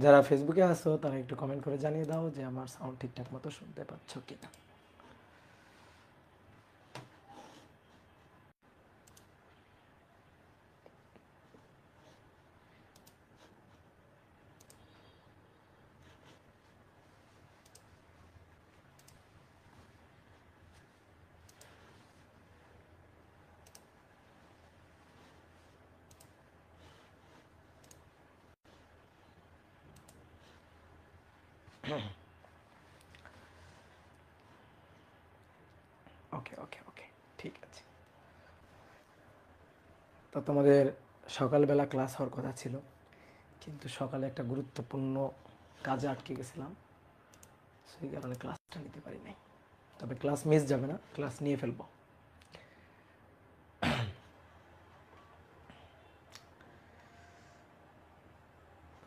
যারা ফেসবুকে আসো তারা একটু কমেন্ট করে জানিয়ে দাও যে আমার সাউন্ড ঠিকঠাক মতো শুনতে পাচ্ছ কিনা। ওকে ওকে ওকে, ঠিক আছে। তো তোমাদের সকালবেলা ক্লাস হওয়ার কথা ছিল, কিন্তু সকালে একটা গুরুত্বপূর্ণ কাজে আটকে গেছিলাম, সেই কারণে ক্লাসটা নিতে পারি নাই। তবে ক্লাস মিস যাবে না, ক্লাস নিয়ে ফেলবো।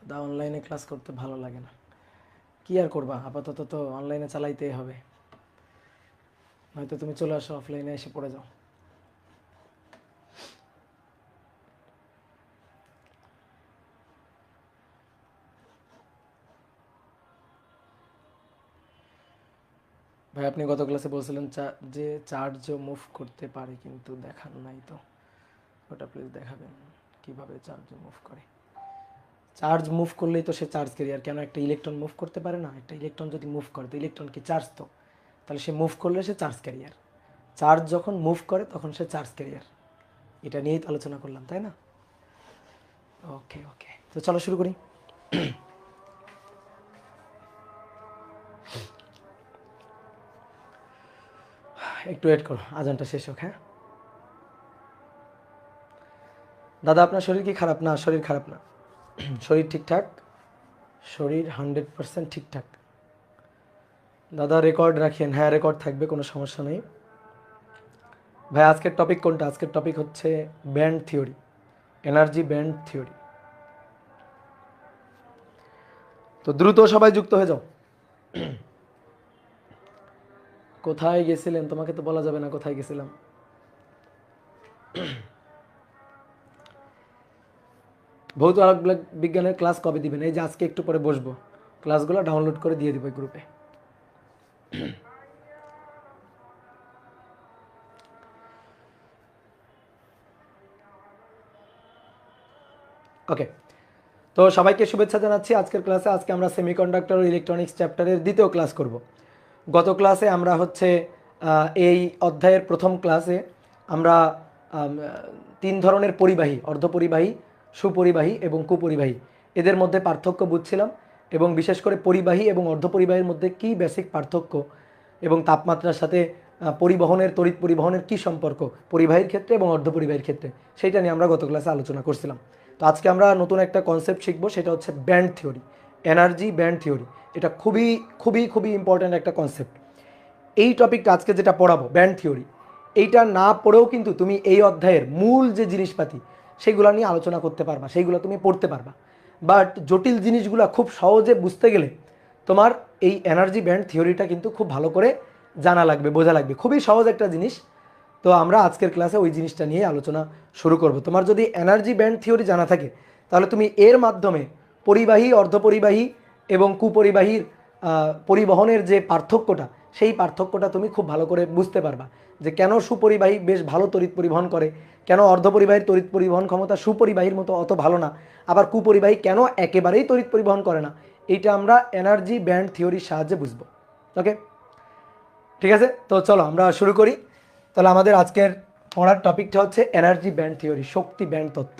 দা অনলাইনে ক্লাস করতে ভালো লাগে না, কি আর করবা, আপাতত তো অনলাইনে চালাইতেই হবে। হয়তো তুমি চলে আসো, অফলাইনে এসে পড়ে যাও। ভাই আপনি গত ক্লাসে বলছিলেন যে চার্জও মুভ করতে পারে, কিন্তু দেখান নাই তো, ওটা প্লিজ দেখাবেন কিভাবে চার্জ মুভ করে। চার্জ মুভ করলেই তো সে চার্জ ক্যারিয়ার, কেন একটা ইলেকট্রন মুভ করতে পারে না? একটা ইলেকট্রন যদি মুভ করে তো ইলেকট্রন কি চার্জ? তো তাহলে সে মুভ করলে সে চার্জ ক্যারিয়ার, চার্জ যখন মুভ করে তখন সে চার্জ ক্যারিয়ার। এটা নিয়েই তো আলোচনা করলাম, তাই না? ওকে ওকে, তো চলো শুরু করি। একটু ওয়েট করো, আজানটা শেষ হোক। হ্যাঁ দাদা, আপনার শরীর কি খারাপ? না, শরীর খারাপ না, শরীর ঠিকঠাক, শরীর 100% ঠিকঠাক। দাদা রেকর্ড রাখেন? হ্যাঁ রেকর্ড থাকবে, কোনো সমস্যা নেই। ভাই আজকের টপিক কোনটা? আজকের টপিক হচ্ছে band theory, energy band theory. তো দ্রুত সবাই যুক্ত হয়ে যাও। কোথায় গেছিলেন? তোমাকে তো বলা যাবে না কোথায় গেছিলাম। ভৌত আলোক বিজ্ঞানের ক্লাস কবে দিবেন? এই যে আজকে একটু পরে বসবো, ক্লাসগুলো ডাউনলোড করে দিয়ে দিব গ্রুপে। ওকে, তো সবাইকে শুভেচ্ছা জানাচ্ছি আজকের ক্লাসে। আজকে আমরা সেমিকন্ডাক্টর ও ইলেকট্রনিক্স চ্যাপ্টারের দ্বিতীয় ক্লাস করব। গত ক্লাসে আমরা হচ্ছে এই অধ্যায়ের প্রথম ক্লাসে আমরা তিন ধরনের পরিবাহী, অর্ধপরিবাহী, সুপরিবাহী এবং কুপরিবাহী, এদের মধ্যে পার্থক্য বুঝছিলাম, এবং বিশেষ করে পরিবাহী এবং অর্ধপরিবাহীর মধ্যে কি বেসিক পার্থক্য এবং তাপমাত্রার সাথে পরিবহনের, তড়িৎ পরিবহনের কি সম্পর্ক পরিবাহীর ক্ষেত্রে এবং অর্ধপরিবাহীর ক্ষেত্রে, সেইটা নিয়ে আমরা গত ক্লাসে আলোচনা করছিলাম। তো আজকে আমরা নতুন একটা কনসেপ্ট শিখবো, সেটা হচ্ছে band theory, energy band theory. এটা খুবই খুবই খুবই ইম্পর্ট্যান্ট একটা কনসেপ্ট। এই টপিকটা আজকে যেটা পড়াবো ব্যান্ড থিওরি, এইটা না পড়েও কিন্তু তুমি এই অধ্যায়ের মূল যে জিনিসপাতি সেগুলো নিয়ে আলোচনা করতে পারবা, সেইগুলো তুমি পড়তে পারবা। বাট জটিল জিনিসগুলো খুব সহজে বুঝতে গেলে তোমার এই এনার্জি ব্যান্ড থিওরিটা কিন্তু খুব ভালো করে জানা লাগবে, বোঝা লাগবে। খুবই সহজ একটা জিনিস। তো আমরা আজকের ক্লাসে ওই জিনিসটা নিয়ে আলোচনা শুরু করব। তোমার যদি এনার্জি ব্যান্ড থিওরি জানা থাকে তাহলে তুমি এর মাধ্যমে পরিবাহী, অর্ধপরিবাহী এবং কুপরিবাহীর পরিবহনের যে পার্থক্যটা, সেই পার্থক্যটা তুমি খুব ভালো করে বুঝতে পারবা, যে কেন সুপরিবাহী বেশ ভালো তড়িৎ পরিবহন করে, কেন অর্ধপরিবাহীর তড়িৎ পরিবহন ক্ষমতা সুপরিবাহীর মতো অত ভালো না, আবার কুপরিবাহী কেন একেবারেই তড়িৎ পরিবহন করে না। এইটা আমরা এনার্জি ব্যান্ড থিওরির সাহায্যে বুঝবো। ওকে, ঠিক আছে, তো চলো আমরা শুরু করি। তাহলে আমাদের আজকের পড়ার টপিকটা হচ্ছে এনার্জি ব্যান্ড থিওরি, শক্তি ব্যান্ড তত্ত্ব।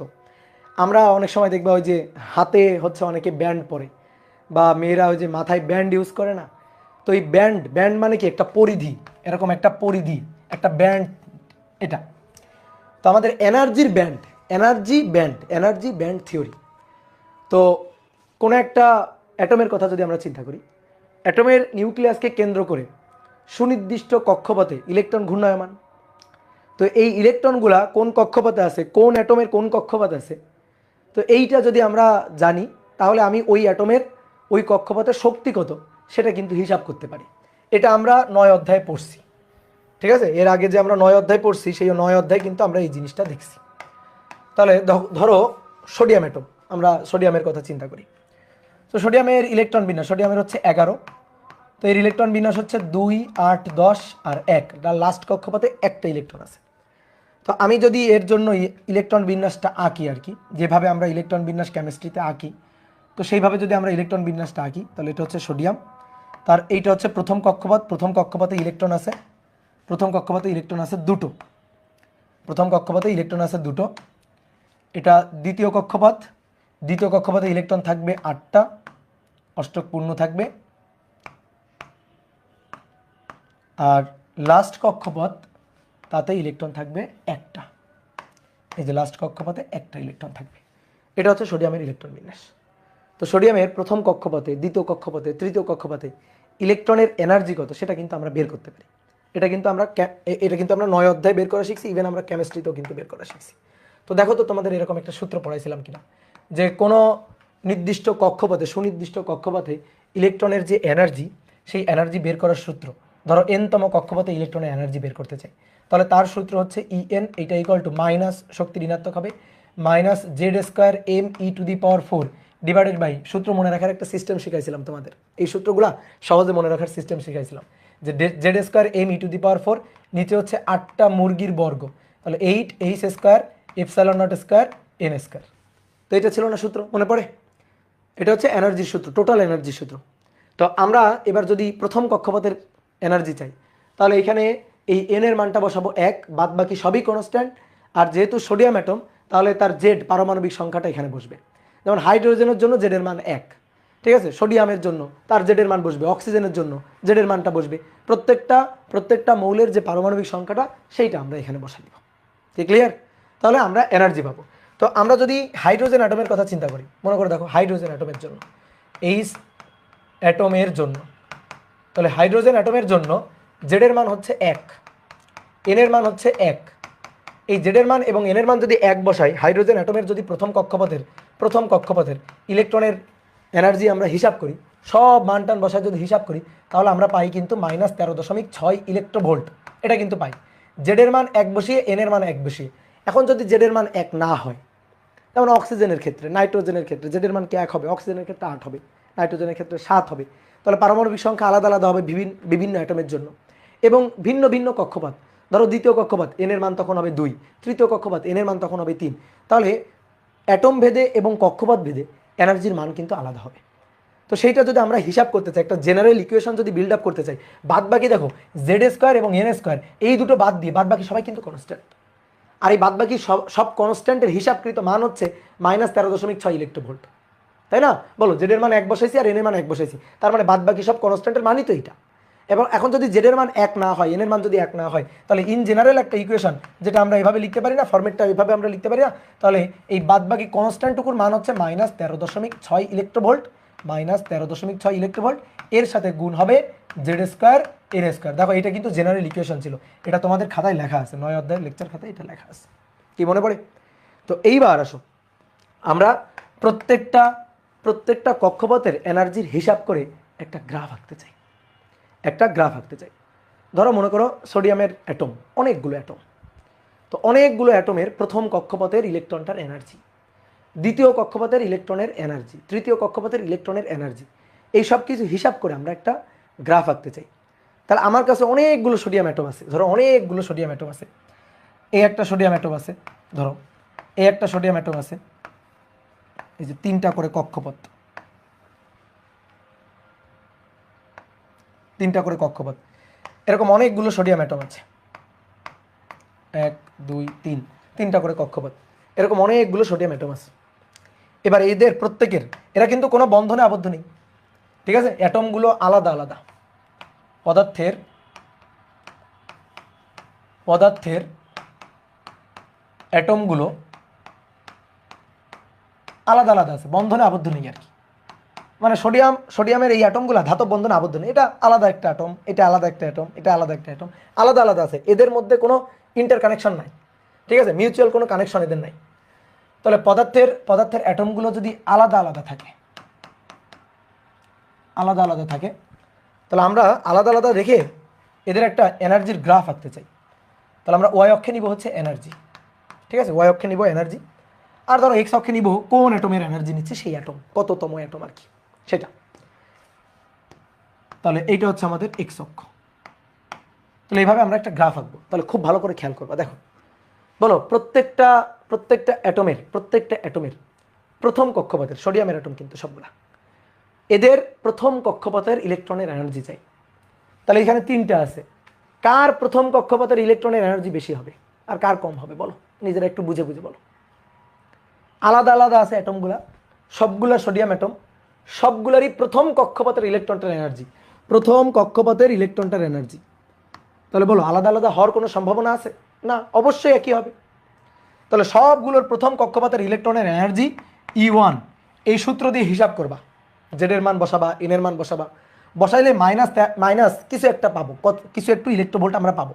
আমরা অনেক সময় দেখবা ওই যে হাতে হচ্ছে অনেকে ব্যান্ড পরে, বা মেয়েরা ওই যে মাথায় ব্যান্ড ইউজ করে না। তো এই ব্যান্ড, ব্যান্ড মানে কি? একটা পরিধি, এরকম একটা পরিধি, একটা ব্যান্ড এটা। তো আমাদের এনার্জির band, energy band, energy band theory. তো কোনো একটা অ্যাটমের কথা যদি আমরা চিন্তা করি, অ্যাটমের নিউক্লিয়াসকে কেন্দ্র করে সুনির্দিষ্ট কক্ষপথে ইলেকট্রন ঘূর্ণায়মান। তো এই ইলেকট্রনগুলা কোন কক্ষপথে আছে, কোন অ্যাটমের কোন কক্ষপথে আছে, তো এইটা যদি আমরা জানি তাহলে আমি ওই অ্যাটমের ওই কক্ষপথের শক্তি কত সেটা কিন্তু হিসাব করতে পারি। এটা আমরা 9 অধ্যায়ে পড়ছি, ঠিক আছে? এর আগে যে আমরা 9 অধ্যায় পড়ছি সেই 9 অধ্যায় কিন্তু আমরা এই জিনিসটা দেখছি। তাহলে ধরো সোডিয়াম অ্যাটম, আমরা সোডিয়ামের কথা চিন্তা করি। তো সোডিয়ামের ইলেকট্রন বিন্যাস, সোডিয়ামের হচ্ছে 11, তো এর ইলেকট্রন বিন্যাস হচ্ছে 2, 8, 10 আর 1, লাস্ট কক্ষপথে একটা ইলেকট্রন আছে। তো আমি যদি এর জন্য ইলেকট্রন বিন্যাসটা আঁকি আর কি, যেভাবে আমরা ইলেকট্রন বিন্যাস কেমিস্ট্রিতে আঁকি, তো সেইভাবে যদি আমরা ইলেকট্রন বিন্যাসটা আঁকি, তাহলে এটা হচ্ছে সোডিয়াম, তার এইটা হচ্ছে প্রথম কক্ষপথ, প্রথম কক্ষপথে ইলেকট্রন আছে, প্রথম কক্ষপথে ইলেকট্রন আছে দুটো, প্রথম কক্ষপথে ইলেকট্রন আছে দুটো। এটা দ্বিতীয় কক্ষপথ, দ্বিতীয় কক্ষপথে ইলেকট্রন থাকবে 8টা, অষ্টক পূর্ণ থাকবে। আর লাস্ট কক্ষপথ, তাতে ইলেকট্রন থাকবে একটা, এই যে লাস্ট কক্ষপথে একটা ইলেকট্রন থাকবে। এটা হচ্ছে সোডিয়ামের ইলেকট্রন বিন্যাস। তো সোডিয়ামের প্রথম কক্ষপথে, দ্বিতীয় কক্ষপথে, তৃতীয় কক্ষপথে ইলেকট্রনের এনার্জি কত সেটা কিন্তু আমরা বের করতে পারি। এটা কিন্তু আমরা 9 অধ্যায় বের করা শিখছি, ইভেন আমরা কেমিস্ট্রিতেও কিন্তু বের করা শিখছি। তো দেখো তো তোমাদের এরকম একটা সূত্র পড়াইছিলাম কিনা, যে কোনো নির্দিষ্ট কক্ষপথে, সুনির্দিষ্ট কক্ষপথে ইলেকট্রনের যে এনার্জি, সেই এনার্জি বের করার সূত্র। ধরো n তম কক্ষপথে ইলেকট্রনের এনার্জি বের করতে চাই, তাহলে তার সূত্র হচ্ছে En, এটা ইকুয়াল টু মাইনাস, শক্তি ঋণাত্মক হবে, minus Z² me⁴ divided by, সূত্র মনে রাখার একটা সিস্টেম শিখাইছিলাম তোমাদের, এই সূত্রগুলা সহজে মনে রাখার সিস্টেম শিখাইছিলাম, যে Z² me⁴, নিচে হচ্ছে 8টা মুরগির বর্গ, তাহলে 8h² ε0² n²। তো এটা ছিল না সূত্র, মনে পড়ে? এটা হচ্ছে এনার্জির সূত্র, টোটাল এনার্জির সূত্র। তো আমরা এবার যদি প্রথম কক্ষপথের এনার্জি চাই, তাহলে এখানে এই n এর মানটা বসাবো 1, বাদ বাকি সবই কনস্ট্যান্ট। আর যেহেতু সোডিয়াম অ্যাটম, তাহলে তার জেড পারমাণবিক সংখ্যাটা এখানে বসবে। যেমন হাইড্রোজেনের জন্য জেড এর মান 1, ঠিক আছে, সোডিয়ামের জন্য তার জেড এর মান বসবে, অক্সিজেনের জন্য জেড এর মানটা বসবে, প্রত্যেকটা মৌলের যে পারমাণবিক সংখ্যাটা সেইটা আমরা এখানে বসা দিব। ঠিক ক্লিয়ার? তাহলে আমরা এনার্জি পাবো। তো আমরা যদি হাইড্রোজেন অ্যাটমের কথা চিন্তা করি, মনে করে দেখো হাইড্রোজেন অ্যাটমের জন্য, এইচ অ্যাটমের জন্য, তাহলে হাইড্রোজেন অ্যাটমের জন্য জেড এর মান হচ্ছে 1, এন এর মান হচ্ছে 1। এই জেড এর মান এবং এন এর মান যদি 1 বসাই, হাইড্রোজেন অ্যাটমের যদি প্রথম কক্ষপথের ইলেকট্রনের এনার্জি আমরা হিসাব করি, সব মান টান বসায় যদি হিসাব করি, তাহলে আমরা পাই কিন্তু -13.6 ইলেকট্রোভোল্ট, এটা কিন্তু পাই। জেড এর মান 1 বসিয়ে, এন এর মান 1 বসিয়ে। এখন যদি জেড এর মান 1 না হয়, যেমন অক্সিজেনের ক্ষেত্রে, নাইট্রোজেনের ক্ষেত্রে জেড এর মান কি 1 হবে? অক্সিজেনের ক্ষেত্রে 8 হবে, নাইট্রোজেনের ক্ষেত্রে 7 হবে। তাহলে পারমাণবিক সংখ্যা আলাদা আলাদা হবে বিভিন্ন অ্যাটমের জন্য, এবং ভিন্ন ভিন্ন কক্ষপথ। ধরো দ্বিতীয় কক্ষপথ, এন এর মান তখন হবে 2, তৃতীয় কক্ষপথ এন এর মান তখন হবে 3। তাহলে অ্যাটম ভেদে এবং কক্ষপথ ভেদে এনার্জির মান কিন্তু আলাদা হবে। তো সেইটা যদি আমরা হিসাব করতে চাই, একটা জেনারেল ইকুয়েশন যদি বিল্ড আপ করতে চাই, বাদ বাকি দেখো Z² এবং n², এই দুটো বাদ দিয়ে বাদ বাকি সবাই কিন্তু কনস্ট্যান্ট। আর এই বাদ বাকি সব কনস্ট্যান্টের হিসাবকৃত মান হচ্ছে -13.6 ইলেকট্রোভোল্ট, তাই না? বলো, জেড এর মান 1 বসাইছি আর এন এর মান 1 বসাইছি, তার মানে বাদ বাকি সব কনস্ট্যান্টের মানই তো এইটা। এবং এখন যদি জেড এর মান 1 না হয়, এন এর মান যদি 1 না হয়, তাহলে ইন জেনারেল একটা ইকুয়েশন, যেটা আমরা এভাবে লিখতে পারি না, ফরম্যাটটা এইভাবে আমরা লিখতে পারি না, তাহলে এই বাদ বাকি কনস্ট্যান্টটুকুর মান হচ্ছে -13.6 ইলেকট্রোভোল্ট, -13.6 ইলেকট্রোভোল্ট, এর সাথে গুণ হবে Z² n²। দেখো এটা কিন্তু জেনারেল ইকুয়েশন ছিল, এটা তোমাদের খাতায় লেখা আছে, 9 অধ্যায়ের লেকচার খাতায় এটা লেখা আছে, কি মনে পড়ে? তো এইবার আসো, আমরা প্রত্যেকটা কক্ষপথের এনার্জির হিসাব করে একটা গ্রাফ আঁকতে চাই। ধরো মনে করো সোডিয়ামের অ্যাটম, অনেকগুলো অ্যাটম, তো অনেকগুলো অ্যাটমের প্রথম কক্ষপথের ইলেকট্রনটার এনার্জি, দ্বিতীয় কক্ষপথের ইলেকট্রনের এনার্জি, তৃতীয় কক্ষপথের ইলেকট্রনের এনার্জি, এই সব কিছু হিসাব করে আমরা একটা গ্রাফ আঁকতে চাই। তাহলে আমার কাছে অনেকগুলো সোডিয়াম অ্যাটম আছে, ধরো অনেকগুলো সোডিয়াম অ্যাটম আছে, এই একটা সোডিয়াম অ্যাটম আছে, ধরো এই একটা সোডিয়াম অ্যাটম আছে, এই যে 3টা করে কক্ষপথ, 3টা করে কক্ষপথ, এরকম অনেকগুলো সোডিয়াম অ্যাটম আছে, 1 2 3, 3টা করে কক্ষপথ, এরকম অনেকগুলো সোডিয়াম অ্যাটম আছে। এবার এদের প্রত্যেকের, এরা কিন্তু কোনো বন্ধনে আবদ্ধ নেই, ঠিক আছে, অ্যাটমগুলো আলাদা আলাদা, পদার্থের অ্যাটমগুলো আলাদা আলাদা আছে, বন্ধনে আবদ্ধ নেই আর কি। মানে সোডিয়ামের এই অ্যাটমগুলো ধাতব বন্ধনে আবদ্ধ নেই, এটা আলাদা একটা অ্যাটম, এটা আলাদা একটা অ্যাটম, এটা আলাদা একটা অ্যাটম, আলাদা আলাদা আছে, এদের মধ্যে কোনো ইন্টার কানেকশন নাই, ঠিক আছে, মিউচুয়াল কোনো কানেকশন এদের নাই। তাহলে পদার্থের অ্যাটমগুলো যদি আলাদা আলাদা থাকে, তাহলে আমরা আলাদা আলাদা রেখে এদের একটা এনার্জির গ্রাফ আঁকতে চাই। তাহলে আমরা ওয়াই অক্ষে নিব হচ্ছে এনার্জি, ঠিক আছে, ওয়াই অক্ষে নিব এনার্জি, আর ধরো এক্স অক্ষে নিব কোন অ্যাটমের এনার্জি নিচ্ছে, সেই অ্যাটম কততম অ্যাটম আর কি। সেটা। তাহলে এইটা হচ্ছে আমাদের এক্স অক্ষ। তাহলে এইভাবে আমরা একটা গ্রাফ আঁকবো। তাহলে খুব ভালো করে খেয়াল করবা। দেখো, বলো প্রত্যেকটা অ্যাটমের প্রথম কক্ষপথের, সোডিয়ামের অ্যাটম কিন্তু সবগুলা, এদের প্রথম কক্ষপথের ইলেকট্রনের এনার্জি চাই। তাহলে এখানে তিনটা আছে, কার প্রথম কক্ষপথের ইলেকট্রনের এনার্জি বেশি হবে আর কার কম হবে বলো, নিজেরা একটু বুঝে বুঝে বলো। আলাদা আলাদা আছে অ্যাটমগুলা, সবগুলা সোডিয়াম অ্যাটম, সবগুলারই প্রথম কক্ষপথের ইলেকট্রনটার এনার্জি, প্রথম কক্ষপথের ইলেকট্রনটার এনার্জি। তাহলে বলো আলাদা আলাদা হওয়ার কোনো সম্ভাবনা আছে? না, অবশ্যই একই হবে। তাহলে সবগুলোর প্রথম কক্ষপথের ইলেকট্রনের এনার্জি E1। এই সূত্র দিয়ে হিসাব করবা, জেডের মান বসাবা, এনের মান বসাবা, বসাইলে মাইনাস কিছু একটা পাবো, কিছু একটু ইলেকট্রোভোল্ট আমরা পাবো।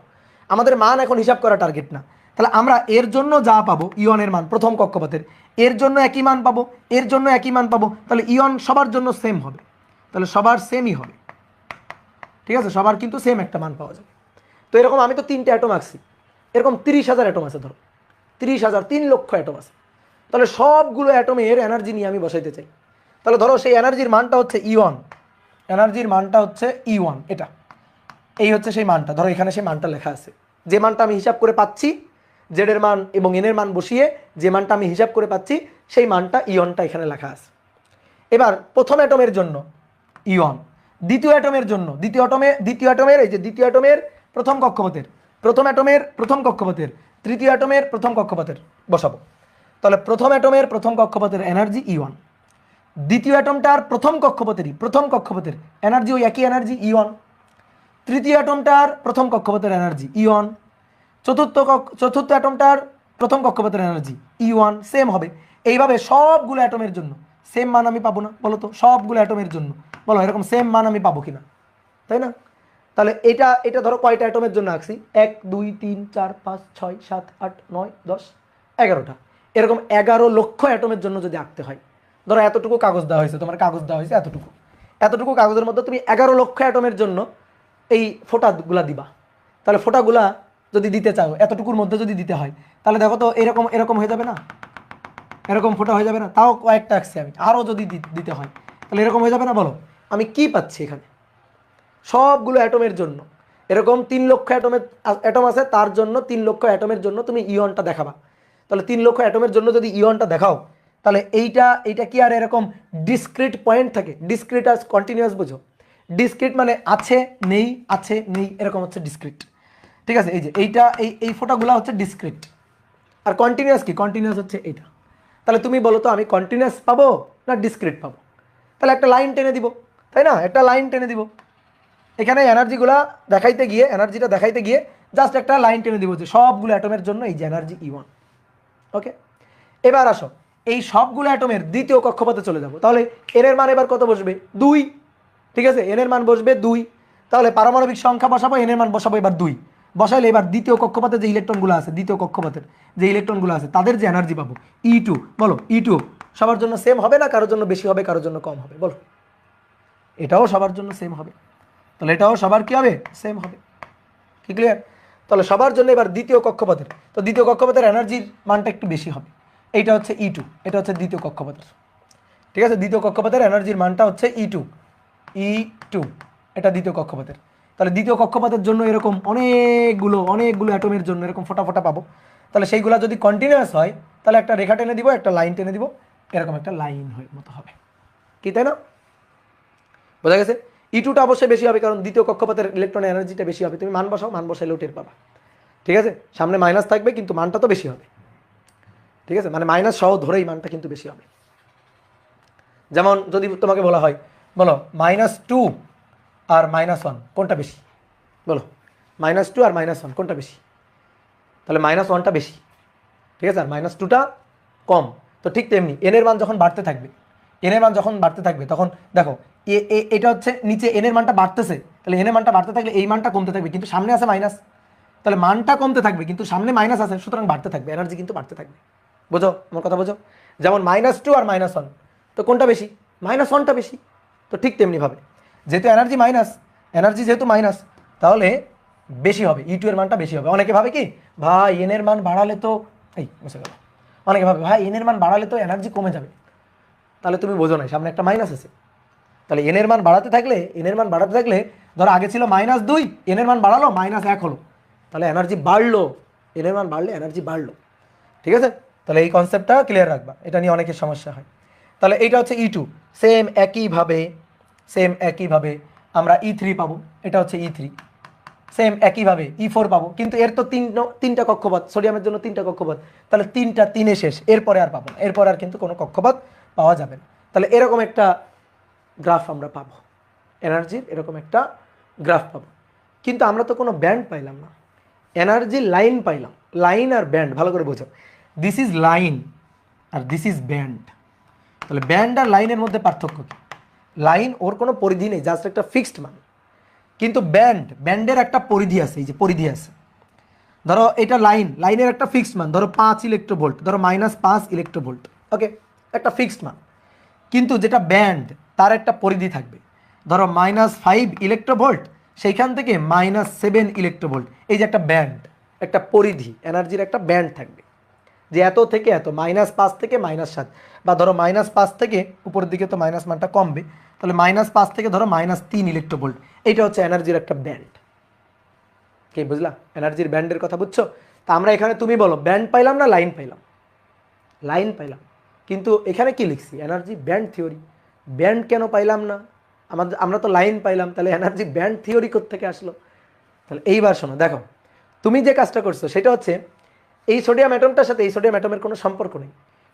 আমাদের মান এখন হিসাব করা টার্গেট না। তাহলে আমরা এর জন্য যা পাবো E1 এর মান প্রথম কক্ষপথের, এর জন্য একই মান পাবো, এর জন্য একই মান পাবো। তাহলে E1 সবার জন্য সেম হবে, তাহলে সবার সেমই হবে। ঠিক আছে, সবার কিন্তু সেম একটা মান পাওয়া যাবে। তো এরকম আমি তো 3টে অ্যাটম আঁকছি, এরকম 30,000 অ্যাটম আছে, ধরো 30,000, 3 লক্ষ অ্যাটম আছে। তাহলে সবগুলো অ্যাটমের এনার্জি নিয়ে আমি বসাইতে চাই। তাহলে ধরো সেই এনার্জির মানটা হচ্ছে E1, এনার্জির মানটা হচ্ছে E1, এটা এই হচ্ছে সেই মানটা। ধরো এখানে সেই মানটা লেখা আছে, যে মানটা আমি হিসাব করে পাচ্ছি, জেডের মান এবং এনের মান বসিয়ে যে মানটা আমি হিসাব করে পাচ্ছি, সেই মানটা E1টা এখানে লেখা আছে। এবার প্রথম অ্যাটমের জন্য E1, দ্বিতীয় অ্যাটমের জন্য দ্বিতীয় অ্যাটমের এই যে দ্বিতীয় অ্যাটমের প্রথম কক্ষপথের, প্রথম অ্যাটমের প্রথম কক্ষপথের, তৃতীয় অ্যাটমের প্রথম কক্ষপথের বসাবো। তাহলে প্রথম অ্যাটমের প্রথম কক্ষপথের এনার্জি E1, দ্বিতীয় অ্যাটমটার প্রথম কক্ষপথের এনার্জি ওই একই এনার্জি E1, তৃতীয় অ্যাটমটার প্রথম কক্ষপথের এনার্জি E1, চতুর্থ অ্যাটমটার প্রথম কক্ষপথের এনার্জি E1 সেম হবে। এইভাবে সবগুলো অ্যাটমের জন্য সেম মান আমি পাবো না? বলো তো, সবগুলো অ্যাটমের জন্য বলো এরকম সেম মান আমি পাবো কিনা, তাই না? তাহলে এটা ধরো কয়টা অ্যাটমের জন্য আঁকছি, 1 2 3 4 5 6 7 8 9 10 11টা। এরকম 11 লক্ষ অ্যাটমের জন্য যদি আঁকতে হয়, ধরো এতটুকু কাগজ দেওয়া হয়েছে, তোমার কাগজ দেওয়া হয়েছে এতটুকু কাগজের মধ্যে তুমি 11 লক্ষ অ্যাটমের জন্য এই ফোঁটাগুলা দিবা। তাহলে ফোঁটাগুলা যদি দিতে চাও এতটুকুর মধ্যে যদি দিতে হয়, তাহলে দেখো তো এরকম হয়ে যাবে না? এরকম ফোঁটা হয়ে যাবে না? তাও কয়েকটা আঁকছি আমি, আরও যদি দিতে হয় তাহলে এরকম হয়ে যাবে না? বলো আমি কি পাচ্ছি এখানে? সবগুলো অ্যাটমের জন্য এরকম 3 লক্ষ অ্যাটম আছে, তার জন্য 3 লক্ষ অ্যাটমের জন্য তুমি E1টা দেখাবা। তাহলে 3 লক্ষ অ্যাটমের জন্য যদি E1টা দেখাও, তাহলে এইটা কি আর এরকম ডিসক্রিট পয়েন্ট থাকে? ডিসক্রিট আর কন্টিনিউয়াস বোঝো? ডিসক্রিট মানে আছে নেই এরকম হচ্ছে ডিসক্রিট। ঠিক আছে, এই যে এই ফোঁটাগুলো হচ্ছে ডিসক্রিট। আর কন্টিনিউয়াস কি? কন্টিনিউয়াস হচ্ছে এইটা। তাহলে তুমি বলো তো আমি কন্টিনিউয়াস পাবো না ডিসক্রিট পাবো? তাহলে একটা লাইন টেনে দিব, তাই না? একটা লাইন টেনে দিব এখানে এনার্জিটা দেখাইতে গিয়ে জাস্ট একটা লাইন টেনে দিব যে সবগুলো অ্যাটমের জন্য এই যে এনার্জি E1। ওকে, এবার আসো এই সবগুলো অ্যাটমের দ্বিতীয় কক্ষপথে চলে যাব। তাহলে এনের মান এবার কত বসবে? 2। ঠিক আছে, এনের মান বসবে 2। তাহলে পারমাণবিক সংখ্যা বসাবো, এনের মান বসাবো এবার 2। বসাইলে এবার দ্বিতীয় কক্ষপথে যে ইলেকট্রনগুলো আছে, তাদের যে এনার্জি পাবো E2। বলো E2 সবার জন্য সেম হবে না কারোর জন্য বেশি হবে কারোর জন্য কম হবে? বলো, এটাও সবার জন্য সেম হবে, তাহলে এটাও সবার কি হবে? সেম হবে। কি ক্লিয়ার? তাহলে সবার জন্য এবার দ্বিতীয় কক্ষপথের এনার্জির মানটা একটু বেশি হবে। এইটা হচ্ছে E2, এটা হচ্ছে দ্বিতীয় কক্ষপথের। ঠিক আছে, দ্বিতীয় কক্ষপথের এনার্জির মানটা হচ্ছে E2, এটা দ্বিতীয় কক্ষপথের। তাহলে দ্বিতীয় কক্ষপথের জন্য এরকম অনেকগুলো অ্যাটমের জন্য এরকম ফোঁটা পাবো। তাহলে সেইগুলো যদি কন্টিনিউয়াস হয় তাহলে একটা রেখা টেনে দিব, একটা লাইন টেনে দিব, এরকম একটা লাইন মতো হবে। কি, তাই না? বোঝা গেছে? E2টা অবশ্যই বেশি হবে, কারণ দ্বিতীয় কক্ষপথের ইলেকট্রনের এনার্জিটা বেশি হবে। তুমি মান বসাও, মান বসাইলেও টের পাবা। ঠিক আছে, সামনে মাইনাস থাকবে কিন্তু মানটা তো বেশি হবে। ঠিক আছে, মানে মাইনাস সহ ধরেই মানটা কিন্তু বেশি হবে। যেমন যদি তোমাকে বলা হয়, বলো -2 আর -1 কোনটা বেশি? বলো -2 আর -1 কোনটা বেশি? তাহলে -1টা বেশি। ঠিক আছে, আর -2টা কম। তো ঠিক তেমনি এনের মান যখন বাড়তে থাকবে তখন দেখো এটা হচ্ছে নিচে এনের মানটা বাড়তেছে, তাহলে এনের মানটা বাড়তে থাকলে এই মানটা কমতে থাকবে, কিন্তু সামনে আছে মাইনাস। তাহলে মানটা কমতে থাকবে কিন্তু সামনে মাইনাস আছে, সুতরাং বাড়তে থাকবে, এনার্জি কিন্তু বাড়তে থাকবে। বোঝো আমার কথা? বোঝো? যেমন -2 আর -1, তো কোনটা বেশি? -1টা বেশি। তো ঠিক তেমনিভাবে যেহেতু এনার্জি যেহেতু মাইনাস, তাহলে বেশি হবে, E2 এর মানটা বেশি হবে। অনেকে ভাবে কি, ভাই এনের মান বাড়ালে তো মুছে গেল, অনেকে ভাবে ভাই এনের মান বাড়ালে তো এনার্জি কমে যাবে। তাহলে তুমি বোঝো না, সামনে একটা মাইনাস আছে। তাহলে এন এর মান বাড়াতে থাকলে ধরো আগে ছিল -2, এন এর মান বাড়ালো -1 হলো, তাহলে এনার্জি বাড়লো, এন এর মান বাড়লে এনার্জি বাড়লো। ঠিক আছে, তাহলে এই কনসেপ্টটা ক্লিয়ার রাখবা, এটা নিয়ে অনেকের সমস্যা হয়। তাহলে এইটা হচ্ছে E2। সেম একইভাবে আমরা E3 পাবো, এটা হচ্ছে E3। সেম একইভাবে E4 পাবো, কিন্তু এর তো তিনটা কক্ষপথ, সোডিয়ামের জন্য 3টা কক্ষপথ, তাহলে 3টা 3-এ শেষ, এরপরে আর পাবো না, এরপর আর কিন্তু কোনো কক্ষপথ পাওয়া যাবে না। তাহলে এরকম একটা গ্রাফ আমরা পাবো, এনার্জির এরকম একটা গ্রাফ পাবো। কিন্তু আমরা তো কোনো ব্যান্ড পাইলাম না, এনার্জি লাইন পাইলাম। লাইন আর ব্যান্ড ভালো করে বোঝো, দিস ইজ লাইন আর দিস ইজ ব্যান্ড। তাহলে ব্যান্ড আর লাইনের মধ্যে পার্থক্য কি? লাইন ওর কোনো পরিধি নেই, জাস্ট একটা ফিক্সড মান। কিন্তু ব্যান্ডের একটা পরিধি আছে, এই যে পরিধি আছে। ধরো এটা লাইনের একটা ফিক্সড মান, ধরো 5 ইলেকট্রোভোল্ট, ধরো -5 ইলেকট্রোভোল্ট, ওকে, একটা ফিক্সড মান। কিন্তু যেটা ব্যান্ড তার একটা পরিধি থাকবে, ধরো -5 ইলেকট্রোভোল্ট, সেইখান থেকে -7 ইলেকট্রোভোল্ট, এই যে একটা ব্যান্ড, একটা পরিধি, এনার্জির একটা ব্যান্ড থাকবে, যে এত থেকে এত, -5 থেকে -7, বা ধরো -5 থেকে উপরের দিকে তো মাইনাস মানটা কমবে, তাহলে -5 থেকে ধরো -3 ইলেকট্রোভোল্ট, এইটা হচ্ছে এনার্জির একটা ব্যান্ড। কি বুঝলা এনার্জির ব্যান্ডের কথা? বুঝছো? তা আমরা এখানে তুমি বলো ব্যান্ড পাইলাম না লাইন পাইলাম? লাইন পাইলাম, কিন্তু এখানে কি লিখছি? Energy band theory. ব্যান্ড কেন পাইলাম না? আমরা তো লাইন পাইলাম, তাহলে এনার্জি ব্যান্ড থিওরি কোত্থেকে আসলো? তাহলে এইবার শোনো, দেখো তুমি যে কাজটা করছো সেটা হচ্ছে এই সোডিয়াম অ্যাটমটার সাথে এই সোডিয়াম অ্যাটমের কোনো সম্পর্ক নেই,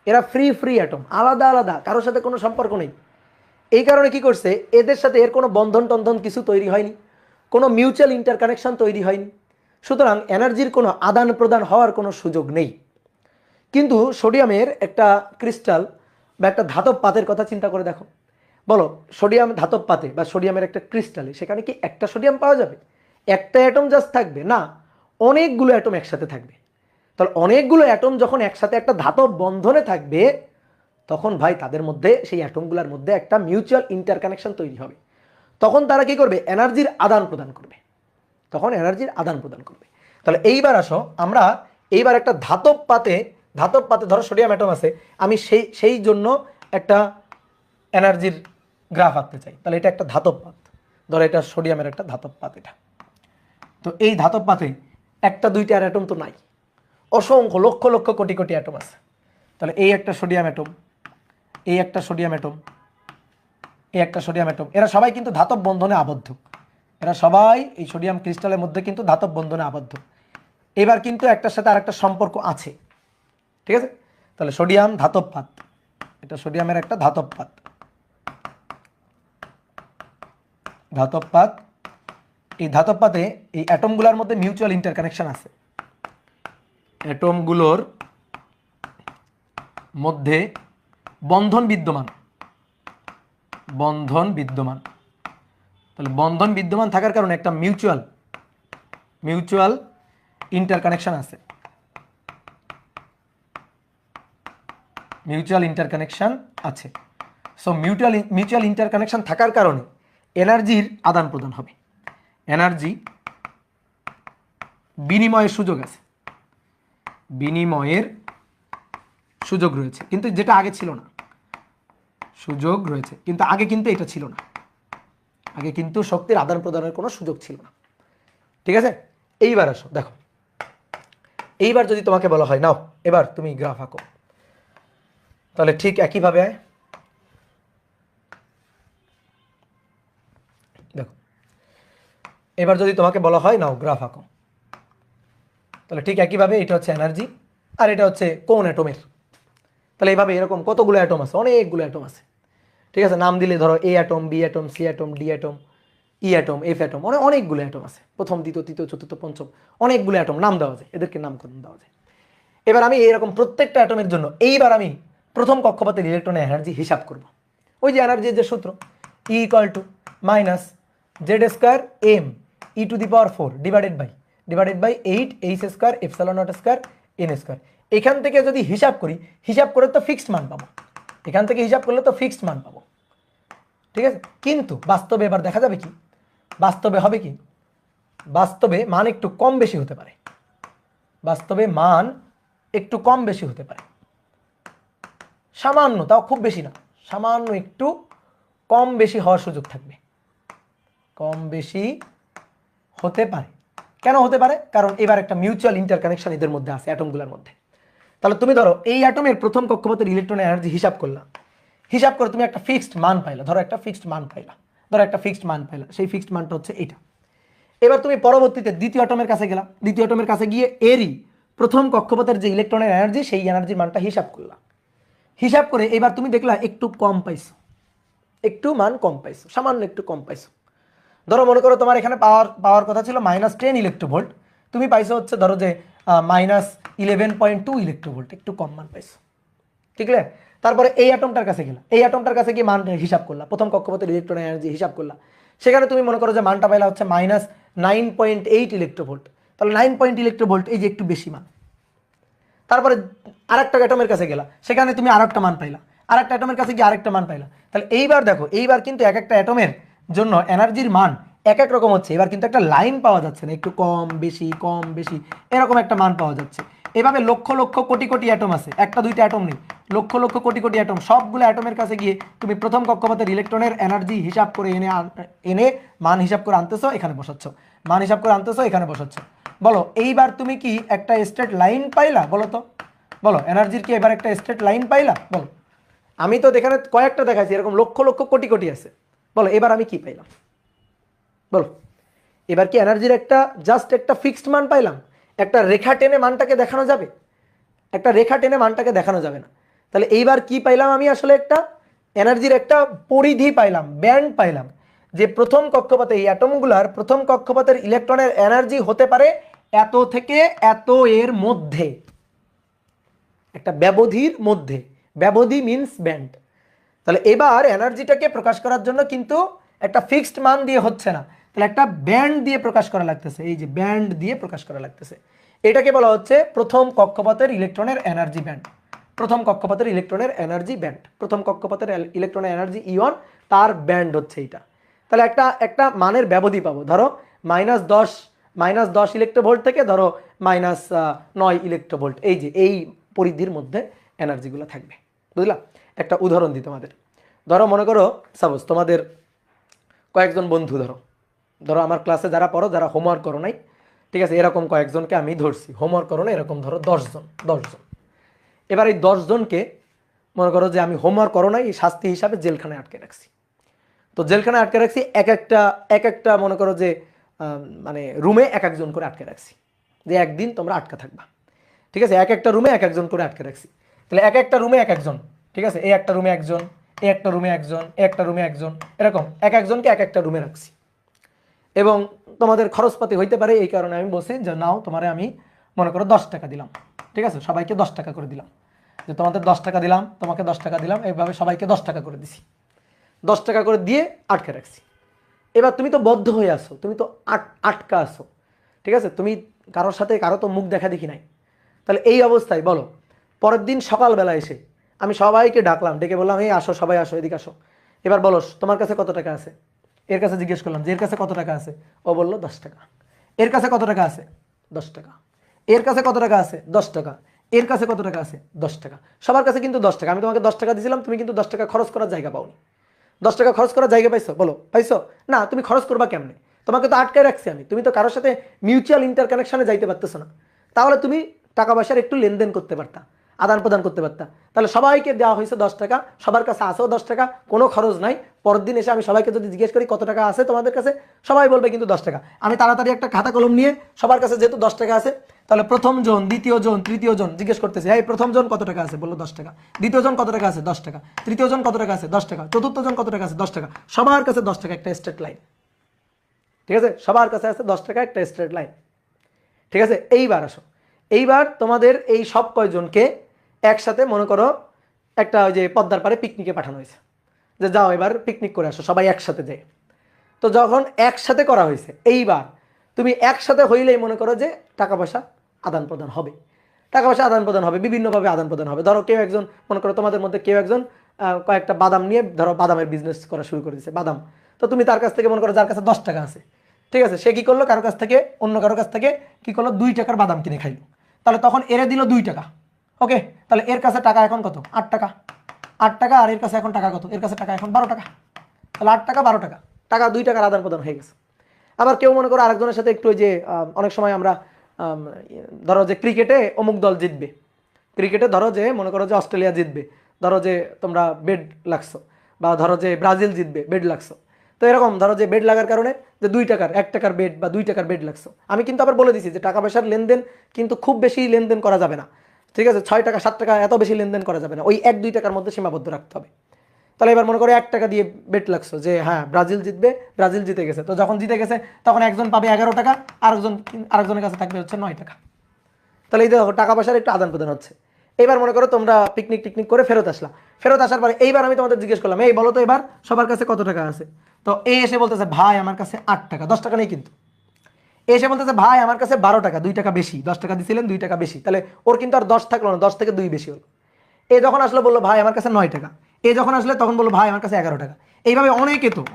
এরা ফ্রি অ্যাটম, আলাদা আলাদা, কারোর সাথে কোনো সম্পর্ক নেই। এই কারণে কি করছে, এদের সাথে এর কোনো বন্ধন টন্ধন কিছু তৈরি হয়নি, কোনো মিউচুয়াল ইন্টারকানেকশন তৈরি হয়নি, সুতরাং এনার্জির কোনো আদান প্রদান হওয়ার কোনো সুযোগ নেই। কিন্তু সোডিয়ামের একটা ক্রিস্টাল বা একটা ধাতব পাতের কথা চিন্তা করে দেখো, বলো সোডিয়াম ধাতব পাতে বা সোডিয়ামের একটা ক্রিস্টালে সেখানে কি একটা সোডিয়াম পাওয়া যাবে? একটা অ্যাটম জাস্ট থাকবে না, অনেকগুলো অ্যাটম একসাথে থাকবে। তাহলে অনেকগুলো অ্যাটম যখন একসাথে একটা ধাতব বন্ধনে থাকবে, তখন ভাই তাদের মধ্যে, সেই অ্যাটমগুলোর মধ্যে একটা মিউচুয়াল ইন্টারকানেকশন তৈরি হবে। তখন তারা কি করবে? এনার্জির আদান প্রদান করবে, তাহলে এইবার আসো, আমরা এইবার একটা ধাতব পাতে ধরো সোডিয়াম অ্যাটম আছে, আমি সেই জন্য একটা এনার্জির গ্রাফ আঁকতে চাই। তাহলে এটা একটা ধাতব পাত, ধরো এটা সোডিয়ামের একটা ধাতব পাত। এটা তো এই ধাতব পাতে একটা দুইটা অ্যাটম তো নাই, অসংখ্য লক্ষ লক্ষ কোটি কোটি অ্যাটম আছে। তাহলে এই একটা সোডিয়াম অ্যাটম, এই একটা সোডিয়াম অ্যাটম, এই একটা সোডিয়াম অ্যাটম, এরা সবাই কিন্তু ধাতব বন্ধনে আবদ্ধ, এরা সবাই এই সোডিয়াম ক্রিস্টালের মধ্যে কিন্তু ধাতব বন্ধনে আবদ্ধ। এবার কিন্তু একটার সাথে আরেকটা সম্পর্ক আছে, ঠিক আছে? তাহলে সোডিয়াম ধাতব পাত, এটা সোডিয়ামের একটা ধাতব পাত, এই ধাতব পাতে এই অ্যাটমগুলোর মধ্যে মিউচুয়াল ইন্টারকানেকশন আছে, অ্যাটমগুলোর মধ্যে বন্ধন বিদ্যমান, তাহলে বন্ধন বিদ্যমান থাকার কারণে একটা মিউচুয়াল ইন্টারকানেকশন আছে, সো মিউচুয়াল ইন্টারকানেকশন থাকার কারণে এনার্জির আদান প্রদান হবে, এনার্জি বিনিময়ের সুযোগ আছে, বিনিময়ের সুযোগ রয়েছে, কিন্তু যেটা আগে ছিল না, সুযোগ রয়েছে কিন্তু আগে কিন্তু এটা ছিল না, আগে কিন্তু শক্তির আদান প্রদানের কোনো সুযোগ ছিল না, ঠিক আছে? এইবার আসো দেখো, এইবার যদি তোমাকে বলা হয় নাও এবার তুমি গ্রাফ আঁকো, তাহলে ঠিক একইভাবে দেখো, এবার যদি তোমাকে বলা হয় নাও গ্রাফ আঁকো, তাহলে ঠিক একইভাবে এটা হচ্ছে এনার্জি আর এটা হচ্ছে কোন অ্যাটমের। তাহলে এইভাবে এরকম কতগুলো অ্যাটম আছে, অনেকগুলো অ্যাটম আছে, ঠিক আছে? নাম দিলে ধরো A atom, B atom, C atom, D atom, E atom, F atom, অনেকগুলো অ্যাটম আছে, প্রথম দ্বিতীয় তৃতীয় চতুর্থ পঞ্চম, অনেকগুলো অ্যাটম নাম দেওয়া যায়, এদেরকে নামকরণ দেওয়া যায়। এবার আমি এরকম প্রত্যেকটা অ্যাটমের জন্য এইবার আমি প্রথম কক্ষপথের ইলেকট্রনের এনার্জি হিসাব করব। ওই যে এনার্জির যে সূত্র, E equal to minus Z square M E to the power 4 divided by 8 H square epsilon naught square N square. এখান থেকে যদি হিসাব করি, হিসাব করে তো ফিক্সড মান পাবো, এখান থেকে হিসাব করলে তো ফিক্সড মান পাবো, ঠিক আছে? কিন্তু বাস্তবে এবার দেখা যাবে কি, বাস্তবে হবে কি, বাস্তবে মান একটু কম বেশি হতে পারে, সামান্য, তাও খুব বেশি না, সামান্য একটু কম বেশি হওয়ার সুযোগ থাকবে, কম বেশি হতে পারে। কেন হতে পারে? কারণ এবার একটা মিউচুয়াল ইন্টারকানেকশন এদের মধ্যে আছে অ্যাটমগুলোর মধ্যে। তাহলে তুমি ধরো এই অ্যাটমের প্রথম কক্ষপথের ইলেকট্রনের এনার্জি হিসাব করলা, হিসাব করে তুমি একটা ফিক্সড মান পাইলা, ধরো একটা ফিক্সড মান পাইলা, সেই ফিক্সড মানটা হচ্ছে এইটা। এবার তুমি পরবর্তীতে দ্বিতীয় অ্যাটমের কাছে গেলা, দ্বিতীয় অ্যাটমের কাছে গিয়ে এরই প্রথম কক্ষপথের যে ইলেকট্রনের এনার্জি সেই এনার্জির মানটা হিসাব করলা, হিসাব করে এবার তুমি দেখলা একটু কম পাইছো, একটু মান কম পাইছো, সামান্য একটু কম পাইছো। ধরো মনে করো তোমার এখানে পাওয়ার কথা ছিল -10 ইলেকট্রোভোল্ট, তুমি পাইছো হচ্ছে ধরো যে -11.2 ইলেকট্রোভোল্ট, একটু কম মান পাইছো। ঠিক আছে? তারপরে এই অ্যাটমটার কাছে গেলা, এই অ্যাটমটার কাছে গিয়ে মান হিসাব করলা, প্রথম কক্ষপথের ইলেকট্রন এনার্জি হিসাব করলা, সেখানে তুমি মনে করো যে মানটা পাইলা হচ্ছে -9.8 ইলেকট্রোভোল্ট। তাহলে 9 ইলেকট্রোভোল্ট এই যে একটু বেশি মান। তারপরে আরেকটা অ্যাটমের কাছে গেলা, সেখানে তুমি আরেকটা মান পাইলা, আরেকটা অ্যাটমের কাছে গিয়ে আরেকটা মান পাইলা। তাহলে এইবার দেখো, এইবার কিন্তু এক একটা অ্যাটমের জন্য এনার্জির মান এক এক রকম হচ্ছে। এবার কিন্তু একটা লাইন পাওয়া যাচ্ছে না, একটু কম বেশি এরকম একটা মান পাওয়া যাচ্ছে। এভাবে লক্ষ লক্ষ কোটি কোটি অ্যাটম আছে, একটা দুইটা অ্যাটম নেই, লক্ষ লক্ষ কোটি কোটি অ্যাটম, সবগুলো অ্যাটমের কাছে গিয়ে তুমি প্রথম কক্ষপথের ইলেকট্রনের এনার্জি হিসাব করে এনে মান হিসাব করে আনতেছো, এখানে বসাচ্ছ, মান হিসাব করে আনতেছো, এখানে বসাচ্ছ। বলো এইবার তুমি কি একটা স্ট্রেট লাইন পাইলা? বলো তো, বলো এনার্জির কি এবার একটা স্ট্রেট লাইন পাইলা? বলো। আমি তো এখানে কয়েকটা দেখাইছি, এরকম লক্ষ লক্ষ কোটি কোটি আছে। বলো এবার আমি কি পাইলাম? বলো এবার কি এনার্জির একটা জাস্ট একটা ফিক্সড মান পাইলাম? একটা রেখা টেনে মানটাকে দেখানো যাবে? একটা রেখা টেনে মানটাকে দেখানো যাবে না। তাহলে এইবার কি পাইলাম আমি? আসলে একটা এনার্জির একটা পরিধি পাইলাম, ব্যান্ড পাইলাম, যে প্রথম কক্ষপথে এই অ্যাটমগুলার প্রথম কক্ষপথের ইলেকট্রনের এনার্জি হতে পারে এত থেকে এত এর মধ্যে, একটা ব্যবধির মধ্যে, ব্যবধি মিন্স ব্যান্ড। তাহলে এবার এনার্জিটাকে প্রকাশ করার জন্য কিন্তু একটা ফিক্সড মান দিয়ে হচ্ছে না, তাহলে একটা ব্যান্ড দিয়ে প্রকাশ করা লাগতেছে, এই যে ব্যান্ড দিয়ে প্রকাশ করা লাগতেছে। এটাকে বলা হচ্ছে প্রথম কক্ষপথের ইলেকট্রনের এনার্জি ব্যান্ড, প্রথম কক্ষপথের ইলেকট্রনের এনার্জি ব্যান্ড, প্রথম কক্ষপথের ইলেকট্রনের এনার্জি ইয়ন, তার ব্যান্ড হচ্ছে এইটা। তাহলে একটা একটা মানের ব্যবধি পাবো, ধরো -10 ইলেকট্রোভোল্ট থেকে ধরো -9 ইলেকট্রোভোল্ট, এই যে এই পরিধির মধ্যে এনার্জিগুলো থাকবে। বুঝলা? একটা উদাহরণ দিই তোমাদের। ধরো মনে করো সাপোজ তোমাদের কয়েকজন বন্ধু, ধরো ধরো আমার ক্লাসে যারা পড়ো, যারা হোমওয়ার্ক করো নাই, ঠিক আছে, এরকম কয়েকজনকে আমি ধরছি, হোমওয়ার্ক করো না, এরকম ধরো 10 জন। এবার এই 10 জনকে মনে করো যে আমি হোমওয়ার্ক করো নাই এই শাস্তি হিসাবে জেলখানায় আটকে রাখছি। তো জেলখানায় আটকে রাখছি, এক একটা মনে করো যে মানে রুমে এক একজন করে আটকে রাখছি, যে একদিন তোমরা আটকা থাকবা। ঠিক আছে? এক একটা রুমে এক একজন করে আটকে রাখছি। তাহলে এক একটা রুমে এক একজন, ঠিক আছে, এই একটা রুমে একজন, এই একটা রুমে একজন, এই একটা রুমে একজন, এরকম এক একজনকে এক একটা রুমে রাখছি। এবং তোমাদের খরচপাতি হইতে পারে, এই কারণে আমি বলছি যে নাও তোমারে আমি মনে করো 10 টাকা দিলাম, ঠিক আছে, সবাইকে 10 টাকা করে দিলাম, যে তোমাদের 10 টাকা দিলাম, তোমাকে 10 টাকা দিলাম, এইভাবে সবাইকে 10 টাকা করে দিছি, 10 টাকা করে দিয়ে আটকে রাখছি। এবার তুমি তো বদ্ধ হয়ে আসো, তুমি তো আটকা আসো, ঠিক আছে, তুমি কারোর সাথে কারো তো মুখ দেখা দেখি নাই। তাহলে এই অবস্থায় বলো, পরের দিন সকালবেলা এসে আমি সবাইকে ডাকলাম, ডেকে বললাম এই আসো, সবাই আসো, এদিকে আসো, এবার বলো তোমার কাছে কত টাকা আছে? এর কাছে জিজ্ঞেস করলাম যে এর কাছে কত টাকা আছে? ও বললো 10 টাকা। এর কাছে কত টাকা আছে? 10 টাকা। এর কাছে কত টাকা আছে? 10 টাকা। এর কাছে কত টাকা আছে? 10 টাকা। সবার কাছে কিন্তু 10 টাকা। আমি তোমাকে 10 টাকা দিয়েছিলাম, তুমি কিন্তু 10 টাকা খরচ করার জায়গা পাওনি। 10 টাকা খরচ করার জায়গা পাইছো? বলো পাইছো? না, তুমি খরচ করবা কেমনে? তোমাকে তো আটকায় রাখছি আমি, তুমি তো কারোর সাথে মিউচুয়াল ইন্টারকানেকশনে যাইতে পারতেছো না। তাহলে তুমি টাকা পয়সার একটু লেনদেন করতে পারতা, আদান প্রদান করতে পারতা। তাহলে সবাইকে দেওয়া হয়েছে 10 টাকা, সবার কাছে আসেও 10 টাকা, কোনো খরচ নাই। পরের দিন এসে আমি সবাইকে যদি জিজ্ঞেস করি কত টাকা আছে তোমাদের কাছে, সবাই বলবে কিন্তু 10 টাকা। আমি তাড়াতাড়ি একটা খাতা কলম নিয়ে সবার কাছে যেহেতু 10 টাকা আছে, তাহলে প্রথম জন, দ্বিতীয় জন, তৃতীয় জন জিজ্ঞেস করতেছে, এই প্রথম জন কত টাকা আছে? বললো 10 টাকা। দ্বিতীয় জন কত টাকা আছে? 10 টাকা। তৃতীয় জন কত টাকা আছে? 10 টাকা। চতুর্থ জন কত টাকা আছে? 10 টাকা। সবার কাছে 10 টাকা, একটা স্ট্রেট লাইন। ঠিক আছে? সবার কাছে আছে 10 টাকা, একটা স্ট্রেট লাইন। ঠিক আছে? এইবার আসো, এইবার তোমাদের এই সব কয়জনকে একসাথে মনে করো একটা ওই যে পদ্মার পাড়ে পিকনিকে পাঠানো হয়েছে, যে যাও এবার পিকনিক করে আসো সবাই একসাথে যায়। তো যখন একসাথে করা হয়েছে, এইবার তুমি একসাথে হইলেই মনে করো যে টাকা পয়সা আদান প্রদান হবে, টাকা পয়সা আদান প্রদান হবে, বিভিন্নভাবে আদান প্রদান হবে। ধরো কেউ একজন মনে করো তোমাদের মধ্যে কেউ একজন কয়েকটা বাদাম নিয়ে ধরো বাদামের বিজনেস করা শুরু করে দিচ্ছে, বাদাম। তো তুমি তার কাছ থেকে মনে করো যার কাছে 10 টাকা আছে, ঠিক আছে, সে কি করলো, কারো কাছ থেকে, অন্য কারো কাছ থেকে কি করলো, 2 টাকার বাদাম কিনে খাইলো। তাহলে তখন এরে দিল 2 টাকা। ওকে, তাহলে এর কাছে টাকা এখন কত? 8 টাকা। 8 টাকা। আর এর কাছে এখন টাকা কত? এর কাছে টাকা এখন 12 টাকা। তাহলে 8 টাকা 12 টাকা, টাকা 2 টাকার আদান প্রদান হয়ে গেছে। আবার কেউ মনে করো আরেকজনের সাথে একটু ওই যে অনেক সময় আমরা ধরো যে ক্রিকেটে অমুক দল জিতবে, ক্রিকেটে ধরো যে মনে করো যে অস্ট্রেলিয়া জিতবে, ধরো যে তোমরা বেড লাগছো, বা ধরো যে ব্রাজিল জিতবে বেড লাগছো। তো এরকম ধরো যে বেড লাগার কারণে যে 2 টাকার 1 টাকার বেড বা 2 টাকার বেড লাগছো, আমি কিন্তু আবার বলে দিছি যে টাকা পয়সার লেনদেন কিন্তু খুব বেশি লেনদেন করা যাবে না, ঠিক আছে? 6 টাকা 7 টাকা এত বেশি লেনদেন করা যাবে না, ওই 1-2 টাকার মধ্যে সীমাবদ্ধ রাখতে হবে। তাহলে এবার মনে করো 1 টাকা দিয়ে বেট লাগছো যে হ্যাঁ ব্রাজিল জিতবে, ব্রাজিল জিতে গেছে, তো যখন জিতে গেছে তখন একজন পাবে 11 টাকা, আরেকজনের কাছে থাকবে হচ্ছে 9 টাকা। তাহলে এই দেখো টাকা পয়সার একটু আদান প্রদান হচ্ছে। এইবার মনে করো তোমরা পিকনিক টিকনিক করে ফেরত আসলা, ফেরত আসার পরে এইবার আমি তোমাদের জিজ্ঞেস করলাম এই বলো তো এবার সবার কাছে কত টাকা আছে? তো এ এসে বলতেছে ভাই আমার কাছে 8 টাকা, 10 টাকা নেই কিন্তু। এসে বলতেছে ভাই আমার কাছে 12 টাকা, 2 টাকা বেশি, 10 টাকা দিছিলেন 2 টাকা বেশি, তাহলে ওর কিন্তু আর 10 থাকলো না, 10 থেকে 2 বেশি হলো। এ যখন আসলো বললো ভাই আমার কাছে 9 টাকা, এ যখন আসলে তখন বললো ভাই আমার কাছে 11 টাকা। এইভাবে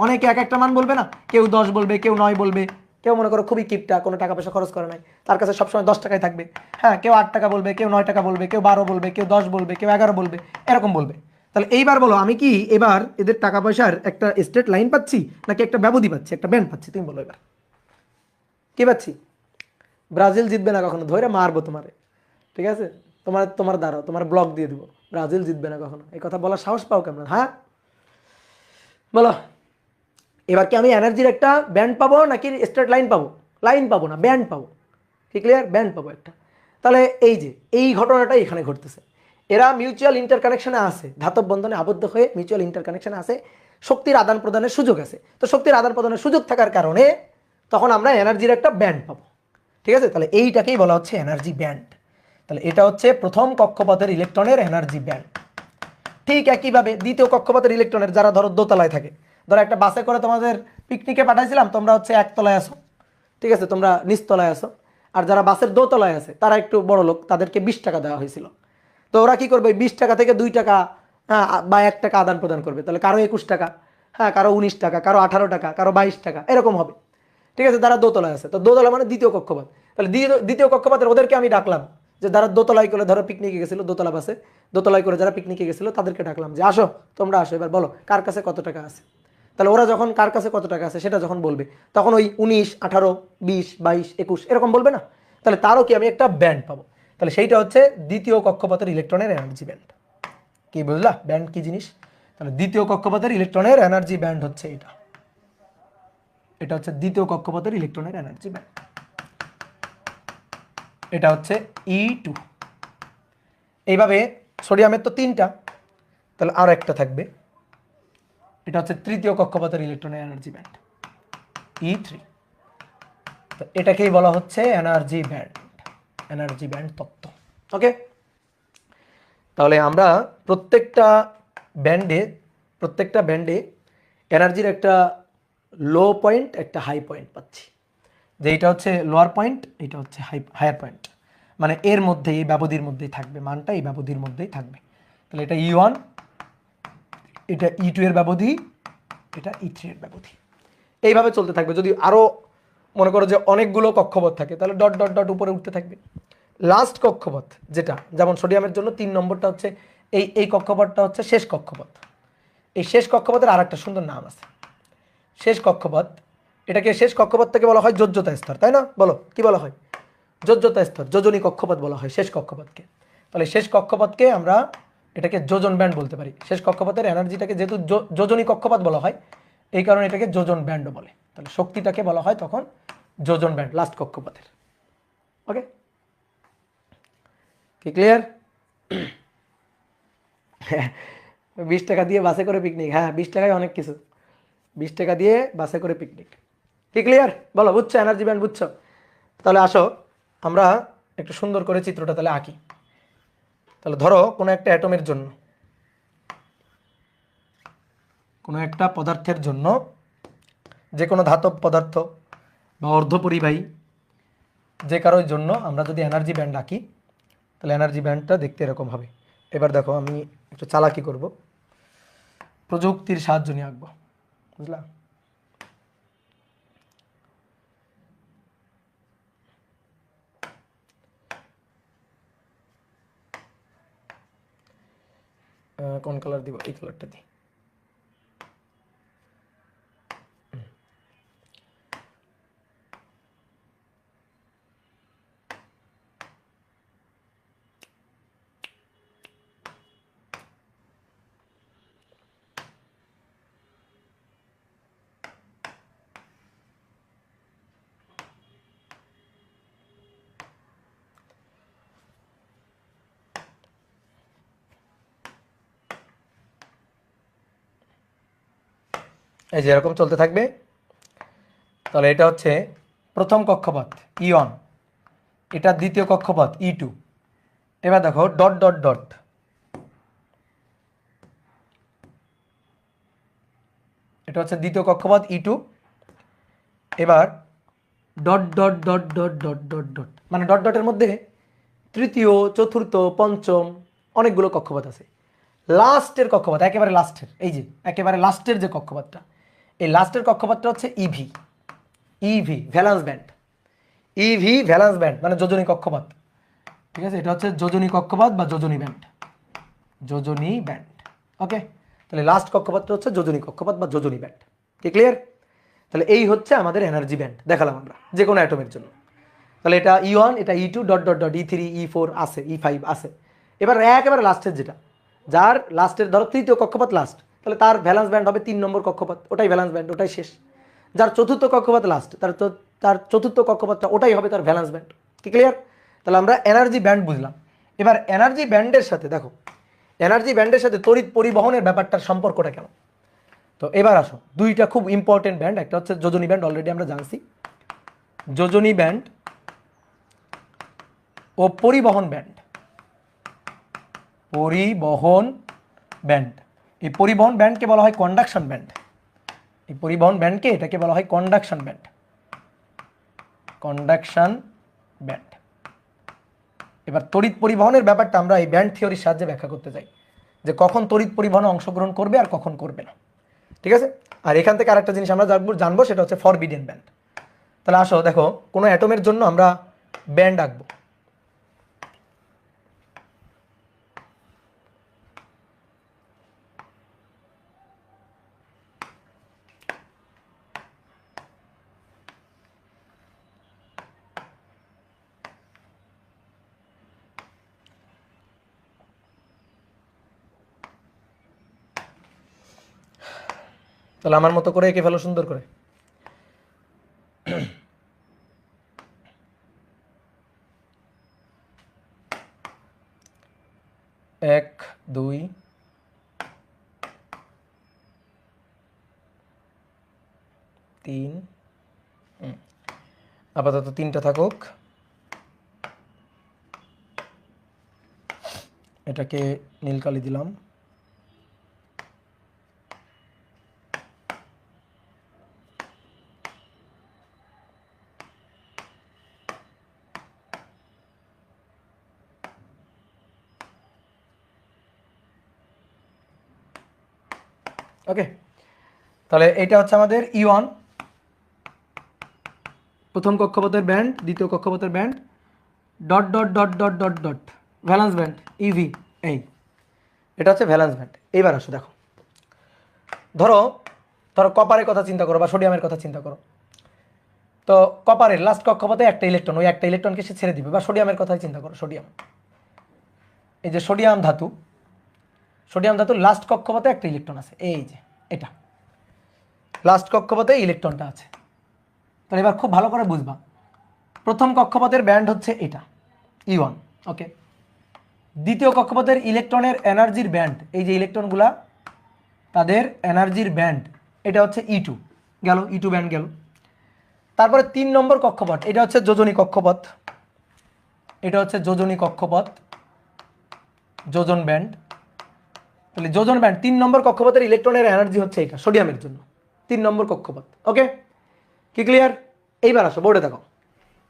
অনেকে এক একটা মান বলবে না, কেউ 10 বলবে, কেউ 9 বলবে, কেউ মনে করো খুবই কিপটা, কোনো টাকা পয়সা খরচ করে নাই, তার কাছে সবসময় 10 টাকাই থাকবে। হ্যাঁ, কেউ 8 টাকা বলবে, কেউ 9 টাকা বলবে, কেউ 12 বলবে, কেউ 10 বলবে, কেউ 11 বলবে, এরকম বলবে। তাহলে এইবার বলো আমি কি এবার এদের টাকা পয়সার একটা স্ট্রেট লাইন পাচ্ছি নাকি একটা ব্যবধি পাচ্ছি, একটা ব্যান্ড পাচ্ছি? তুমি বলো এবার কি পাচ্ছি? ব্রাজিল জিতবে না কখনো, ধরে মারবো তোমারে, ঠিক আছে? তোমার দ্বারা তোমার ব্লক দিয়ে দেবো, ব্রাজিল জিতবে না কখনো, এই কথা বলার সাহস পাও কেমন? হ্যাঁ বলো। এবার কি আমি এনার্জির একটা ব্যান্ড পাবো নাকি স্ট্রেট লাইন পাবো? লাইন পাবো না, ব্যান্ড পাবো। কি ক্লিয়ার? ব্যান্ড পাবো একটা। তাহলে এই যে এই ঘটনাটা এখানে ঘটতেছে, এরা মিউচুয়াল ইন্টারকানেকশনে আছে, ধাতব বন্ধনে আবদ্ধ হয়ে মিউচুয়াল ইন্টারকানেকশনে আছে, শক্তির আদান প্রদানের সুযোগ আছে। তো শক্তির আদান প্রদানের সুযোগ থাকার কারণে তখন আমরা এনার্জির একটা ব্যান্ড পাবো, ঠিক আছে? তাহলে এইটাকেই বলা হচ্ছে এনার্জি ব্যান্ড। তাহলে এটা হচ্ছে প্রথম কক্ষপথের ইলেকট্রনের এনার্জি ব্যান্ড। ঠিক একইভাবে দ্বিতীয় কক্ষপথের ইলেকট্রনের যারা ধরো দোতলায় থাকে, ধরো একটা বাসে করে তোমাদের পিকনিকে পাঠাইছিলাম, তোমরা হচ্ছে একতলায় আসো, ঠিক আছে, তোমরা নিচতলায় আসো, আর যারা বাসের দোতলায় আছে তারা একটু বড় লোক, তাদেরকে 20 টাকা দেওয়া হয়েছিল। তো ওরা কি করবে, 20 টাকা থেকে 2 টাকা বা 1 টাকা আদান প্রদান করবে। তাহলে কারো 21 টাকা, হ্যাঁ কারো 19 টাকা, কারো 18 টাকা, কারো 22 টাকা, এরকম হবে, ঠিক আছে? তারা দোতলায় আছে, তো দোতলা মানে দ্বিতীয় কক্ষপথ। তাহলে দ্বিতীয় কক্ষপথের ওদেরকে আমি ডাকলাম, যে যারা দোতলায় করে ধরো পিকনিকে গেছিল, দোতলা বাসে দোতলায় করে যারা পিকনিকে গেছিল তাদেরকে ডাকলাম যে আসো তোমরা আসো, এবার বলো কার কাছে কত টাকা আছে। তাহলে ওরা যখন কার কাছে কত টাকা আছে সেটা যখন বলবে, তখন ওই 19, 18, 20, 22, 21 এরকম বলবে না? তাহলে তারও কি আমি একটা ব্যান্ড পাবো। তাহলে সেইটা হচ্ছে দ্বিতীয় কক্ষপথের ইলেকট্রনের এনার্জি ব্যান্ড। কি বুঝলা ব্যান্ড কি জিনিস? তাহলে দ্বিতীয় কক্ষপথের ইলেকট্রনের এনার্জি ব্যান্ড হচ্ছে এটা, এটা হচ্ছে দ্বিতীয় কক্ষপথের ইলেকট্রনের এনার্জি ব্যান্ড, এটা হচ্ছে E2। এইভাবে সোডিয়ামের তো 3টা, তাহলে আরো একটা থাকবে, এটা হচ্ছে তৃতীয় কক্ষপথের ইলেকট্রনের এনার্জি ব্যান্ড E3। তো এটাকেই বলা হচ্ছে এনার্জি ব্যান্ড, এনার্জি ব্যান্ড তত্ত্ব। ওকে, তাহলে আমরা প্রত্যেকটা ব্যান্ডে এনার্জির একটা লো পয়েন্ট একটা হাই পয়েন্ট পাচ্ছি, যে এটা হচ্ছে লোয়ার পয়েন্ট, এটা হচ্ছে হায়ার পয়েন্ট, মানে এর মধ্যে এই ব্যবধির মধ্যেই থাকবে, মানটা এই ব্যবধির মধ্যেই থাকবে। তাহলে এটা E1, এটা E2 এর ব্যবধি, এটা E3 এর ব্যবধি, এইভাবে চলতে থাকবে। যদি আরো মনে করো যে অনেকগুলো কক্ষপথ থাকে তাহলে ডট ডট ডট উপরে উঠতে থাকবে। লাস্ট কক্ষপথ যেটা, যেমন সোডিয়ামের জন্য 3 নম্বরটা হচ্ছে এই কক্ষপথটা হচ্ছে শেষ কক্ষপথ। এই শেষ কক্ষপথের আর একটা সুন্দর নাম আছে, শেষ কক্ষপথ। এটাকে শেষ কক্ষপথ থেকে বলা হয় যোজ্যতা স্তর, তাই না? বলো কি বলা হয়? যোজ্যতা স্তর, যোজনী কক্ষপথ বলা হয় শেষ কক্ষপথকে। তাহলে শেষ কক্ষপথকে আমরা এটাকে যোজন ব্যান্ড বলতে পারি। শেষ কক্ষপথের এনার্জিটাকে যেহেতু যোজনী কক্ষপথ বলা হয়, এই কারণে এটাকে যোজন ব্যান্ডও বলে। তাহলে শক্তিটাকে বলা হয় তখন যোজন ব্যান্ড লাস্ট কক্ষপথের। ওকে, কি ক্লিয়ার? 20 টাকা দিয়ে বাসে করে পিকনিক, হ্যাঁ 20 টাকায় অনেক কিছু, 20 টাকা দিয়ে বাসে করে পিকনিক। কি ক্লিয়ার? বলো বুঝছো এনার্জি ব্যান্ড বুঝছো? তাহলে আসো আমরা একটু সুন্দর করে চিত্রটা তাহলে আঁকি। তাহলে ধরো কোনো একটা অ্যাটমের জন্য, কোনো একটা পদার্থের জন্য, যে কোনো ধাতব পদার্থ বা অর্ধপরিবাহী যে কারোর জন্য আমরা যদি এনার্জি ব্যান্ড আঁকি, তাহলে এনার্জি ব্যান্ডটা দেখতে এরকম হবে। এবার দেখো আমি একটু চালাকি করব, প্রযুক্তির সাহায্য নিয়ে আঁকবো, বুঝলা? কোন কালার দিব? এই কালারটা দিই। এই যে এরকম চলতে থাকবে। তাহলে এটা হচ্ছে প্রথম কক্ষপথ E1, এটা দ্বিতীয় কক্ষপথ E2। এবার দেখো ডট ডট ডট, এটা হচ্ছে দ্বিতীয় কক্ষপথ E2। এবার dot dot dot dot dot dot dot, মানে ডট ডটের মধ্যে তৃতীয়, চতুর্থ, পঞ্চম অনেকগুলো কক্ষপথ আছে। লাস্টের কক্ষপথ, একেবারে লাস্টের, এই যে একেবারে লাস্টের যে কক্ষপথটা, এই লাস্টের কক্ষপথটা হচ্ছে EV. EV valence band, EV valence band মানে যোজনী কক্ষপথ। ঠিক আছে, এটা হচ্ছে যোজনী কক্ষপথ বা যোজনী ব্যান্ড, যোজনী ব্যান্ড। ওকে, তাহলে লাস্ট কক্ষপথটা হচ্ছে যোজনী কক্ষপথ বা যোজনী ব্যান্ড। কি ক্লিয়ার? তাহলে এই হচ্ছে আমাদের এনার্জি ব্যান্ড, দেখালাম আমরা যে কোনো অ্যাটমের জন্য। তাহলে এটা E1, এটা E2 dot dot dot, E3, E4 আছে, E5 আছে। এবার একেবারে লাস্টের যেটা, যার লাস্টের ধরো তৃতীয় কক্ষপথ লাস্ট, তাহলে তার ভ্যালেন্স ব্যান্ড হবে 3 নম্বর কক্ষপথ, ওটাই ভ্যালেন্স ব্যান্ড, ওটাই শেষ। যার চতুর্থ কক্ষপথ লাস্ট, তার চতুর্থ কক্ষপথটা ওটাই হবে তার ভ্যালেন্স ব্যান্ড। কি ক্লিয়ার? তাহলে আমরা এনার্জি ব্যান্ড বুঝলাম। এবার এনার্জি ব্যান্ডের সাথে দেখো, এনার্জি ব্যান্ডের সাথে তড়িৎ পরিবহনের ব্যাপারটার সম্পর্কটা কেন। তো এবার আসো, দুইটা খুব ইম্পর্টেন্ট ব্যান্ড, একটা হচ্ছে যোজনী ব্যান্ড, অলরেডি আমরা জানছি, যোজনী ব্যান্ড ও পরিবহন ব্যান্ড। পরিবহন ব্যান্ড, এই পরিবহন ব্যান্ডকে বলা হয় কন্ডাকশন ব্যান্ড। এই পরিবহন ব্যান্ডকে, এটাকে বলা হয় কন্ডাকশন ব্যান্ড, কন্ডাকশন ব্যান্ড। এবার তড়িৎ পরিবহনের ব্যাপারটা আমরা এই ব্যান্ড থিওরির সাহায্যে ব্যাখ্যা করতে চাই, যে কখন তড়িৎ পরিবহনে অংশগ্রহণ করবে আর কখন করবে না। ঠিক আছে, আর এখান থেকে আরেকটা জিনিস আমরা জানবো, সেটা হচ্ছে ফরবিডেন ব্যান্ড। তাহলে আসো দেখো, কোনো অ্যাটমের জন্য আমরা ব্যান্ড আঁকবো। তাহলে আমার মতো করে এঁকে ফেলো সুন্দর করে। 1 2 3, আপাতত 3টা থাকুক। এটাকে নীল কালি দিলাম। ওকে, তাহলে এটা হচ্ছে আমাদের E1, প্রথম কক্ষপথের ব্যান্ড, দ্বিতীয় কক্ষপথের band, dot dot dot dot dot dot valence band EV. এই এটা হচ্ছে ভ্যালেন্স ব্যান্ড। এইবার আসো দেখো, ধরো ধরো কপারের কথা চিন্তা করো বা সোডিয়ামের কথা চিন্তা করো। তো কপারের লাস্ট কক্ষপথে একটা ইলেকট্রন, ওই একটা ইলেকট্রনকে সে ছেড়ে দিবে। বা সোডিয়ামের কথাই চিন্তা করো, সোডিয়াম, এই যে সোডিয়াম ধাতু, সোডিয়াম ধাতুর লাস্ট কক্ষপথে একটা ইলেকট্রন আছে, এই যে এটা লাস্ট কক্ষপথে ইলেকট্রনটা আছে। তাহলে এবার খুব ভালো করে বুঝবা, প্রথম কক্ষপথের ব্যান্ড হচ্ছে এটা E1। ওকে, দ্বিতীয় কক্ষপথের ইলেকট্রনের এনার্জির ব্যান্ড, এই যে ইলেকট্রনগুলা তাদের এনার্জির ব্যান্ড, এটা হচ্ছে E2 গেল, E2 ব্যান্ড গেল। তারপরে 3 নম্বর কক্ষপথ, এটা হচ্ছে যোজনী কক্ষপথ, এটা হচ্ছে যোজনী কক্ষপথ, যোজন ব্যান্ড। তাহলে যোজন ব্যান্ড 3 নম্বর কক্ষপথের ইলেকট্রনের এনার্জি হচ্ছে এটা, সোডিয়ামের জন্য 3 নম্বর কক্ষপথ। ওকে, কি ক্লিয়ার? এইবার আসো বোর্ডে দেখো,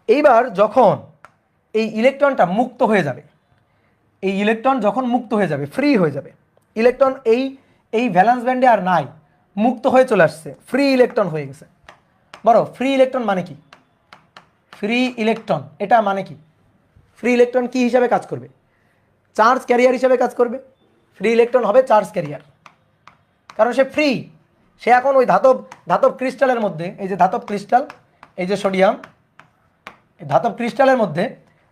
এইবার যখন এই ইলেকট্রনটা মুক্ত হয়ে যাবে, এই ইলেকট্রন যখন মুক্ত হয়ে যাবে, ফ্রি হয়ে যাবে, ইলেকট্রন এই এই ভ্যালেন্স ব্যান্ডে আর নাই, মুক্ত হয়ে চলে আসছে, ফ্রি ইলেকট্রন হয়ে গেছে। বড় ফ্রি ইলেকট্রন মানে কি? ফ্রি ইলেকট্রন এটা মানে কি? ফ্রি ইলেকট্রন কি হিসাবে কাজ করবে? চার্জ ক্যারিয়ার হিসাবে কাজ করবে। ফ্রি ইলেকট্রন হবে চার্জ ক্যারিয়ার, কারণ সে ফ্রি। সে এখন ওই ধাতব ক্রিস্টালের মধ্যে, এই যে ধাতব ক্রিস্টাল, এই যে সোডিয়াম, এই ধাতব ক্রিস্টালের মধ্যে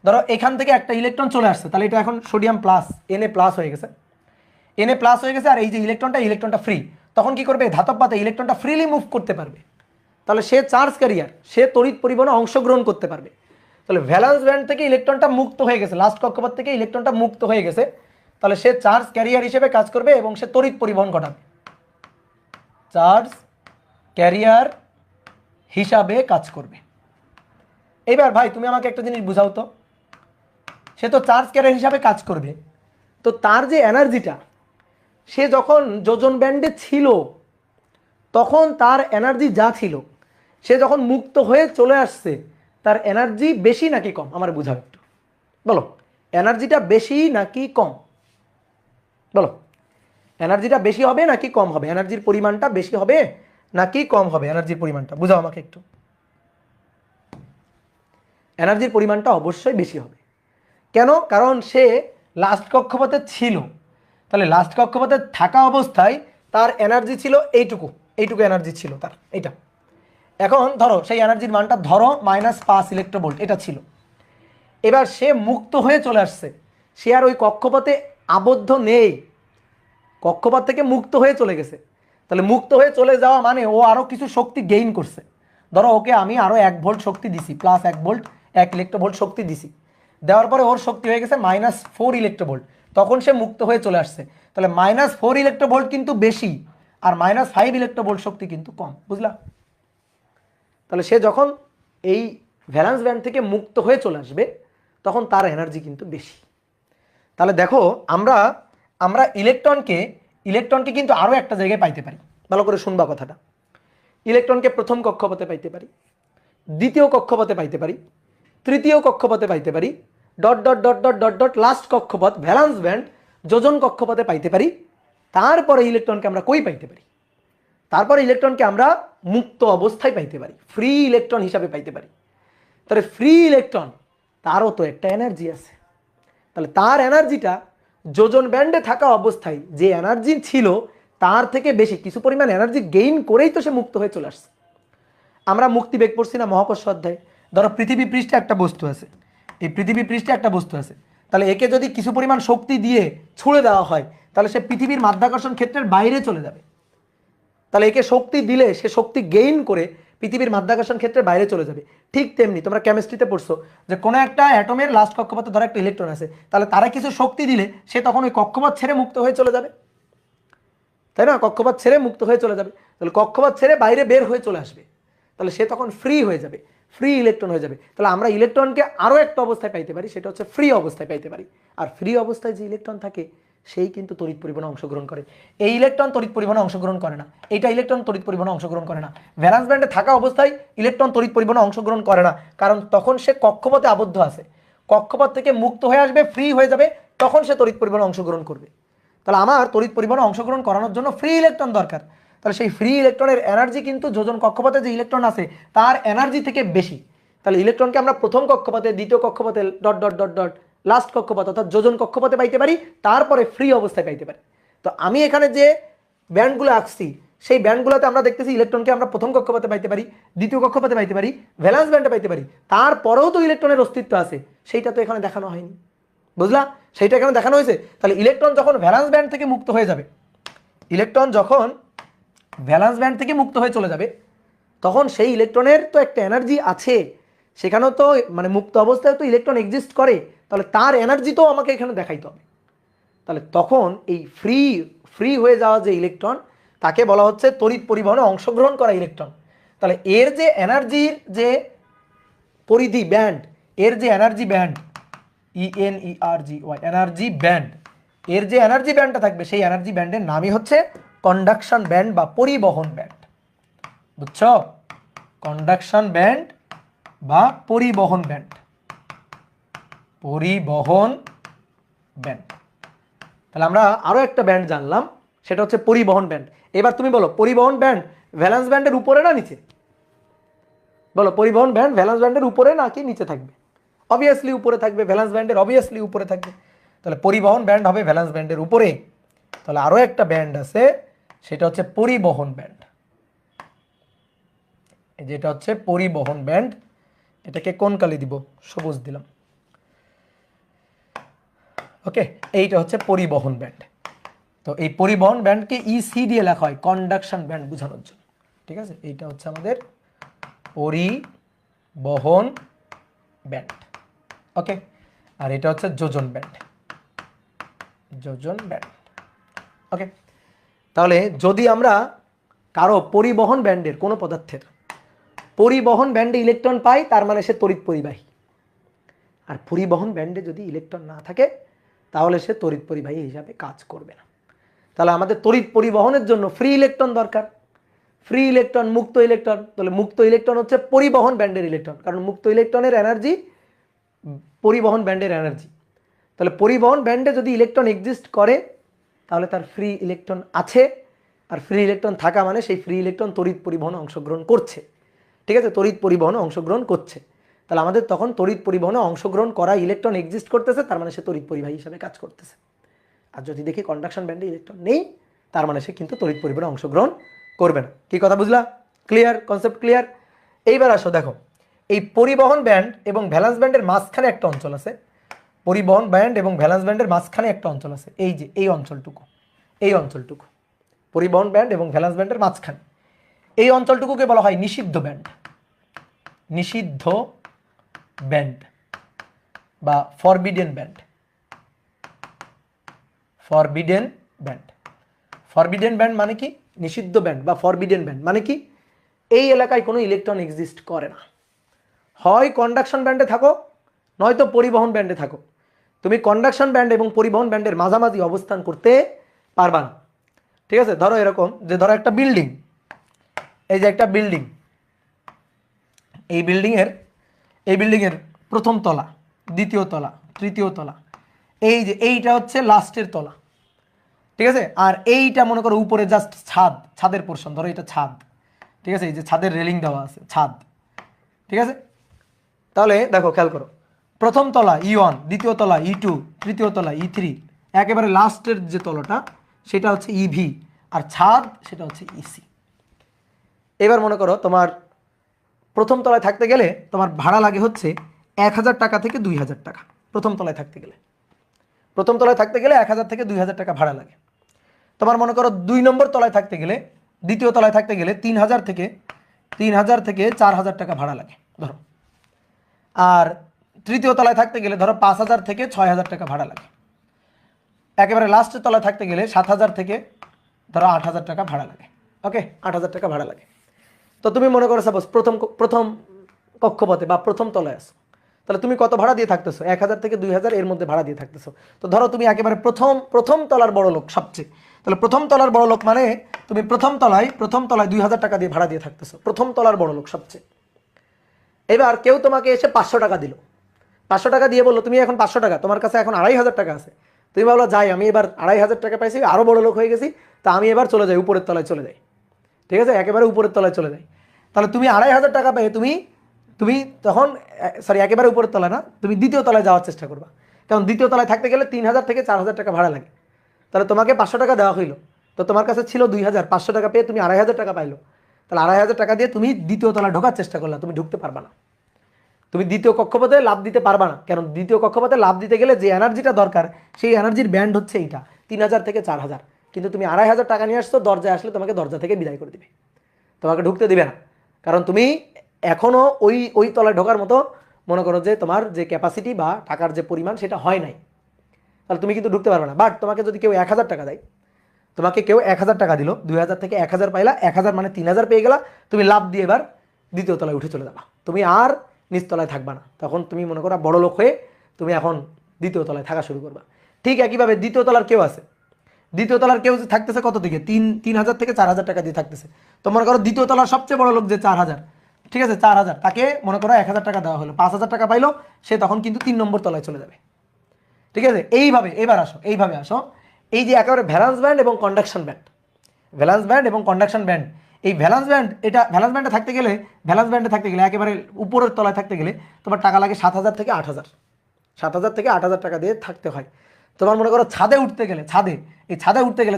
ধরো এখান থেকে একটা ইলেকট্রন চলে আসছে, তাহলে এটা এখন সোডিয়াম প্লাস, Na প্লাস হয়ে গেছে, Na প্লাস হয়ে গেছে। আর এই যে ইলেকট্রনটা ফ্রি, তখন কি করবে? ধাতব পাতে ইলেকট্রনটা ফ্রিলি মুভ করতে পারবে, তাহলে সে চার্জ ক্যারিয়ার, সে তড়িৎ পরিবহনে অংশগ্রহণ করতে পারবে। তাহলে ভ্যালেন্স ব্যান্ড থেকে ইলেকট্রনটা মুক্ত হয়ে গেছে, লাস্ট কক্ষপথ থেকে ইলেকট্রনটা মুক্ত হয়ে গেছে, তাহলে সে চার্জ ক্যারিয়ার হিসেবে কাজ করবে এবং সে তড়িৎ পরিবহন ঘটাবে, চার্জ ক্যারিয়ার হিসাবে কাজ করবে। এবার ভাই তুমি আমাকে একটা জিনিস বুঝাও তো, সে তো চার্জ ক্যারিয়ার হিসাবে কাজ করবে, তো তার যে এনার্জিটা, সে যখন যোজন ব্যান্ডে ছিল তখন তার এনার্জি যা ছিল, সে যখন মুক্ত হয়ে চলে আসছে তার এনার্জি বেশি নাকি কম? আমার বুঝাও একটু, বলো এনার্জিটা বেশি নাকি কম? বলো এনার্জিটা বেশি হবে নাকি কম হবে? এনার্জির পরিমাণটা বেশি হবে নাকি কম হবে? এনার্জির পরিমাণটা বুঝাও আমাকে একটু। এনার্জির পরিমাণটা অবশ্যই বেশি হবে। কেন? কারণ সে লাস্ট কক্ষপথে ছিল, তাহলে লাস্ট কক্ষপথে থাকা অবস্থায় তার এনার্জি ছিল এইটুকু, এইটুকু এনার্জি ছিল তার, এইটা। এখন ধরো সেই এনার্জির মানটা ধরো -5 ইলেকট্রোভোল্ট এটা ছিল। এবার সে মুক্ত হয়ে চলে আসছে, সে আর ওই কক্ষপথে আবদ্ধ নেই, কক্ষপথ থেকে মুক্ত হয়ে চলে গেছে। তাহলে মুক্ত হয়ে চলে যাওয়া মানে ও আরও কিছু শক্তি গেইন করছে। ধরো ওকে আমি আরও 1 ভোল্ট শক্তি দিছি, +1 ভোল্ট 1 ইলেকট্রোভোল্ট শক্তি দিছি, দেওয়ার পরে ওর শক্তি হয়ে গেছে -4 ইলেকট্রোভোল্ট, তখন সে মুক্ত হয়ে চলে আসছে। তাহলে -4 ইলেকট্রোভোল্ট কিন্তু বেশি আর -5 ইলেকট্রোভোল্ট শক্তি কিন্তু কম, বুঝলা? তাহলে সে যখন এই ভ্যালেন্স ব্যান্ড থেকে মুক্ত হয়ে চলে আসবে তখন তার এনার্জি কিন্তু বেশি। তাহলে দেখো আমরা আমরা ইলেকট্রনকে ইলেকট্রনকে কিন্তু আরও একটা জায়গায় পাইতে পারি, ভালো করে শুনবা কথাটা। ইলেকট্রনকে প্রথম কক্ষপথে পাইতে পারি, দ্বিতীয় কক্ষপথে পাইতে পারি, তৃতীয় কক্ষপথে পাইতে পারি, dot dot dot dot dot dot last কক্ষপথ ভ্যালেন্স ব্যান্ড যোজন কক্ষপথে পাইতে পারি। তারপরে ইলেকট্রনকে আমরা কই পাইতে পারি? তারপরে ইলেকট্রনকে আমরা মুক্ত অবস্থায় পাইতে পারি, ফ্রি ইলেকট্রন হিসাবে পাইতে পারি। তাহলে ফ্রি ইলেকট্রন তারও তো একটা এনার্জি আছে, তাহলে তার এনার্জিটা যোজন ব্যান্ডে থাকা অবস্থায় যে এনার্জি ছিল তার থেকে বেশি কিছু পরিমাণ এনার্জি গেইন করেই তো সে মুক্ত হয়ে চলে আসছে। আমরা মুক্তিবেগ পড়ছি না মহাকর্ষ অধ্যায়? ধরো পৃথিবী পৃষ্ঠে একটা বস্তু আছে, এই পৃথিবী পৃষ্ঠে একটা বস্তু আছে, তাহলে একে যদি কিছু পরিমাণ শক্তি দিয়ে ছুঁড়ে দেওয়া হয় তাহলে সে পৃথিবীর মাধ্যাকর্ষণ ক্ষেত্রের বাইরে চলে যাবে। তাহলে একে শক্তি দিলে সে শক্তি গেইন করে পৃথিবীর মাধ্যাকর্ষণ ক্ষেত্রের বাইরে চলে যাবে। ঠিক তেমনি তোমরা কেমিস্ট্রিতে পড়ছো যে কোনো একটা অ্যাটমের লাস্ট কক্ষপথে ধরো একটা ইলেকট্রন আছে, তাহলে তারা কিছু শক্তি দিলে সে তখন ওই কক্ষপথ ছেড়ে মুক্ত হয়ে চলে যাবে, তাই না? কক্ষপথ ছেড়ে মুক্ত হয়ে চলে যাবে, তাহলে কক্ষপথ ছেড়ে বাইরে বের হয়ে চলে আসবে, তাহলে সে তখন ফ্রি হয়ে যাবে, ফ্রি ইলেকট্রন হয়ে যাবে। তাহলে আমরা ইলেকট্রনকে আরও একটা অবস্থায় পাইতে পারি, সেটা হচ্ছে ফ্রি অবস্থায় পাইতে পারি। আর ফ্রি অবস্থায় যে ইলেকট্রন থাকে সেই কিন্তু তড়িৎ পরিবহনে অংশগ্রহণ করে। এই ইলেকট্রন তড়িৎ পরিবহনে অংশগ্রহণ করে না, এইটা ইলেকট্রন তড়িৎ পরিবহনে অংশগ্রহণ করে না। ভ্যালেন্স ব্যান্ডে থাকা অবস্থায় ইলেকট্রন তড়িৎ পরিবহনে অংশগ্রহণ করে না, কারণ তখন সে কক্ষপথে আবদ্ধ আছে। কক্ষপথ থেকে মুক্ত হয়ে আসবে, ফ্রি হয়ে যাবে, তখন সে তড়িৎ পরিবহনে অংশগ্রহণ করবে। তাহলে আমার তড়িৎ পরিবহনে অংশগ্রহণ করানোর জন্য ফ্রি ইলেকট্রন দরকার। তাহলে সেই ফ্রি ইলেকট্রনের এনার্জি কিন্তু যোজন কক্ষপথে যে ইলেকট্রন আছে তার এনার্জি থেকে বেশি। তাহলে ইলেকট্রনকে আমরা প্রথম কক্ষপথে, দ্বিতীয় কক্ষপথে, dot dot dot dot last কক্ষপথ অর্থাৎ যোজন কক্ষপথে পাইতে পারি, তারপরে ফ্রি অবস্থায় পাইতে পারি। তো আমি এখানে যে ব্যান্ডগুলো আঁকছি সেই ব্যান্ডগুলোতে আমরা দেখতেছি ইলেকট্রনকে আমরা প্রথম কক্ষপথে পাইতে পারি, দ্বিতীয় কক্ষপথে পাইতে পারি, ভ্যালেন্স ব্যান্ডে পাইতে পারি, তারপরেও তো ইলেকট্রনের অস্তিত্ব আছে, সেইটা তো এখানে দেখানো হয়নি, বুঝলা? সেইটা এখানে দেখানো হয়েছে। তাহলে ইলেকট্রন যখন ভ্যালেন্স ব্যান্ড থেকে মুক্ত হয়ে যাবে, ইলেকট্রন যখন ভ্যালেন্স ব্যান্ড থেকে মুক্ত হয়ে চলে যাবে তখন সেই ইলেকট্রনের তো একটা এনার্জি আছে, সেখানেও তো মানে মুক্ত অবস্থায় তো ইলেকট্রন এক্সিস্ট করে, তাহলে তার এনার্জি তো আমাকে এখানে দেখাইতে হবে। তাহলে তখন এই ফ্রি হয়ে যাওয়া যে ইলেকট্রন তাকে বলা হচ্ছে তড়িৎ পরিবহনে অংশগ্রহণ করা ইলেকট্রন। তাহলে এর যে এনার্জির যে পরিধি ব্যান্ড, এর যে energy band, ENERGY energy band, এর যে এনার্জি ব্যান্ডটা থাকবে সেই এনার্জি ব্যান্ডের নামই হচ্ছে কন্ডাকশন ব্যান্ড বা পরিবহন ব্যান্ড, বুঝছো? কন্ডাকশন ব্যান্ড বা পরিবহন ব্যান্ড, পরিবহন ব্যান্ড। তাহলে আমরা আরো একটা ব্যান্ড জানলাম, সেটা হচ্ছে পরিবহন ব্যান্ড। এবার তুমি বলো পরিবহন ব্যান্ড ভ্যালেন্স ব্যান্ডের উপরে না নিচে? বলো পরিবহন ব্যান্ড ভ্যালেন্স ব্যান্ডের উপরে নাকি নিচে থাকবে? অবভিয়াসলি উপরে থাকবে, ভ্যালেন্স ব্যান্ডের অবভিয়াসলি উপরে থাকবে। তাহলে পরিবহন ব্যান্ড হবে ভ্যালেন্স ব্যান্ডের উপরে। তাহলে আরো একটা ব্যান্ড আছে, সেটা হচ্ছে পরিবহন ব্যান্ড, যেটা হচ্ছে পরিবহন ব্যান্ড। এটাকে কোন কালি দিব? সবুজ দিলাম, ওকে। এইটা হচ্ছে পরিবহন ব্যান্ড। তো এই পরিবহন ব্যান্ডকে ইসি দিয়ে লেখা হয় কন্ডাকশন ব্যান্ড বোঝানোর জন্য, ঠিক আছে? এইটা হচ্ছে আমাদের পরিবহন ব্যান্ড, ওকে। আর এটা হচ্ছে যোজন ব্যান্ড, যোজন ব্যান্ড, ওকে। তাহলে যদি আমরা কারো পরিবহন ব্যান্ডের কোনো পদার্থের পরিবহন ব্যান্ডে ইলেকট্রন পায়, তার মানে সে তড়িৎ পরিবাহী। আর পরিবহন ব্যান্ডে যদি ইলেকট্রন না থাকে তাহলে সে তড়িৎ পরিবাহী হিসাবে কাজ করবে না। তাহলে আমাদের তড়িৎ পরিবহনের জন্য ফ্রি ইলেকট্রন দরকার। ফ্রি ইলেকট্রন, মুক্ত ইলেকট্রন। তাহলে মুক্ত ইলেকট্রন হচ্ছে পরিবহন ব্যান্ডের ইলেকট্রন, কারণ মুক্ত ইলেকট্রনের এনার্জি পরিবহন ব্যান্ডের এনার্জি। তাহলে পরিবহন ব্যান্ডে যদি ইলেকট্রন এক্সিস্ট করে তাহলে তার ফ্রি ইলেকট্রন আছে, আর ফ্রি ইলেকট্রন থাকা মানে সেই ফ্রি ইলেকট্রন তড়িৎ পরিবহনে অংশগ্রহণ করছে। ঠিক আছে, তড়িৎ পরিবহনে অংশগ্রহণ করছে। তাহলে আমাদের তখন তড়িৎ পরিবহনে অংশগ্রহণ করা ইলেকট্রন এক্সিস্ট করতেছে, তার মানে সে তড়িৎ পরিবাহী হিসাবে কাজ করতেছে। আর যদি দেখি কন্ডাকশন ব্যান্ডে ইলেকট্রন নেই, তার মানে সে কিন্তু তড়িৎ পরিবহনে অংশগ্রহণ করবে না। কি কথা বুঝলা? ক্লিয়ার? Concept clear? এইবার আসো দেখো, এই পরিবহন ব্যান্ড এবং ভ্যালেন্স ব্যান্ডের মাঝখানে একটা অঞ্চল আছে। পরিবহন ব্যান্ড এবং ভ্যালেন্স ব্যান্ডের মাঝখানে একটা অঞ্চল আছে, এই যে এই অঞ্চলটুকু, এই অঞ্চলটুকু পরিবহন ব্যান্ড এবং ভ্যালেন্স ব্যান্ডের মাঝখানে এই অঞ্চলটুকুকে বলা হয় নিষিদ্ধ ব্যান্ড। নিষিদ্ধ ব্যান্ড বা forbidden band. Forbidden band. Forbidden band মানে কি? নিষিদ্ধ ব্যান্ড বা ফরবিডেন ব্যান্ড মানে কি? এই এলাকায় কোনো ইলেকট্রন এক্সিস্ট করে না। হয় কন্ডাকশন ব্যান্ডে থাকো, নয়তো পরিবহন ব্যান্ডে থাকো, তুমি কন্ডাকশন ব্যান্ড এবং পরিবহন ব্যান্ডের মাঝামাঝি অবস্থান করতে পারবা না। ঠিক আছে, ধরো এরকম যে ধরো একটা বিল্ডিং, এই যে একটা বিল্ডিং, এই বিল্ডিংয়ের প্রথম তলা, দ্বিতীয় তলা, তৃতীয় তলা, এই যে এইটা হচ্ছে লাস্টের তলা। ঠিক আছে, আর এইটা মনে করো উপরে জাস্ট ছাদ, ছাদের পোর্শন, ধরো এটা ছাদ। ঠিক আছে, এই যে ছাদের রেলিং দেওয়া আছে, ছাদ। ঠিক আছে, তাহলে দেখো খেয়াল করো, প্রথম তলা E1, দ্বিতীয় তলা E2, তৃতীয় তলা E3, একেবারে লাস্টের যে তলাটা সেটা হচ্ছে EV, আর ছাদ সেটা হচ্ছে EC। এবার মনে করো তোমার প্রথম তলায় থাকতে গেলে তোমার ভাড়া লাগে হচ্ছে 1000 টাকা থেকে 2000 টাকা। প্রথম তলায় থাকতে গেলে 1000 থেকে 2000 টাকা ভাড়া লাগে। তোমার মনে করো 2 নম্বর তলায় থাকতে গেলে, দ্বিতীয় তলায় থাকতে গেলে 3000 থেকে 4000 টাকা ভাড়া লাগে ধরো। আর তৃতীয় তলায় থাকতে গেলে ধরো 5000 থেকে 6000 টাকা ভাড়া লাগে। একেবারে লাস্টের তলায় থাকতে গেলে 7000 থেকে ধরো 8000 টাকা ভাড়া লাগে। ওকে, 8000 টাকা ভাড়া লাগে। তো তুমি মনে করো সাপোজ প্রথম কক্ষপথে বা প্রথম তলায় আসো, তাহলে তুমি কত ভাড়া দিয়ে থাকতেছো? 1000 থেকে 2000 এর মধ্যে ভাড়া দিয়ে থাকতেছো। তো ধরো তুমি একেবারে প্রথম তলার বড় লোক সবচেয়ে, তাহলে প্রথম তলার বড় লোক মানে তুমি প্রথম তলায় 2000 টাকা দিয়ে ভাড়া দিয়ে থাকতেছো, প্রথম তলার বড় লোক সবচেয়ে। এবার কেউ তোমাকে এসে 500 টাকা দিল, 500 টাকা দিয়ে বললো তুমি এখন 500 টাকা, তোমার কাছে এখন 2500 টাকা আছে। তুমি ভাবলো যাই, আমি এবার 2500 টাকা পাইছি, আরও বড় লোক হয়ে গেছি, তা আমি এবার চলে যাই, উপরের তলায় চলে যাই। ঠিক আছে, একেবারে উপরের তলায় চলে যাই। তাহলে তুমি 2500 টাকা পেয়ে তুমি তখন একেবারে উপরের তলায় না, তুমি দ্বিতীয় তলায় যাওয়ার চেষ্টা করবা। কারণ দ্বিতীয় তলায় থাকতে গেলে 3000 থেকে 4000 টাকা ভাড়া লাগে। তাহলে তোমাকে 500 টাকা দেওয়া হইলো, তো তোমার কাছে ছিল 2000, 500 টাকা পেয়ে তুমি 2500 টাকা পাইলো। তাহলে 2500 টাকা দিয়ে তুমি দ্বিতীয় তলায় ঢোকার চেষ্টা করলা, তুমি ঢুকতে পারবা না। তুমি দ্বিতীয় কক্ষপথে লাভ দিতে পারবা না, কারণ দ্বিতীয় কক্ষপথে লাভ দিতে গেলে যে এনার্জিটা দরকার সেই এনার্জির ব্যান্ড হচ্ছে এইটা 3000 থেকে 4000। কিন্তু তুমি 2500 টাকা নিয়ে আসছো, দরজায় আসলে তোমাকে দরজা থেকে বিদায় করে দিবে, তোমাকে ঢুকতে দিবে না। কারণ তুমি এখনও ওই তলায় ঢোকার মতো মনে করো যে তোমার যে ক্যাপাসিটি বা টাকার যে পরিমাণ সেটা হয় নাই, তাহলে তুমি কিন্তু ঢুকতে পারবে না। বাট তোমাকে যদি কেউ 1000 টাকা দেয়, তোমাকে কেউ 1000 টাকা দিল, 2000 থেকে 1000 পাইলা, 1000 মানে 3000 পেয়ে গেলা, তুমি লাভ দিয়ে এবার দ্বিতীয় তলায় উঠে চলে যাবা, তুমি আর নিচতলায় থাকবা না। তখন তুমি মনে করো বড় লোক হয়ে তুমি এখন দ্বিতীয় তলায় থাকা শুরু করবা। ঠিক একইভাবে দ্বিতীয় তলার কেউ আছে, দ্বিতীয় তলার কেউ থাকতেছে কত দিকে, 3000 থেকে 4000 টাকা দিয়ে থাকতেছে। তো মনে করো দ্বিতীয় তলার সবচেয়ে বড় লোক যে 4000, ঠিক আছে 4000, তাকে মনে করো 1000 টাকা দেওয়া হলো, 5000 টাকা পাইলো, সে তখন কিন্তু 3 নম্বর তলায় চলে যাবে। ঠিক আছে, এইভাবে এবার আসো, এইভাবে আসো, এই যে একেবারে ভ্যালেন্স ব্যান্ড এবং কন্ডাকশন ব্যান্ড, ভ্যালেন্স ব্যান্ড এবং কন্ডাকশন ব্যান্ড, এই ভ্যালেন্স ব্যান্ড, এটা ভ্যালেন্স ব্যান্ডে থাকতে গেলে একেবারে উপরের তলায় থাকতে গেলে তোমার টাকা লাগে 7000 থেকে 8000, 7000 থেকে 8000 টাকা দিয়ে থাকতে হয়। তোমার মনে করো ছাদে উঠতে গেলে,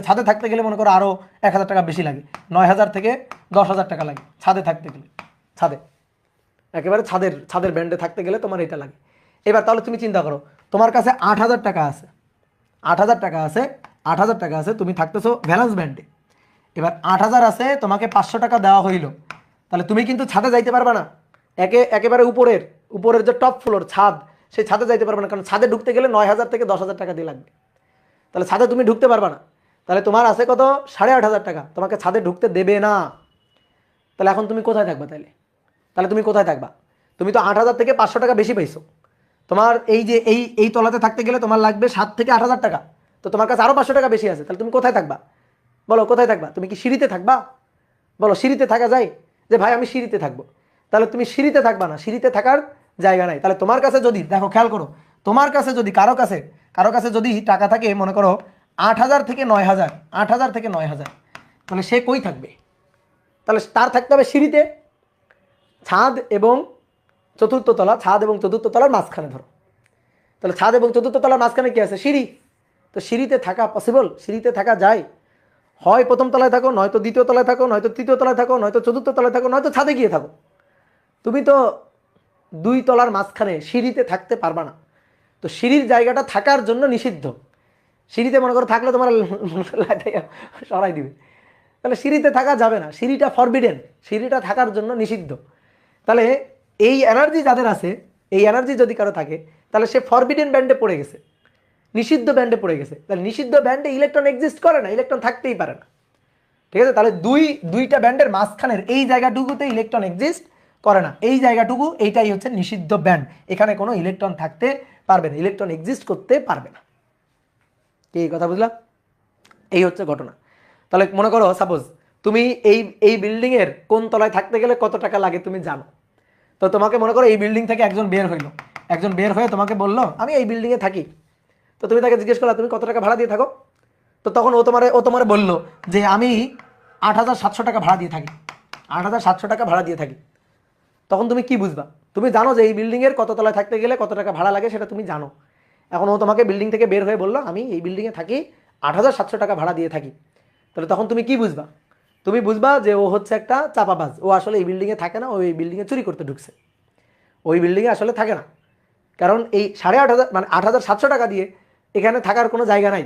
ছাদে থাকতে গেলে মনে করো আরও 1000 টাকা বেশি লাগে, 9000 থেকে 10000 টাকা লাগে ছাদে থাকতে গেলে। একেবারে ছাদের ব্যান্ডে থাকতে গেলে তোমার এটা লাগে। এবার তাহলে তুমি চিন্তা করো, তোমার কাছে 8000 টাকা আছে, 8000 টাকা আছে, তুমি থাকতেছো ভ্যালেন্স ব্যান্ডে। এবার 8000 আছে, তোমাকে 500 টাকা দেওয়া হইলো, তাহলে তুমি কিন্তু ছাদে যাইতে পারবা না। একেবারে উপরের যে টপ ফ্লোর ছাদ, সেই ছাদে যাইতে পারবে না, কারণ ছাদে ঢুকতে গেলে 9000 থেকে 10000 টাকা দিয়ে লাগবে। তাহলে ছাদে তুমি ঢুকতে পারবা না। তাহলে তোমার আছে কত 8,500 টাকা, তোমাকে ছাদে ঢুকতে দেবে না। তাহলে এখন তুমি কোথায় থাকবা? তাহলে তাহলে তুমি কোথায় থাকবা? তুমি তো 8,000 থেকে 500 টাকা বেশি পাইছো। তোমার এই যে এই তলাতে থাকতে গেলে তোমার লাগবে 7 থেকে 8,000 টাকা, তো তোমার কাছে আরও 500 টাকা বেশি আছে। তাহলে তুমি কোথায় থাকবা? বলো কোথায় থাকবা? তুমি কি সিঁড়িতে থাকবা? বলো সিঁড়িতে থাকা যায়? যে ভাই আমি সিঁড়িতে থাকবো, তাহলে তুমি সিঁড়িতে থাকবা না, সিঁড়িতে থাকার জায়গা নাই। তাহলে তোমার কাছে যদি, দেখো খেয়াল করো, তোমার কাছে যদি কারো কাছে যদি টাকা থাকে মনে করো 8,000 থেকে 9,000, 8,000 থেকে 9,000, তাহলে সে কই থাকবে? তাহলে তার থাকতে হবে সিঁড়িতে, ছাদ এবং চতুর্থ তলা, ছাদ এবং চতুর্থ তলার মাঝখানে ধরো। তাহলে ছাদ এবং চতুর্থ তলার মাঝখানে কি আছে? সিঁড়ি। তো সিঁড়িতে থাকা পসিবল? সিঁড়িতে থাকা যায়? হয় প্রথম তলায় থাকো, নয়তো দ্বিতীয় তলায় থাকো, নয়তো তৃতীয় তলায় থাকো, নয়তো চতুর্থ তলায় থাকো, নয়তো ছাদে গিয়ে থাকো। তুমি তো 2 তলার মাঝখানে সিঁড়িতে থাকতে পারবা না। তো সিঁড়ির জায়গাটা থাকার জন্য নিষিদ্ধ। সিঁড়িতে মনে করো থাকলে তোমার সরাই দিবে, তাহলে সিঁড়িতে থাকা যাবে না, সিঁড়িটা ফরবিডেন, সিঁড়িটা থাকার জন্য নিষিদ্ধ। তাহলে এই এনার্জি যাদের আছে, এই এনার্জি যদি কারো থাকে, তাহলে সে ফরবিডেন ব্যান্ডে পড়ে গেছে, নিষিদ্ধ ব্যান্ডে পড়ে গেছে। তাহলে নিষিদ্ধ ব্যান্ডে ইলেকট্রন এক্সিস্ট করে না, ইলেকট্রন থাকতেই পারে না। ঠিক আছে, তাহলে দুইটা ব্যান্ডের মাঝখানের এই জায়গাটুকুতে ইলেকট্রন এক্সিস্ট করে না, এই জায়গাটুকু, এইটাই হচ্ছে নিষিদ্ধ ব্যান্ড। এখানে কোনো ইলেকট্রন থাকতে পারবে না, ইলেকট্রন এক্সিস্ট করতে পারবে না। কি এই কথা বুঝলাম? এই হচ্ছে ঘটনা। তাহলে মনে করো সাপোজ তুমি এই বিল্ডিং এর কোন তলায় থাকতে গেলে কত টাকা লাগে তুমি জানো। তো তোমাকে মনে করো এই বিল্ডিং থেকে একজন বের হইলো, একজন বের হয়ে তোমাকে বললো আমি এই বিল্ডিং এ থাকি। তো তুমি তাকে জিজ্ঞেস করলা তুমি কত টাকা ভাড়া দিয়ে থাকো। তো তখন ও তোমারে বললো যে আমি 8,700 টাকা ভাড়া দিয়ে থাকি, 8,700 টাকা ভাড়া দিয়ে থাকি। তখন তুমি কি বুঝবা? তুমি জানো যে এই বিল্ডিং এর কত তলায় থাকতে গেলে কত টাকা ভাড়া লাগে, সেটা তুমি জানো। এখন ও তোমাকে বিল্ডিং থেকে বের হয়ে বললো আমি এই বিল্ডিং এ থাকি, 8,700 টাকা ভাড়া দিয়ে থাকি। তাহলে তখন তুমি কি বুঝবা? তুমি বুঝবা যে ও হচ্ছে একটা চাপাবাজ, ও আসলে এই বিল্ডিং এ থাকে না, ও এই বিল্ডিং এ চুরি করতে ঢুকছে, ওই বিল্ডিং এ আসলে থাকে না। কারণ এই 8,500 মানে 8,700 টাকা দিয়ে এখানে থাকার কোনো জায়গা নাই।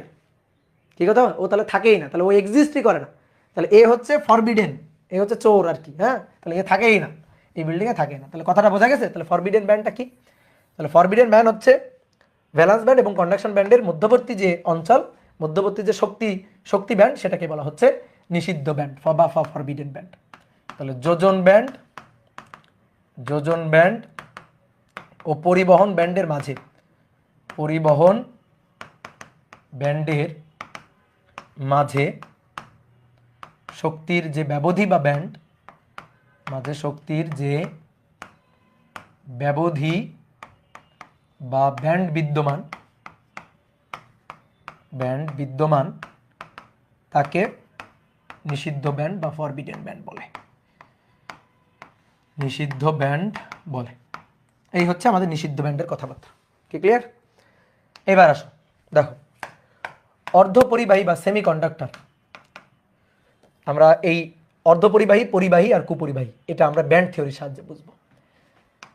ঠিক আছে, ও তাহলে থাকেই না, তাহলে ও এক্সিস্টই করে না। তাহলে এ হচ্ছে ফরবিডেন, এ হচ্ছে চোর আর কি। হ্যাঁ, তাহলে এ থাকেই না, এই বিল্ডিংয়ে থাকে না। তাহলে কথাটা বোঝা গেছে? তাহলে ফরবিডেন ব্যান্ডটা কি? তাহলে ফরবিডেন ব্যান্ড হচ্ছে ভ্যালেন্স ব্যান্ড এবং কন্ডাকশন ব্যান্ডের মধ্যবর্তী যে অঞ্চল, মধ্যবর্তী যে শক্তি ব্যান্ড, সেটাকে বলা হচ্ছে নিষিদ্ধ ব্যান্ড বা ফরবিডেন ব্যান্ড। তাহলে যোজন ব্যান্ড ও পরিবহন ব্যান্ডের মাঝে, পরিবহন ব্যান্ডের মাঝে শক্তির যে ব্যবধি বা ব্যান্ড, মাঝে শক্তির যে ব্যবধি বা ব্যান্ড বিদ্যমান তাকে নিষিদ্ধ ব্যান্ড বা ফরবিডেন ব্যান্ড বলে, নিষিদ্ধ ব্যান্ড বলে। এই হচ্ছে আমাদের নিষিদ্ধ ব্যান্ডের কথাবার্তা। কি ক্লিয়ার? এবার আসো দেখো, অর্ধপরিবাহী বা সেমিকন্ডাক্টর, আমরা এই অর্ধপরিবাহী, পরিবাহী আর কুপরিবাহী, এটা আমরা ব্যান্ড থিওরির সাহায্যে বুঝবো।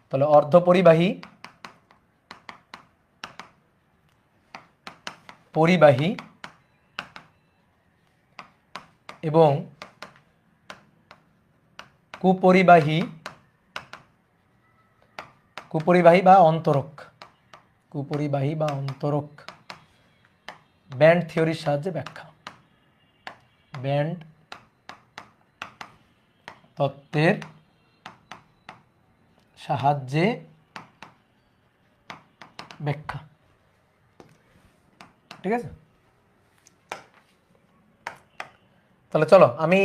তাহলে অর্ধপরিবাহী, পরিবাহী এবং কুপরিবাহী বা অন্তরক, কুপরিবাহী বা অন্তরক ব্যান্ড থিওরির সাহায্যে ব্যাখ্যা, ব্যান্ড তত্ত্বের সাহায্যে ব্যাখ্যা। ঠিক আছে, তাহলে চলো আমি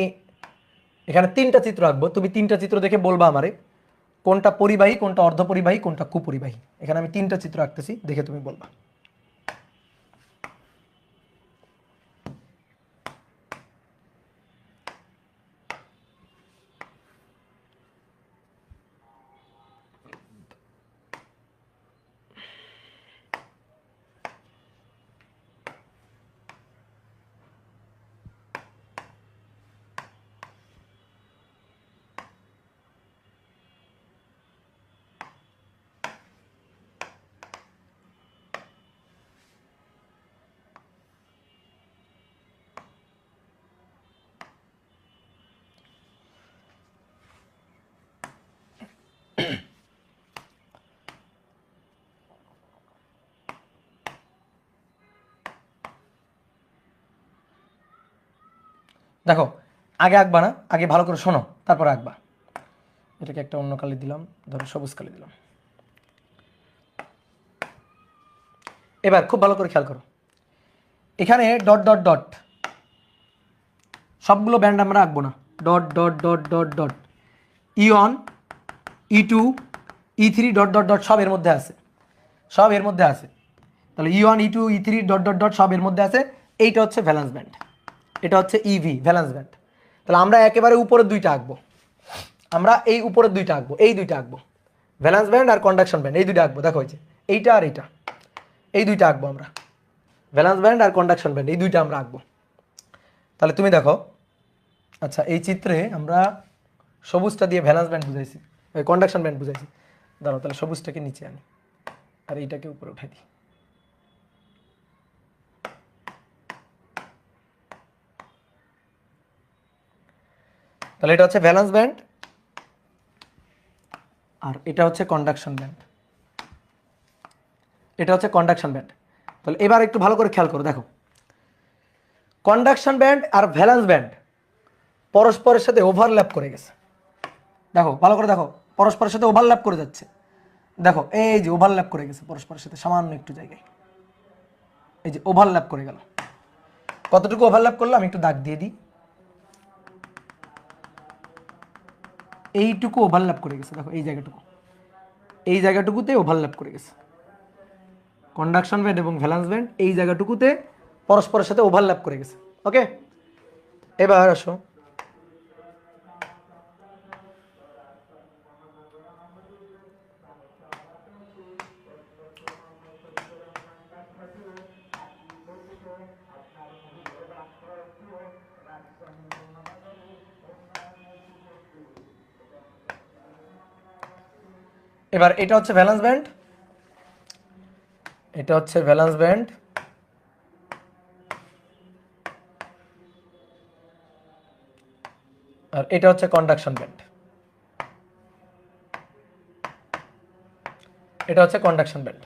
এখানে 3টা চিত্র আঁকবো, তুমি 3টা চিত্র দেখে বলবা আমারে কোনটা পরিবাহী, কোনটা অর্ধপরিবাহী, কোনটা কুপরিবাহী। এখানে আমি 3টা চিত্র আঁকতেছি, দেখে তুমি বলবা। দেখো আগে আঁকবা না, আগে ভালো করে শোনো তারপর আঁকবা। এটাকে একটা অন্য কালি দিলাম, ধরো সবুজ কালি দিলাম। এবার খুব ভালো করে খেয়াল করো, এখানে ডট ডট ডট, সবগুলো ব্যান্ড আমরা আঁকবো না, dot dot dot dot dot, E1 E2 E3 dot dot dot সব এর মধ্যে আছে, সব এর মধ্যে আছে। তাহলে E1 E2 E3 dot dot dot সব এর মধ্যে আছে। এইটা হচ্ছে ভ্যালেন্স ব্যান্ড, এটা হচ্ছে ইভি ভ্যালেন্স ব্যান্ড। তাহলে আমরা একেবারে উপরের দুইটা আঁকবো, আমরা এই উপরের দুইটা আঁকবো, এই দুইটা আঁকবো, ভ্যালেন্স ব্যান্ড আর কন্ডাকশন ব্যান্ড, এই দুইটা আঁকবো। দেখো হয়েছে এইটা আর এইটা, এই দুইটা আঁকবো আমরা, ভ্যালেন্স ব্যান্ড আর কন্ডাকশন ব্যান্ড, এই দুইটা আমরা আঁকবো। তাহলে তুমি দেখো, আচ্ছা এই চিত্রে আমরা সবুজটা দিয়ে ভ্যালেন্স ব্যান্ড বুঝাইছি, কন্ডাকশন ব্যান্ড বুঝাইছি। দাঁড়াও তাহলে সবুজটাকে নিচে আনি আর এইটাকে উপরে উঠাই দিই। তাহলে এটা হচ্ছে ভ্যালেন্স ব্যান্ড আর এটা হচ্ছে কন্ডাকশন ব্যান্ড, এটা হচ্ছে কন্ডাকশন ব্যান্ড। তাহলে এবার একটু ভালো করে খেয়াল করো, দেখো কন্ডাকশন ব্যান্ড আর ভ্যালেন্স ব্যান্ড পরস্পরের সাথে ওভারল্যাপ করে গেছে। দেখো ভালো করে দেখো, পরস্পরের সাথে ওভারল্যাপ করে যাচ্ছে। দেখো এই যে ওভারল্যাপ করে গেছে পরস্পরের সাথে সামান্য একটু জায়গায়, এই যে ওভারল্যাপ করে গেল। কতটুকু ওভারল্যাপ করলো আমি একটু দাগ দিয়ে দিই, এইটুকু ওভারল্যাপ করে গেছে। দেখো এই জায়গাটুকু, এই জায়গাটুকুতে ওভারল্যাপ করে গেছে। কন্ডাকশন ব্যান্ড এবং ভ্যালেন্স ব্যান্ড এই জায়গাটুকুতে পরস্পরের সাথে ওভারল্যাপ করে গেছে। ওকে, এবার আসো এবার এটা হচ্ছে ভ্যালেন্স ব্যান্ড, এটা হচ্ছে ভ্যালেন্স ব্যান্ড, আর এটা হচ্ছে কন্ডাকশন ব্যান্ড, এটা হচ্ছে কন্ডাকশন ব্যান্ড।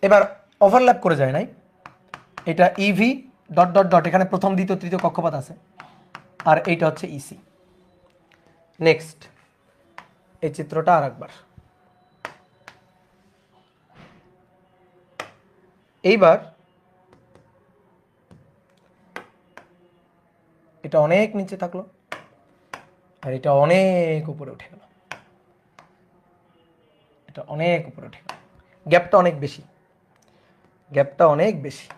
এবার ওভারল্যাপ করে যায় নাই, এটা ইভি ডট ডট ডট, এখানে প্রথম দ্বিতীয় তৃতীয় কক্ষপথ আছে, আর এইটা হচ্ছে ইসি। নেক্সট এই চিত্রটা আর একবার, এইবার এটা অনেক নিচে থাকলো আর এটা অনেক উপরে উঠে গেল, এটা অনেক উপরে উঠে গেল, গ্যাপটা অনেক বেশি, গ্যাপটা অনেক বেশি।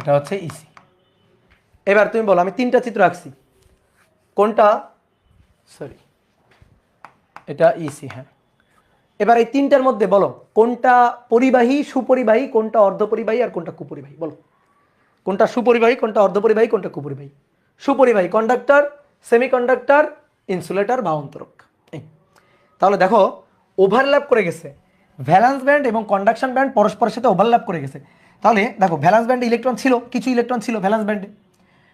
এটা হচ্ছে ইসি। এবার তুমি বলো, আমি তিনটা চিত্র আঁকছি, কোনটা, সরি এটা ইসি, হ্যাঁ। এবার এই তিনটার মধ্যে বলো কোনটা পরিবাহী, সুপরিবাহী, কোনটা অর্ধপরিবাহী আর কোনটা কুপরিবাহী, বলো কোনটা সুপরিবাহী, কোনটা অর্ধপরিবাহী, কোনটা কুপরিবাহী। সুপরিবাহী কন্ডাক্টর, সেমিকন্ডাক্টর, ইনসুলেটর বা অন্তরক। এই তাহলে দেখো ওভারল্যাপ করে গেছে, ভ্যালেন্স ব্যান্ড এবং কন্ডাকশন ব্যান্ড পরস্পরের সাথে ওভারল্যাপ করে গেছে। তাহলে দেখো ভ্যালেন্স ব্যান্ডে ইলেকট্রন ছিল, কিছু ইলেকট্রন ছিল ভ্যালেন্স ব্যান্ডে।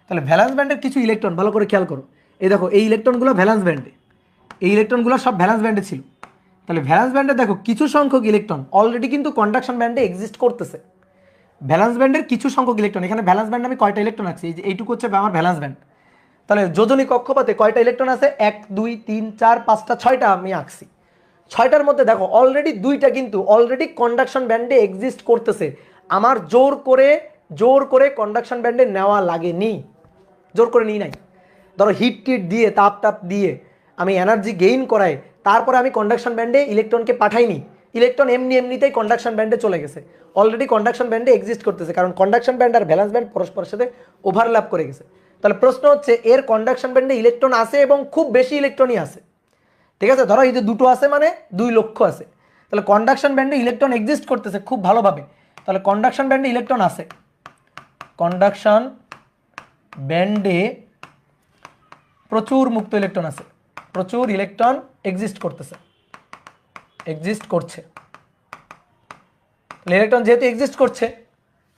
তাহলে ভ্যালেন্স ব্যান্ডের কিছু ইলেকট্রন ভালো করে খেয়াল করো, এই দেখো এই ইলেকট্রনগুলো ভ্যালেন্স ব্যান্ডে, এই ইলেকট্রনগুলো সব ভ্যালেন্স ব্যান্ডে ছিল। তাহলে ভ্যালেন্স ব্যান্ডে দেখো কিছু সংখ্যক ইলেকট্রন অলরেডি কিন্তু কন্ডাকশন ব্যান্ডে এক্সিস্ট করতেছে। ভ্যালেন্স ব্যান্ডের কিছু সংখ্যক ইলেকট্রন, এখানে ভ্যালেন্স ব্যান্ডে আমি কয়টা ইলেকট্রন আছি, এই যে এইটুকু হচ্ছে আমার ভ্যালেন্স ব্যান্ড। তাহলে যোজনী কক্ষপথে কয়টা ইলেকট্রন আছে, 1 2 3 4 5টা 6টা আমি আঁকছি। 6টার মধ্যে দেখো অলরেডি 2টা কিন্তু অলরেডি কন্ডাকশন ব্যান্ডে এক্সিস্ট করতেছে। আমার জোর করে কন্ডাকশন ব্যান্ডে নেওয়া লাগেনি, জোর করে নিই নাই। ধরো হিট টিট দিয়ে তাপ দিয়ে আমি এনার্জি গেইন করাই, তারপরে আমি কন্ডাকশন ব্যান্ডে ইলেকট্রনকে পাঠাইনি, ইলেকট্রন এমনিতেই কন্ডাকশন ব্যান্ডে চলে গেছে, অলরেডি কন্ডাকশন ব্যান্ডে এক্সিস্ট করতেছে, কারণ কন্ডাকশন ব্যান্ড আর ভ্যালেন্স ব্যান্ড পরস্পরের সাথে ওভারল্যাপ করে গেছে। তাহলে প্রশ্ন হচ্ছে এর কন্ডাকশন ব্যান্ডে ইলেকট্রন আছে এবং খুব বেশি ইলেকট্রনই আছে, ঠিক আছে। ধরো এই যে দুটো আছে মানে 2 লক্ষ আছে, তাহলে কন্ডাকশন ব্যান্ডে ইলেকট্রন এক্সিস্ট করতেছে খুব ভালোভাবে। তাহলে কন্ডাকশন ব্যান্ডে ইলেকট্রন আছে, কন্ডাকশন ব্যান্ডে প্রচুর মুক্ত ইলেকট্রন আছে, প্রচুর ইলেকট্রন এক্সিস্ট করতেছে, এক্সিস্ট করছে। ইলেকট্রন যেহেতু এক্সিস্ট করছে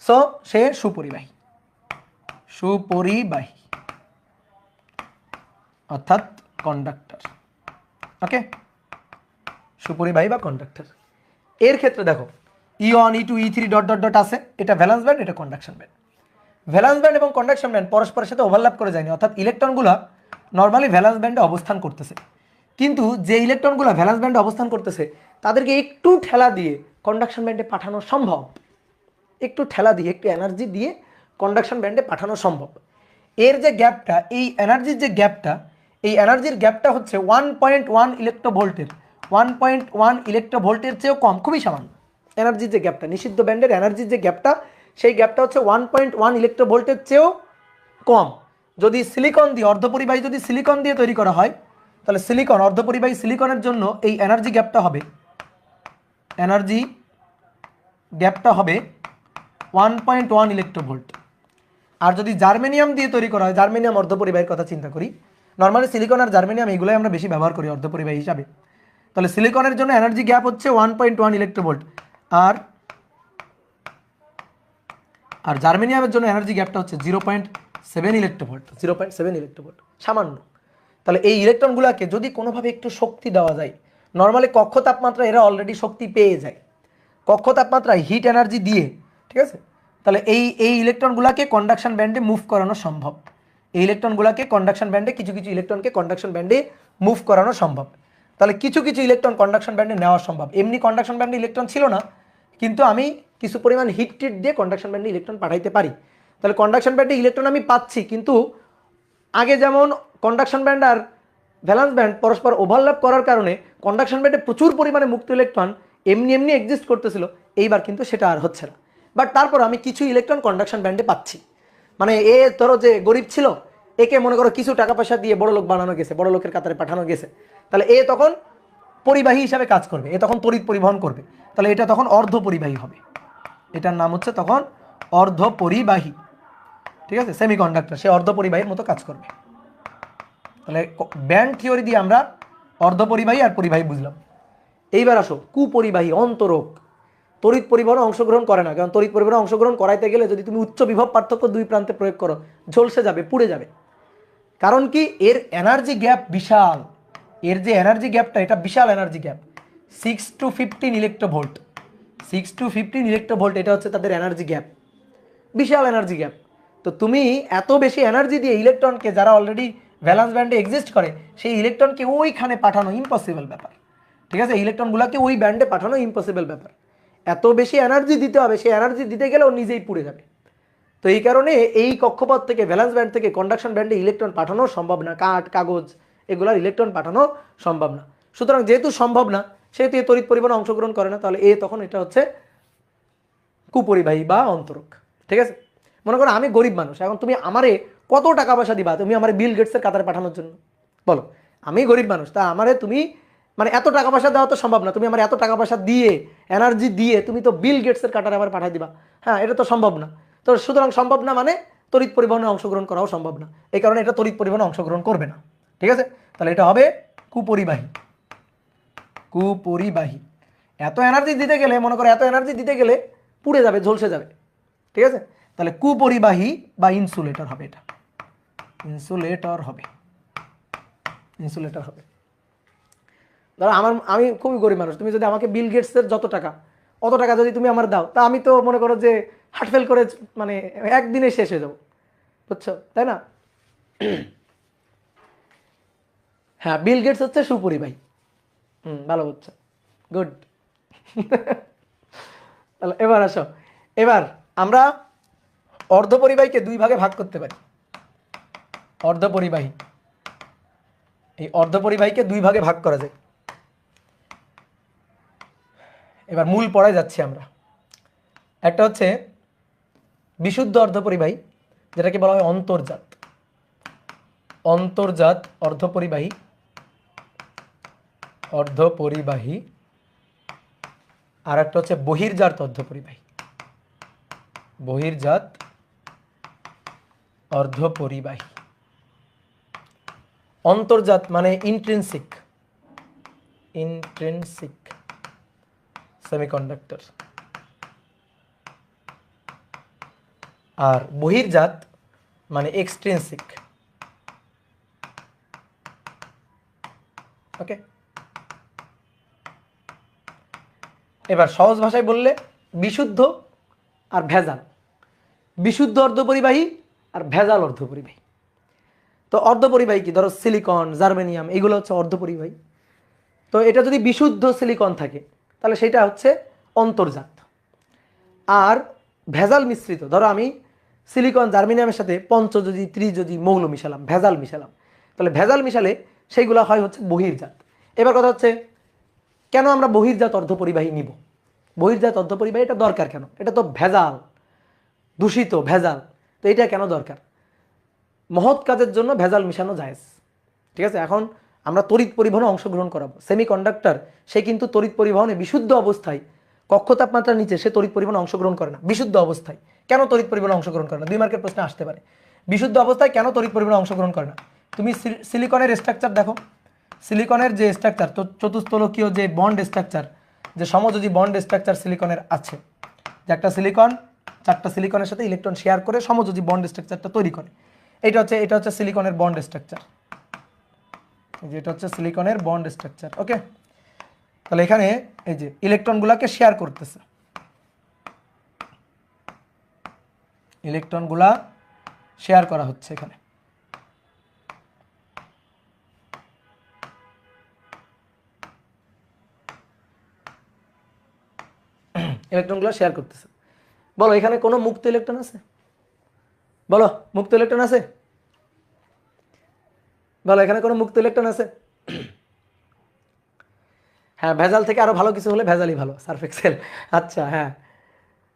সো সে সুপরিবাহী, সুপরিবাহী অর্থাৎ কন্ডাক্টর। ওকে, সুপরিবাহী বা কন্ডাক্টর। এর ক্ষেত্রে দেখো E1 E2 E3 dot dot dot আছে, এটা ভ্যালেন্স ব্যান্ড, এটা কন্ডাকশন ব্যান্ড। ভ্যালেন্স ব্যান্ড এবং কন্ডাকশন ব্যান্ড পরস্পরের সাথে ওভারল্যাপ করে যায়নি, অর্থাৎ ইলেকট্রনগুলো নর্মালি ভ্যালেন্স ব্যান্ডে অবস্থান করতেছে, কিন্তু যে ইলেকট্রনগুলো ভ্যালেন্স ব্যান্ডে অবস্থান করতেছে তাদেরকে একটু ঠেলা দিয়ে কন্ডাকশন ব্যান্ডে পাঠানো সম্ভব, একটু ঠেলা দিয়ে, একটু এনার্জি দিয়ে কন্ডাকশন ব্যান্ডে পাঠানো সম্ভব। এর যে গ্যাপটা, এই এনার্জির যে গ্যাপটা, এই এনার্জির গ্যাপটা হচ্ছে 1.1 ইলেকট্রোভোল্টের, 1.1 ইলেকট্রোভোল্টের চেয়েও কম, খুবই সামান্য। এনার্জির যে গ্যাপটা, নিষিদ্ধ ব্যান্ডের এনার্জির যে গ্যাপটা, সেই গ্যাপটা হচ্ছে 1.1 ইলেকট্রোভোল্টের চেয়েও কম। যদি সিলিকন দিয়ে, অর্ধপরিবাহী যদি সিলিকন দিয়ে তৈরি করা হয়, তাহলে সিলিকন, অর্ধপরিবাহী সিলিকনের জন্য এই এনার্জি গ্যাপটা হবে, এনার্জি গ্যাপটা হবে 1.1 ইলেকট্রোভোল্ট। আর যদি জার্মেনিয়াম দিয়ে তৈরি করা হয়, জার্মেনিয়াম অর্ধপরিবাহীর কথা চিন্তা করি, নর্মালি সিলিকন আর জার্মেনিয়াম এগুলোই আমরা বেশি ব্যবহার করি অর্ধপরিবাহী হিসাবে, তাহলে সিলিকনের জন্য এনার্জি গ্যাপ হচ্ছে 1.1 ইলেকট্রোভোল্ট, আর জার্মেনিয়ামের জন্য এনার্জি গ্যাপটা হচ্ছে 0.7 ইলেকট্রোভোল্ট, 0.7 ইলেকট্রোভোল্ট, সামান্য। তাহলে এই ইলেকট্রনগুলোকে যদি কোনোভাবে একটু শক্তি দেওয়া যায়, নর্মালি কক্ষ তাপমাত্রা এরা অলরেডি শক্তি পেয়ে যায়, কক্ষ তাপমাত্রায় হিট এনার্জি দিয়ে, ঠিক আছে, তাহলে এই ইলেকট্রনগুলোকে কন্ডাকশন ব্যান্ডে মুভ করানো সম্ভব। এই ইলেকট্রনগুলোকে কন্ডাকশন ব্যান্ডে, কিছু কিছু ইলেকট্রনকে কন্ডাকশন ব্যান্ডে মুভ করানো সম্ভব। তাহলে কিছু কিছু ইলেকট্রন কন্ডাকশন ব্যান্ডে নেওয়া সম্ভব। এমনি কন্ডাকশন ব্যান্ডে ইলেকট্রন ছিল না, কিন্তু আমি কিছু পরিমাণ হিট টিট দিয়ে কন্ডাকশন ব্যান্ডে ইলেকট্রন পাঠাইতে পারি। তাহলে কন্ডাকশন ব্যান্ডে ইলেকট্রন আমি পাচ্ছি, কিন্তু আগে যেমন কন্ডাকশন ব্যান্ড আর ভ্যালেন্স ব্যান্ড পরস্পর ওভারল্যাপ করার কারণে কন্ডাকশন ব্যান্ডে প্রচুর পরিমাণে মুক্ত ইলেকট্রন এমনি এমনি এক্সিস্ট করতেছিল, এইবার কিন্তু সেটা আর হচ্ছে না। বাট তারপর আমি কিছু ইলেকট্রন কন্ডাকশন ব্যান্ডে পাচ্ছি। মানে এ ধরো যে গরিব ছিল, একে মনে করো কিছু টাকা পয়সা দিয়ে বড় লোক বানানো গেছে, বড় লোকের কাতারে পাঠানো গেছে, তাহলে এ তখন পরিবাহী হিসাবে কাজ করবে, এ তখন তড়িৎ পরিবহন করবে, তাহলে এটা তখন অর্ধ পরিবাহী হবে। এটার নাম হচ্ছে তখন অর্ধ পরিবাহী, ঠিক আছে, সেমিকন্ডাক্টর, সে অর্ধ পরিবাহীর মতো কাজ করবে। তাহলে ব্যান্ড থিওরি দিয়ে আমরা অর্ধপরিবাহী আর পরিবাহী বুঝলাম। এইবার আসো কুপরিবাহী, অন্তরক। তড়িৎ পরিবহনে অংশগ্রহণ করে না, কারণ তড়িৎ পরিবহনে অংশগ্রহণ করাইতে গেলে যদি তুমি উচ্চ বিভব পার্থক্য দুই প্রান্তে প্রয়োগ করো, ঝলসে যাবে, পুড়ে যাবে। কারণ কি, এর এনার্জি গ্যাপ বিশাল, এর যে এনার্জি গ্যাপটা, এটা বিশাল energy gap, 6 to 15 electronvolt, 6 to 15 electronvolt, এটা হচ্ছে তাদের এনার্জি গ্যাপ, বিশাল এনার্জি গ্যাপ। তো তুমি এত বেশি এনার্জি দিয়ে ইলেকট্রনকে, যারা অলরেডি ভ্যালেন্স ব্যান্ডে এক্সিস্ট করে, সেই ইলেকট্রনকে ওইখানে পাঠানো ইম্পসিবল ব্যাপার, ঠিক আছে, ইলেকট্রনগুলোকে ওই ব্যান্ডে পাঠানো ইম্পসিবল ব্যাপার। এত বেশি এনার্জি দিতে হবে, সেই এনার্জি দিতে গেলে ও নিজেই পুড়ে যাবে। তো এই কারণে এই কক্ষপথ থেকে, ভ্যালেন্স ব্যান্ড থেকে কন্ডাকশন ব্যান্ডে ইলেকট্রন পাঠানো সম্ভব না, কাঠ কাগজ এগুলার ইলেকট্রন পাঠানো সম্ভব না। সুতরাং যেহেতু সম্ভব না, সেহেতু এ তড়িৎ পরিবহনে অংশগ্রহণ করে না, তাহলে তখন এটা হচ্ছে কুপরিবাহী বা অন্তরক, ঠিক আছে। মনে করো আমি গরিব মানুষ, এখন তুমি আমারে কত টাকা পয়সা দিবা তুমি আমার বিল গেটসের কাতারে পাঠানোর জন্য, বলো? আমি গরিব মানুষ, তা আমারে তুমি মানে এত টাকা পয়সা দেওয়া তো সম্ভব না, তুমি আমার এত টাকা পয়সা দিয়ে, এনার্জি দিয়ে তুমি তো বিল গেটসের কাতারে আবার পাঠিয়ে দিবা, হ্যাঁ, এটা তো সম্ভব না। তো সুতরাং সম্ভব না মানে তড়িৎ পরিবহনে অংশগ্রহণ করাও সম্ভব না, এই কারণে এটা তড়িৎ পরিবহনে অংশগ্রহণ করবে না, ঠিক আছে। তাহলে এটা হবে কুপরিবাহী, কুপরিবাহী। এত এনার্জি দিতে গেলে, মনে করো এত এনার্জি দিতে গেলে পুড়ে যাবে, ঝলসে যাবে, ঠিক আছে। তাহলে কুপরিবাহী বা ইনসুলেটর হবে, এটা ইনসুলেটর হবে, ইনসুলেটর হবে। ধরো আমি খুবই গরিব মানুষ, তুমি যদি আমাকে বিল গেটসের যত টাকা, অত টাকা যদি তুমি আমার দাও, তা আমি তো মনে করো যে হার্ট ফেল করে মানে একদিনে শেষ হয়ে যাবো, বুঝছো, তাই না? হ্যাঁ, বিল গেটস হচ্ছে সুপরিবাহী, ভালো বুঝছো, গুড। তাহলে এবার আসো, এবার আমরা অর্ধপরিবাহীকে দুই ভাগে ভাগ করতে পারি। অর্ধপরিবাহী, এই অর্ধপরিবাহীকে দুই ভাগে ভাগ করা যায়। এবার মূল পড়ায় যাচ্ছি আমরা। একটা হচ্ছে বিশুদ্ধ অর্ধপরিবাহী, যেটাকে বলা হয় অন্তর্জাত, অন্তর্জাত অর্ধপরিবাহী, অর্ধপরিবাহী। আর একটা হচ্ছে বহির্জাত অর্ধপরিবাহী, বহির্জাত অর্ধপরিবাহী। অন্তর্জাত মানে ইন্ট্রিনসিক, ইন্ট্রিনসিক সেমিকন্ডাক্টর। আর বহির্জাত মানে এক্সট্রিনসিক। ওকে, এবার সহজ ভাষায় বললে বিশুদ্ধ আর ভেজাল, বিশুদ্ধ অর্ধপরিবাহী আর ভেজাল অর্ধপরিবাহী। তো অর্ধপরিবাহী কি, ধরো সিলিকন, জার্মেনিয়াম, এগুলো হচ্ছে অর্ধপরিবাহী। তো এটা যদি বিশুদ্ধ সিলিকন থাকে তাহলে সেটা হচ্ছে অন্তর্জাত। আর ভেজাল মিশ্রিত, ধরো আমি সিলিকন জার্মেনিয়ামের সাথে পঞ্চযোজী ত্রিযোজী মৌল মিশালাম, ভেজাল মিশালাম, তাহলে ভেজাল মিশালে সেইগুলো হয় হচ্ছে বহির্জাত। এবার কথা হচ্ছে কেন আমরা বহির্জাত অর্ধপরিবাহী নিব? বহির্জাত অর্ধপরিবাহী এটা দরকার কেন? এটা তো ভেজাল, দূষিত ভেজাল, তো এটা কেন দরকার? মহৎ কাজের জন্য ভেজাল মিশানো জায়েজ, ঠিক আছে। এখন আমরা তড়িৎ পরিবহনে অংশগ্রহণ করাবো, সেমিকন্ডাক্টর সে কিন্তু তড়িৎ পরিবহনে বিশুদ্ধ অবস্থায় কক্ষ তাপমাত্রার নিচে সে তড়িৎ পরিবহনে অংশগ্রহণ করে না। বিশুদ্ধ অবস্থায় কেন তড়িৎ পরিবহনে অংশগ্রহণ করে না? 2 মার্কের প্রশ্নে আসতে পারে, বিশুদ্ধ অবস্থায় কেন তড়িৎ পরিবহনে অংশগ্রহণ করে না? তুমি সিলিকনের স্ট্রাকচার দেখো, সিলিকনের যে স্ট্রাকচার, চতুস্তলকীয় যে বন্ড স্ট্রাকচার, যে সমযোজী বন্ড স্ট্রাকচার সিলিকনের আছে, যে একটা সিলিকন 4টা সিলিকনের সাথে ইলেকট্রন শেয়ার করে সমযোজী বন্ড স্ট্রাকচারটা তৈরি করে, এটা হচ্ছে সিলিকনের বন্ড স্ট্রাকচার, যেটা হচ্ছে সিলিকনের বন্ড স্ট্রাকচার। ওকে, তাহলে এখানে এই যে ইলেকট্রনগুলোকে শেয়ার করতেছে, ইলেকট্রনগুলা শেয়ার করা হচ্ছে এখানে। ইলেকট্রনগুলো শেয়ার করতেছে। বলো এখানে কোনো মুক্ত ইলেকট্রন আছে? বলো মুক্ত ইলেকট্রন আছে? বলো এখানে কোনো মুক্ত ইলেকট্রন আছে? হ্যাঁ, ভেজাল থেকে আরো ভালো কিছু হলে ভেজালই ভালো, সার্ফ এক্সেল। আচ্ছা হ্যাঁ,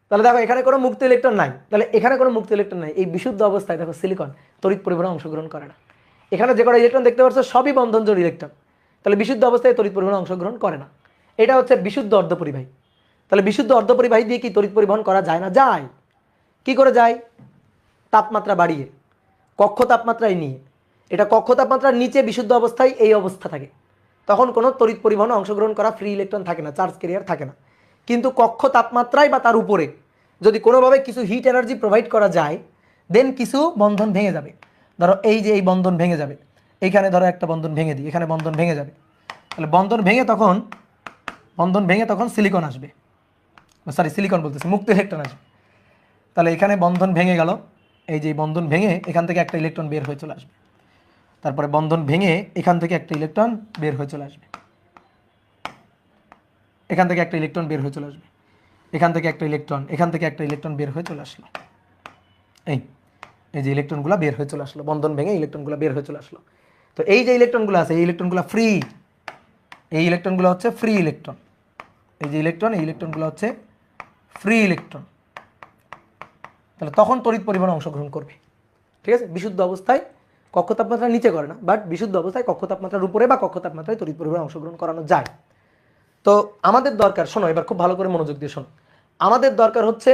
তাহলে দেখো এখানে কোনো মুক্ত ইলেকট্রন নাই, তাহলে এখানে কোনো মুক্ত ইলেকট্রন নাই। এই বিশুদ্ধ অবস্থায় দেখো সিলিকন তড়িৎ পরিবহনে অংশগ্রহণ করে না। এখানে যে কটা ইলেকট্রন দেখতে পাচ্ছ সবই বন্ধনজোড় ইলেকট্রন, তাহলে বিশুদ্ধ অবস্থায় তড়িৎ পরিবহনে অংশগ্রহণ করে না। এটা হচ্ছে বিশুদ্ধ অর্ধপরিবাহী। তাহলে বিশুদ্ধ অর্ধপরিবাহী দিয়ে কি তড়িৎ পরিবহন করা যায় না? যায়। কি করে যায়? তাপমাত্রা বাড়িয়ে, কক্ষ তাপমাত্রায় নিয়ে। এটা কক্ষ তাপমাত্রার নিচে বিশুদ্ধ অবস্থায় এই অবস্থা থাকে, তখন কোনো তড়িৎ পরিবহনে অংশগ্রহণ করা ফ্রি ইলেকট্রন থাকে না, চার্জ ক্যারিয়ার থাকে না। কিন্তু কক্ষ তাপমাত্রায় বা তার উপরে যদি কোনোভাবে কিছু হিট এনার্জি প্রোভাইড করা যায়, দেন কিছু বন্ধন ভেঙে যাবে। ধরো এই যে এই বন্ধন ভেঙে যাবে, এইখানে ধরো একটা বন্ধন ভেঙে দিই, এখানে বন্ধন ভেঙে যাবে, তাহলে বন্ধন ভেঙে তখন সিলিকন আসবে, সরি সিলিকন বলতেছি, মুক্ত ইলেকট্রন আসবে। তাহলে এখানে বন্ধন ভেঙে গেল, এই যে বন্ধন ভেঙে এখান থেকে একটা ইলেকট্রন বের হয়ে চলে আসবে, তারপরে বন্ধন ভেঙে এখান থেকে একটা ইলেকট্রন বের হয়ে চলে আসবে, এখান থেকে একটা ইলেকট্রন বের হয়ে চলে আসবে, এখান থেকে একটা ইলেকট্রন, এখান থেকে একটা ইলেকট্রন বের হয়ে চলে আসলো। এই এই যে ইলেকট্রনগুলো বের হয়ে চলে আসলো, বন্ধন ভেঙে ইলেকট্রনগুলো বের হয়ে চলে আসলো। তো এই যে ইলেকট্রনগুলো আছে, এই ইলেকট্রনগুলো ফ্রি, এই ইলেকট্রনগুলো হচ্ছে ফ্রি ইলেকট্রন, এই যে ইলেকট্রন, এই ইলেকট্রনগুলো হচ্ছে ফ্রি ইলেকট্রন। তাহলে তখন তড়িৎ পরিবহনে অংশগ্রহণ করবে, ঠিক আছে। বিশুদ্ধ অবস্থায় কক্ষ তাপমাত্রার নিচে করে না, বাট বিশুদ্ধ অবস্থায় কক্ষ তাপমাত্রার উপরে বা কক্ষ তাপমাত্রায় তড়িৎ পরিবহনে অংশগ্রহণ করানো যায়। তো আমাদের দরকার, শোনো এবার খুব ভালো করে মনোযোগ দিয়ে শোনো, আমাদের দরকার হচ্ছে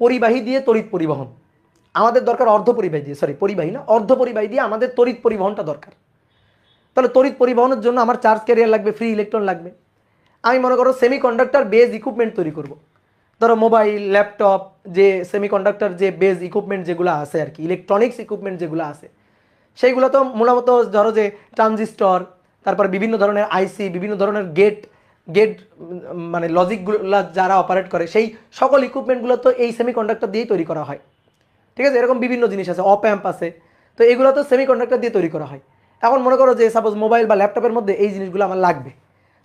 পরিবাহী দিয়ে তড়িৎ পরিবহন, আমাদের দরকার অর্ধপরিবাহী দিয়ে, সরি পরিবাহী না, অর্ধপরিবাহী দিয়ে আমাদের তড়িৎ পরিবহনটা দরকার। তাহলে তড়িৎ পরিবহনের জন্য আমার চার্জ ক্যারিয়ার লাগবে, ফ্রি ইলেকট্রন লাগবে। আমি মনে করো সেমিকন্ডাক্টর বেজ ইকুইপমেন্ট তৈরি করব, ধরো মোবাইল, ল্যাপটপ, যে সেমিকন্ডাক্টর যে বেজ ইকুইপমেন্ট যেগুলো আছে আর কি, ইলেকট্রনিক্স ইকুইপমেন্ট যেগুলো আছে, সেইগুলো তো মূলত ধরো যে ট্রানজিস্টর, তারপর বিভিন্ন ধরনের আইসি, বিভিন্ন ধরনের গেট গেট মানে লজিকগুলো যারা অপারেট করে, সেই সকল ইকুইপমেন্টগুলো তো এই সেমিকন্ডাক্টর দিয়েই তৈরি করা হয়, ঠিক আছে। এরকম বিভিন্ন জিনিস আছে, অপ অ্যাম্প আছে, তো এগুলো তো সেমিকন্ডাক্টর দিয়ে তৈরি করা হয়। এখন মনে করো যে সাপোজ মোবাইল বা ল্যাপটপের মধ্যে এই জিনিসগুলো আমার লাগবে,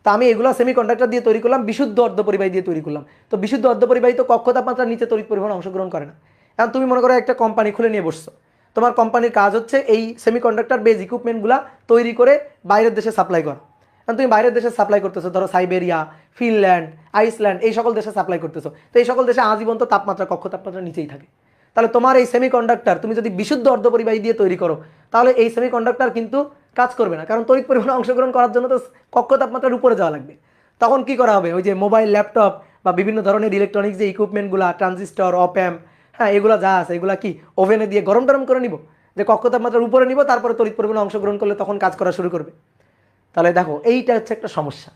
তা আমি এগুলো সেমিকন্ডাক্টর দিয়ে তৈরি করলাম, বিশুদ্ধ অর্ধপরিবাহী দিয়ে তৈরি করলাম। তো বিশুদ্ধ অর্ধপরিবাহী তো কক্ষ তাপমাত্রার নিচে তড়িৎ পরিবহন অংশগ্রহণ করে না। এখন তুমি মনে করো একটা কোম্পানি খুলে নিয়ে বসছো, তোমার কোম্পানির কাজ হচ্ছে এই সেমিকন্ডাক্টর বেজ ইকুইপমেন্টগুলো তৈরি করে বাইরের দেশে সাপ্লাই করা। এখন তুমি বাইরের দেশে সাপ্লাই করতেছো, ধরো সাইবেরিয়া, ফিনল্যান্ড, আইসল্যান্ড, এই সকল দেশে সাপ্লাই করতেছো। তো এই সকল দেশে আজীবন তো তাপমাত্রা কক্ষ তাপমাত্রার নিচেই থাকে। তাহলে তোমার এই সেমিকন্ডাক্টর তুমি যদি বিশুদ্ধ অর্ধপরিবাহী দিয়ে তৈরি করো, তাহলে এই সেমিকন্ডাক্টর কিন্তু কাজ করবে না, কারণ তড়িৎ পরিবহনে অংশগ্রহণ করার জন্য তো কক্ষ তাপমাত্রার উপরে যাওয়া লাগবে। তখন কি করা হবে? ওই যে মোবাইল, ল্যাপটপ বা বিভিন্ন ধরনের ইলেকট্রনিক্স যে ইকুইপমেন্টগুলো, ট্রানজিস্টর, অপ অ্যাম্প, হ্যাঁ এগুলো যা আছে এগুলো কি ওভেনে দিয়ে গরম টরম করে নিব, যে কক্ষ তাপমাত্রার উপরে নিব, তারপরে তড়িৎ পরিবহনে অংশগ্রহণ করলে তখন কাজ করা শুরু করবে। তাহলে দেখো এইটা হচ্ছে একটা সমস্যা,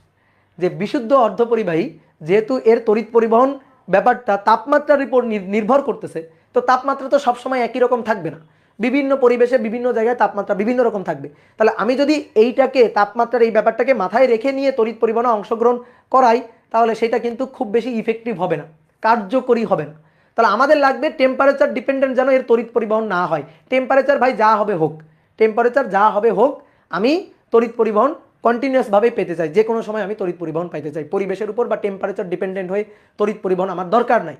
যে বিশুদ্ধ অর্ধপরিবাহী যেহেতু এর তড়িৎ পরিবহন ব্যাপারটা তাপমাত্রার উপর নির্ভর করতেছে, তো তাপমাত্রা তো সবসময় একই রকম থাকবে না, বিভিন্ন পরিবেশে বিভিন্ন জায়গায় তাপমাত্রা বিভিন্ন রকম থাকবে। তাহলে আমি যদি এইটাকে তাপমাত্রার এই ব্যাপারটাকে মাথায় রেখে নিয়ে তড়িৎ পরিবহনে অংশগ্রহণ করাই, তাহলে সেটা কিন্তু খুব বেশি ইফেক্টিভ হবে না, কার্যকরী হবে না। তাহলে আমাদের লাগবে টেম্পারেচার ডিপেন্ডেন্ট যেন এর তড়িৎ পরিবহন না হয়। টেম্পারেচার ভাই যা হবে হোক, টেম্পারেচার যা হবে হোক, আমি তড়িৎ পরিবহন কন্টিনিউয়াসভাবে পেতে চাই, যে কোনো সময় আমি তড়িৎ পরিবহন পাইতে চাই। পরিবেশের উপর বা টেম্পারেচার ডিপেন্ডেন্ট হয়ে তড়িৎ পরিবহন আমার দরকার নাই।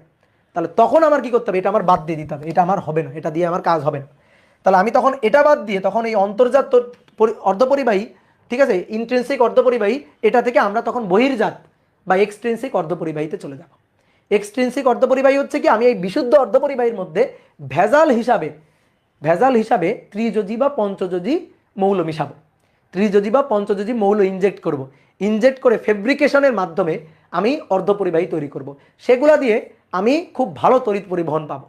তাহলে তখন আমার কি করতে হবে, এটা আমার বাদ দিয়ে দিতে হবে, এটা আমার হবে না, এটা দিয়ে আমার কাজ হবে না। তাহলে আমি তখন এটা বাদ দিয়ে তখন এই অন্তর্জাত অর্ধপরিবাহী, ঠিক আছে, ইন্ট্রিনসিক অর্ধপরিবাহী, এটা থেকে আমরা তখন বহির্জাত বা এক্সট্রিনসিক অর্ধপরিবাহীতে চলে যাব। এক্সট্রিনসিক অর্ধপরিবাহী হচ্ছে কি, আমি এই বিশুদ্ধ অর্ধপরিবাহীর মধ্যে ভেজাল হিসাবে ত্রিযোজী বা পঞ্চযোজী মৌল মিশাবো, ত্রিযোজী বা পঞ্চযোজী মৌল ইনজেক্ট করব। ইনজেক্ট করে ফেব্রিকেশনের মাধ্যমে আমি অর্ধপরিবাহী তৈরি করব। সেগুলা দিয়ে আমি খুব ভালো তড়িৎ পরিবহন পাবো।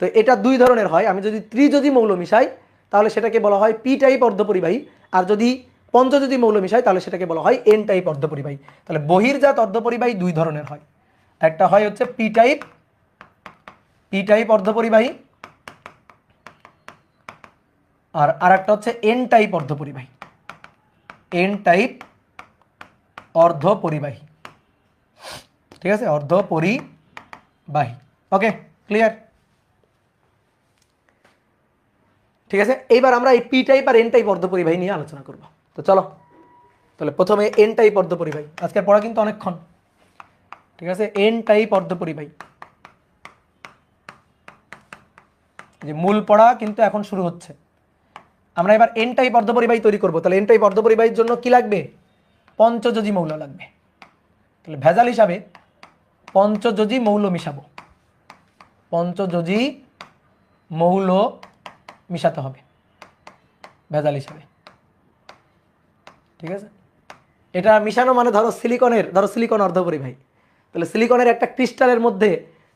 তো এটা দুই ধরনের হয়। আমি যদি ত্রিযোজী মৌল মিশাই তাহলে সেটাকে বলা হয় পি টাইপ অর্ধপরিবাহী, আর যদি পঞ্চযোজী মৌল মিশাই তাহলে সেটাকে বলা হয় এন টাইপ অর্ধপরিবাহী। তাহলে বহির্জাত অর্ধপরিবাহী দুই ধরনের হয়, একটা হয় হচ্ছে পি টাইপ অর্ধপরিবাহী, আর আরেকটা হচ্ছে এন টাইপ অর্ধপরিবাহী, এন টাইপ অর্ধপরিবাহী, ঠিক আছে, অর্ধপরিবাহী। ওকে, ক্লিয়ার? ঠিক আছে, এইবার আমরা এই পি টাইপ আর এন টাইপ অর্ধপরিবাহী নিয়ে আলোচনা করব। তো চলো, তাহলে প্রথমে এন টাইপ অর্ধপরিবাহী, আজকের পড়া কিন্তু অনেকক্ষণ, ঠিক আছে। এন টাইপ অর্ধপরিবাহী, যে মূল পড়া কিন্তু এখন শুরু হচ্ছে। আমরা এবার এন টাইপ অর্ধপরিবাহী তৈরি করব। তাহলে এন টাইপ অর্ধপরিবাহীর জন্য কি লাগবে, পঞ্চযোজী মৌল লাগবে। তাহলে ভেজাল হিসাবে পঞ্চযোজী মৌল মিশাবো, পঞ্চযোজী মৌল মিশাতে হবে ভেজাল হিসাবে, ঠিক আছে। এটা মিশানো মানে ধরো সিলিকন অর্ধপরিবাহী। তাহলে সিলিকনের একটা ক্রিস্টালের মধ্যে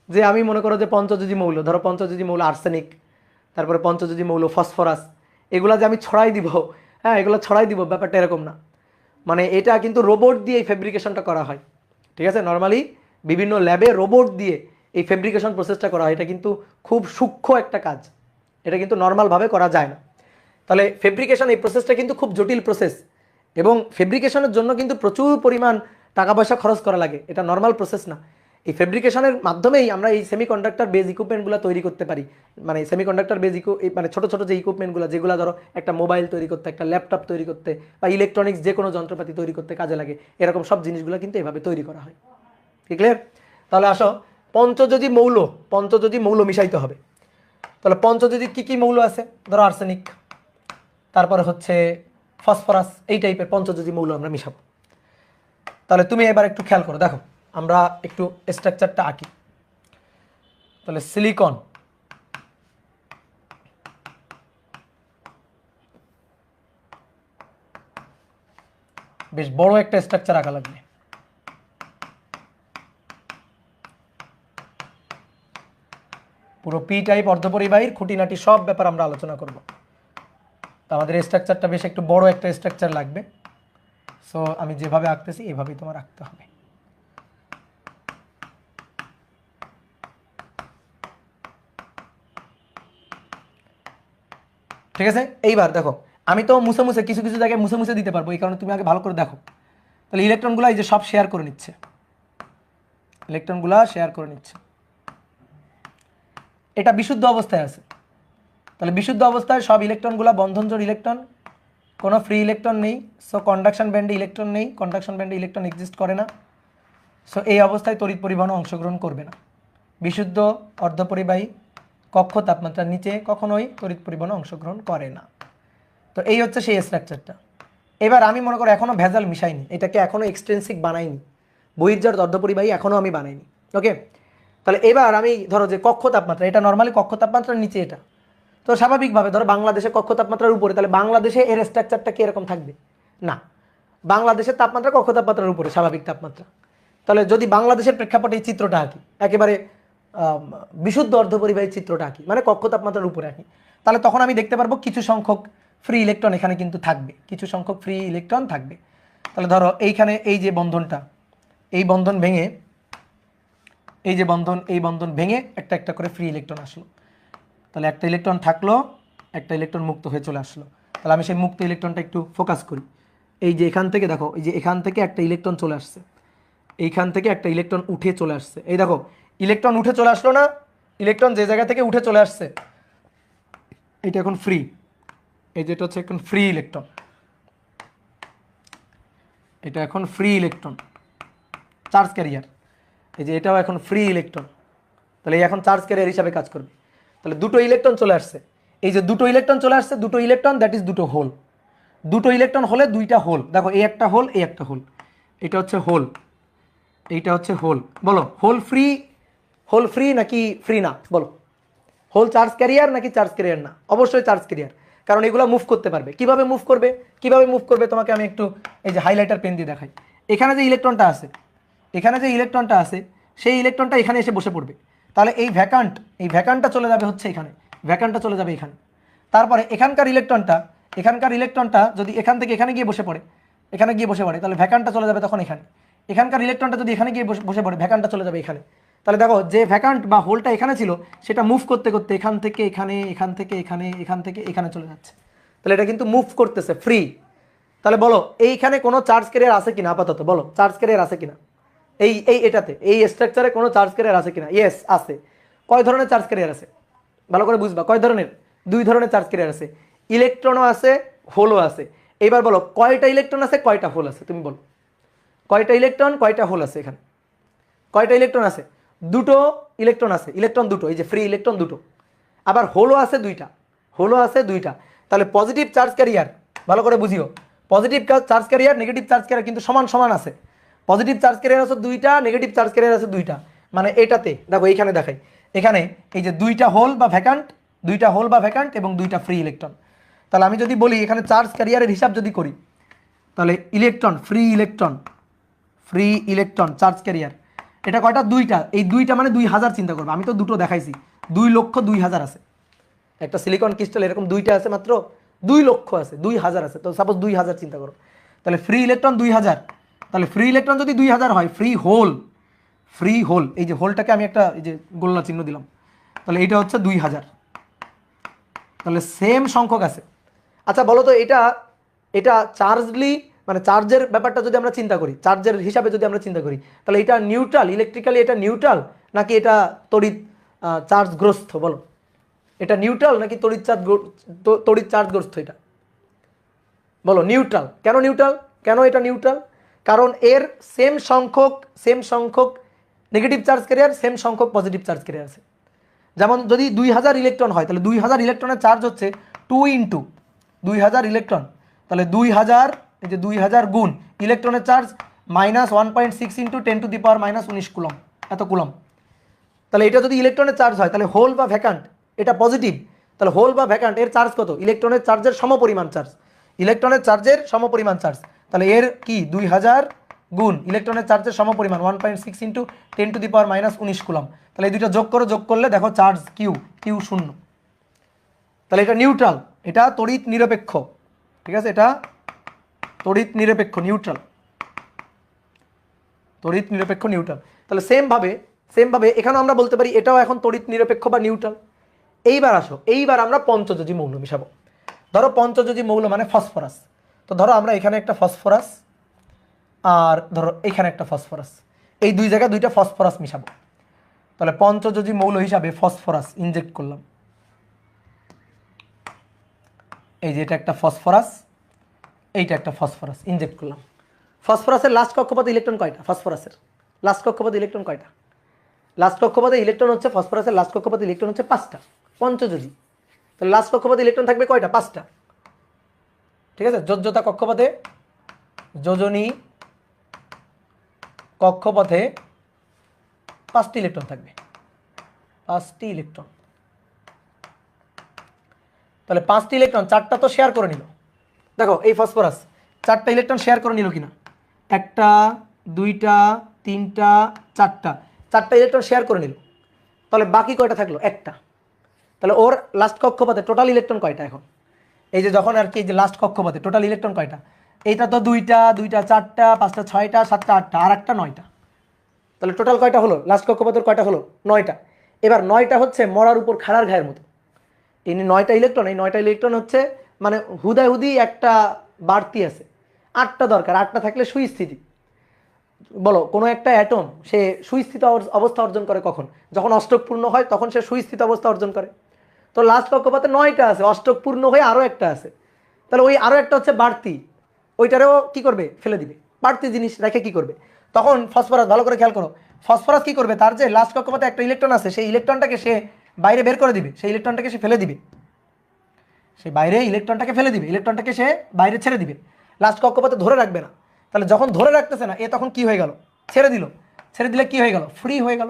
যে আমি মনে করো যে পঞ্চযোজী মৌল, ধরো পঞ্চযোজী মৌল আর্সেনিক, তারপরে পঞ্চযোজী মৌল ফসফরাস, এগুলা যে আমি ছড়াই দিব, হ্যাঁ এগুলো ছড়াই দিব, ব্যাপারটা এরকম না। মানে এটা কিন্তু রোবট দিয়ে এই ফেব্রিকেশনটা করা হয়, ঠিক আছে। নর্মালি বিভিন্ন ল্যাবে রোবট দিয়ে এই ফেব্রিকেশন প্রসেসটা করা হয়। এটা কিন্তু খুব সূক্ষ্ম একটা কাজ, এটা কিন্তু নর্মালভাবে করা যায় না। তাহলে ফেব্রিকেশন এই প্রসেসটা কিন্তু খুব জটিল প্রসেস, এবং ফেব্রিকেশনের জন্য কিন্তু প্রচুর পরিমাণ টাকা পয়সা খরচ করা লাগে, এটা নর্মাল প্রসেস না। এই ফেব্রিকেশনের মাধ্যমেই আমরা এই সেমিকন্ডাক্টর বেজ ইকুইপমেন্টগুলো তৈরি করতে পারি। মানে সেমিকন্ডাক্টর বেজ মানে ছোটো ছোটো যে ইকুইপমেন্টগুলো, যেগুলো ধরো একটা মোবাইল তৈরি করতে, একটা ল্যাপটপ তৈরি করতে, বা ইলেকট্রনিক্স যে কোনো যন্ত্রপাতি তৈরি করতে কাজে লাগে, এরকম সব জিনিসগুলো কিন্তু এভাবে তৈরি করা হয়, ঠিক ক্লিয়ার? তাহলে আসো, পঞ্চযোজী মৌল মিশাইতে হবে। তাহলে পঞ্চযোজী কী কী মৌল আছে, ধরো আর্সেনিক, তারপরে হচ্ছে ফসফরাস, এই টাইপের পঞ্চযোজী মৌল আমরা মিশাবো। তাহলে তুমি এবার একটু খেয়াল করো, দেখো আমরা একটু স্ট্রাকচারটা আঁকি। তাহলে সিলিকন, বেশ বড় একটা স্ট্রাকচার আঁকা লাগবে। পুরো পি টাইপ অর্ধপরিবাহীর খুঁটিনাটি সব ব্যাপার আমরা আলোচনা করব। তো আমাদের স্ট্রাকচারটা বেশ একটু বড় একটা স্ট্রাকচার লাগবে। সো আমি যেভাবে আঁকতেছি এভাবেই তোমার আঁকতে হবে। ঠিক আছে, এইবার দেখো আমি তো মুছে কিছু কিছু জায়গায় মুছে দিতে পারবো, এই কারণে তুমি আগে ভালো করে দেখো। তাহলে ইলেকট্রনগুলো এই যে সব শেয়ার করে নিচ্ছে, এটা বিশুদ্ধ অবস্থায় আছে। তাহলে বিশুদ্ধ অবস্থায় সব ইলেকট্রনগুলো বন্ধনজোড় ইলেকট্রন, কোনো ফ্রি ইলেকট্রন নেই। সো কন্ডাকশন ব্যান্ডে ইলেকট্রন নেই, কন্ডাকশন ব্যান্ডে ইলেকট্রন এক্সিস্ট করে না। সো এই অবস্থায় তড়িৎ পরিবহনে অংশগ্রহণ করবে না। বিশুদ্ধ অর্ধপরিবাহী কক্ষ তাপমাত্রার নিচে কখনোই তড়িৎ পরিবহনে অংশগ্রহণ করে না। তো এই হচ্ছে সেই স্ট্রাকচারটা। এবার আমি মনে করো এখনও ভেজাল মিশাইনি, এটাকে এখনও এক্সটেন্সিভ বানাইনি, বহির্জাত অর্ধপরিবাহী এখনও আমি বানাইনি। ওকে, তাহলে এবার আমি ধরো যে কক্ষ তাপমাত্রা, এটা নর্মালি কক্ষ তাপমাত্রার নিচে, এটা তো স্বাভাবিকভাবে ধরো বাংলাদেশে কক্ষ তাপমাত্রার উপরে, তাহলে বাংলাদেশে এর স্ট্রাকচারটা কি এরকম থাকবে না। বাংলাদেশের তাপমাত্রা কক্ষ তাপমাত্রার উপরে, স্বাভাবিক তাপমাত্রা। তাহলে যদি বাংলাদেশের প্রেক্ষাপটে এই চিত্রটা আঁকি, একেবারে বিশুদ্ধ অর্ধপরিবাহী চিত্রটা আঁকি, মানে কক্ষ তাপমাত্রার উপরে আঁকি, তাহলে তখন আমি দেখতে পারবো কিছু সংখ্যক ফ্রি ইলেকট্রন এখানে কিন্তু থাকবে, কিছু সংখ্যক ফ্রি ইলেকট্রন থাকবে। তাহলে ধরো এইখানে এই যে বন্ধনটা, এই বন্ধন ভেঙে, এই যে বন্ধন, এই বন্ধন ভেঙে একটা একটা করে ফ্রি ইলেকট্রন আসলো। তাহলে একটা ইলেকট্রন থাকলো, একটা ইলেকট্রন মুক্ত হয়ে চলে আসলো। তাহলে আমি সেই মুক্ত ইলেকট্রনটা একটু ফোকাস করি। এই যে এখান থেকে দেখো, এই যে এখান থেকে একটা ইলেকট্রন চলে আসছে, এইখান থেকে একটা ইলেকট্রন উঠে চলে আসছে। এই দেখো ইলেকট্রন উঠে চলে আসলো না, ইলেকট্রন যে জায়গা থেকে উঠে চলে আসছে এটা এখন ফ্রি। এই যেটা হচ্ছে এখন ফ্রি ইলেকট্রন, এটা এখন ফ্রি ইলেকট্রন, চার্জ ক্যারিয়ার। এই যে এটাও এখন ফ্রি ইলেকট্রন, তাহলে এই এখন চার্জ ক্যারিয়ার হিসাবে কাজ করবে। তাহলে দুটো ইলেকট্রন চলে আসছে, এই যে দুটো ইলেকট্রন চলে আসছে, দুটো ইলেকট্রন দ্যাট ইজ দুটো হোল। দুটো ইলেকট্রন হলে দুইটা হোল, দেখো এই একটা হোল, এই একটা হোল, এটা হচ্ছে হোল, এইটা হচ্ছে হোল। বলো হোল ফ্রি, হোল ফ্রি নাকি ফ্রি না? বলো হোল চার্জ ক্যারিয়ার নাকি চার্জ ক্যারিয়ার না? অবশ্যই চার্জ ক্যারিয়ার, কারণ এগুলো মুভ করতে পারবে। কিভাবে মুভ করবে, কিভাবে মুভ করবে তোমাকে আমি একটু এই যে হাইলাইটার পেন দিয়ে দেখাই। এখানে যে ইলেকট্রনটা আছে, এখানে যে ইলেকট্রনটা আছে, সেই ইলেকট্রনটা এখানে এসে বসে পড়বে। তাহলে এই ভ্যাকান্ট, এই ভ্যাকান্টটা চলে যাবে হচ্ছে এখানে, ভ্যাকান্টটা চলে যাবে এখানে। তারপরে এখানকার ইলেকট্রনটা যদি এখান থেকে এখানে গিয়ে বসে পড়ে, এখানে গিয়ে বসে পড়ে, তাহলে ভ্যাকান্টটা চলে যাবে তখন এখানে। এখানকার ইলেকট্রনটা যদি এখানে গিয়ে বসে পড়ে, ভ্যাকান্টটা চলে যাবে এখানে। তাহলে দেখো যে ভ্যাকান্ট বা হোলটা এখানে ছিল সেটা মুভ করতে করতে এখান থেকে এখানে, এখান থেকে এখানে, এখান থেকে এখানে চলে যাচ্ছে। তাহলে এটা কিন্তু মুভ করতেছে ফ্রি। তাহলে বলো এইখানে কোনো চার্জ ক্যারিয়ার আছে কিনা? আপাতত বলো চার্জ ক্যারিয়ার আছে কিনা এটাতে, এই স্ট্রাকচারে কোনো চার্জ ক্যারিয়ার আছে কিনা? ইয়েস আছে। কয় ধরনের চার্জ ক্যারিয়ার আছে ভালো করে বুঝবা। কয় ধরনের? দুই ধরনের চার্জ ক্যারিয়ার আছে, ইলেকট্রনও আছে, হোলও আছে। এবার বলো কয়টা ইলেকট্রন আছে, কয়টা হোল আছে? তুমি বলো কয়টা ইলেকট্রন, কয়টা হোল আছে? এখানে কয়টা ইলেকট্রন আছে? দুটো ইলেকট্রন আছে, ইলেকট্রন দুটো, এই যে ফ্রি ইলেকট্রন দুটো। আবার হোলও আছে দুইটা, হোলও আছে দুইটা। তাহলে পজিটিভ চার্জ ক্যারিয়ার, ভালো করে বুঝিও, positive charge carrier negative charge carrier কিন্তু সমান সমান আছে। পজিটিভ চার্জ ক্যারিয়ার আছে দুইটা, নেগেটিভ চার্জ ক্যারিয়ার আছে দুইটা। মানে এটাতে দেখো এইখানে দেখাই, এখানে এই যে দুইটা হোল বা ভ্যাকান্ট, দুইটা হোল বা ভ্যাকান্ট এবং দুইটা ফ্রি ইলেকট্রন। তাহলে আমি যদি বলি এখানে চার্জ ক্যারিয়ারের হিসাব যদি করি, তাহলে electron, free electron, free electron charge carrier এটা কয়টা? দুইটা। এই দুইটা মানে 2000 চিন্তা করবে, আমি তো দুটো দেখাইছি, 2,02,000 আছে। একটা সিলিকন ক্রিস্টাল এরকম দুইটা আছে মাত্র, 2 লক্ষ আছে, 2000 আছে। তো সাপোজ 2000 চিন্তা করো, তাহলে ফ্রি ইলেকট্রন 2000। তাহলে ফ্রি ইলেকট্রন যদি 2000 হয়, ফ্রি হোল, ফ্রি হোল, এই যে হোলটাকে আমি একটা এই যে গোল্লা চিহ্ন দিলাম, তাহলে এটা হচ্ছে 2000। তাহলে সেম সংখ্যক আছে। আচ্ছা বলো তো এটা, এটা চার্জলি মানে চার্জের ব্যাপারটা যদি আমরা চিন্তা করি, চার্জের হিসাবে যদি আমরা চিন্তা করি, তাহলে এটা নিউট্রাল, ইলেকট্রিক্যালি এটা নিউট্রাল নাকি এটা তড়িৎ চার্জগ্রস্ত? বলো এটা নিউট্রাল নাকি তড়িৎ চার্জগ্রস্ত? এটা বলো নিউট্রাল। কেন নিউট্রাল? কেন এটা নিউট্রাল? কারণ এর সেম সংখ্যক নেগেটিভ চার্জ ক্যারিয়ার, সেম সংখ্যক পজিটিভ চার্জ ক্যারিয়ার আছে। যেমন যদি 2000 ইলেকট্রন হয়, তাহলে 2000 ইলেকট্রনের চার্জ হচ্ছে 2 ইন্টু 2000 ইলেকট্রন, তাহলে 2000, এই যে 2000 গুণ ইলেকট্রনের চার্জ -1.6 ইন্টু 10⁻⁻19 কুলম, এত কুলম। তাহলে এটা যদি ইলেকট্রনের চার্জ হয়, তাহলে হোল বা ভ্যাকান্ট এটা পজিটিভ, তাহলে হোল বা ভ্যাকান্ট এর চার্জ কত? ইলেকট্রনের চার্জের সমপরিমাণ চার্জ, ইলেকট্রনের চার্জের সমপরিমাণ চার্জ। তাহলে এর কি 2000 গুণ ইলেকট্রনের চার্জের সমপরিমাণ 1.6 ইন্টু 10⁻⁻19 কুলম। তাহলে এই দুটো যোগ করলে দেখো চার্জ কিউ 0। তাহলে এটা নিউট্রাল, এটা তড়িৎ নিরপেক্ষ, ঠিক আছে, এটা তড়িৎ নিরপেক্ষ, নিউট্রাল, তড়িৎ নিরপেক্ষ নিউট্রাল। তাহলে সেম ভাবে এখানেও আমরা বলতে পারি এটাও এখন তড়িৎ নিরপেক্ষ বা নিউট্রাল। এইবার আসো, এইবার আমরা পঞ্চযোজী মৌল মিশাবো। ধরো পঞ্চযোজী মৌল মানে ফসফরাস। তো ধরো আমরা এখানে একটা ফসফরাস আর ধরো এখানে একটা ফসফরাস, এই দুই জায়গায় দুইটা ফসফরাস মিশাবো। তাহলে পঞ্চযোজী মৌল হিসাবে ফসফরাস ইনজেক্ট করলাম, এই যে এটা একটা ফসফরাস, এইটা একটা ফসফরাস ইনজেক্ট করলাম। ফসফরাসের লাস্ট কক্ষপথে ইলেকট্রন কয়টা? ফসফরাসের লাস্ট কক্ষপথে ইলেকট্রন কয়টা? লাস্ট কক্ষপথে ইলেকট্রন হচ্ছে, ফসফরাসের লাস্ট কক্ষপথে ইলেকট্রন হচ্ছে 5টা, পঞ্চযোজী। তাহলে লাস্ট কক্ষপথে ইলেকট্রন থাকবে কয়টা? 5টা, ঠিক আছে। যোজ্যতা কক্ষপথে, যোজনী কক্ষপথে 5টি ইলেকট্রন থাকবে, 5টি ইলেকট্রন। তাহলে 5টি ইলেকট্রন, 4টা তো শেয়ার করে নিল। দেখো এই ফসফরাস 4টা ইলেকট্রন শেয়ার করে নিল কিনা? 1টা 2টা 3টা 4টা ইলেকট্রন শেয়ার করে নিল। তাহলে বাকি কয়টা থাকলো? 1টা। তাহলে ওর লাস্ট কক্ষপথে টোটাল ইলেকট্রন কয়টা? এখন এই যে যখন আর কি, এই যে লাস্ট কক্ষপথে টোটাল ইলেকট্রন কয়টা? এইটা তো 2টা 4টা 5টা 6টা 7টা 8টা, আর একটা 9টা। তাহলে টোটাল কয়টা হলো? লাস্ট কক্ষপথের কয়টা হলো? 9টা। এবার 9টা হচ্ছে মরার উপর খাড়ার ঘায়ের মতো, এই 9টা ইলেকট্রন, এই 9টা ইলেকট্রন হচ্ছে মানে হুদাহুদি একটা বাড়তি আছে, 8টা দরকার, 8টা থাকলে সুস্থিতি। বলো কোনো একটা অ্যাটম সে সুস্থিত অবস্থা অর্জন করে কখন? যখন অষ্টক পূর্ণ হয় তখন সে সুস্থিত অবস্থা অর্জন করে। তো লাস্ট কক্ষপথে 9টা আছে, অষ্টক পূর্ণ হয়ে আরও একটা আছে, তাহলে ওই আরও একটা হচ্ছে বাড়তি, ওইটারেও কি করবে? ফেলে দিবে। বাড়তি জিনিস রেখে কি করবে? তখন ফসফরাস, ভালো করে খেয়াল করো, ফসফরাস কি করবে? তার যে লাস্ট কক্ষপথে একটা ইলেকট্রন আছে সেই ইলেকট্রনটাকে সে বাইরে বের করে দিবে, সেই ইলেকট্রনটাকে সে ফেলে দিবে, সে বাইরে ইলেকট্রনটাকে ফেলে দিবে, ইলেকট্রনটাকে সে বাইরে ছেড়ে দিবে, লাস্ট কক্ষপথে ধরে রাখবে না। তাহলে যখন ধরে রাখতেছে না, এ তখন কি হয়ে গেল? ছেড়ে দিল, ছেড়ে দিলে কি হয়ে গেল? ফ্রি হয়ে গেল।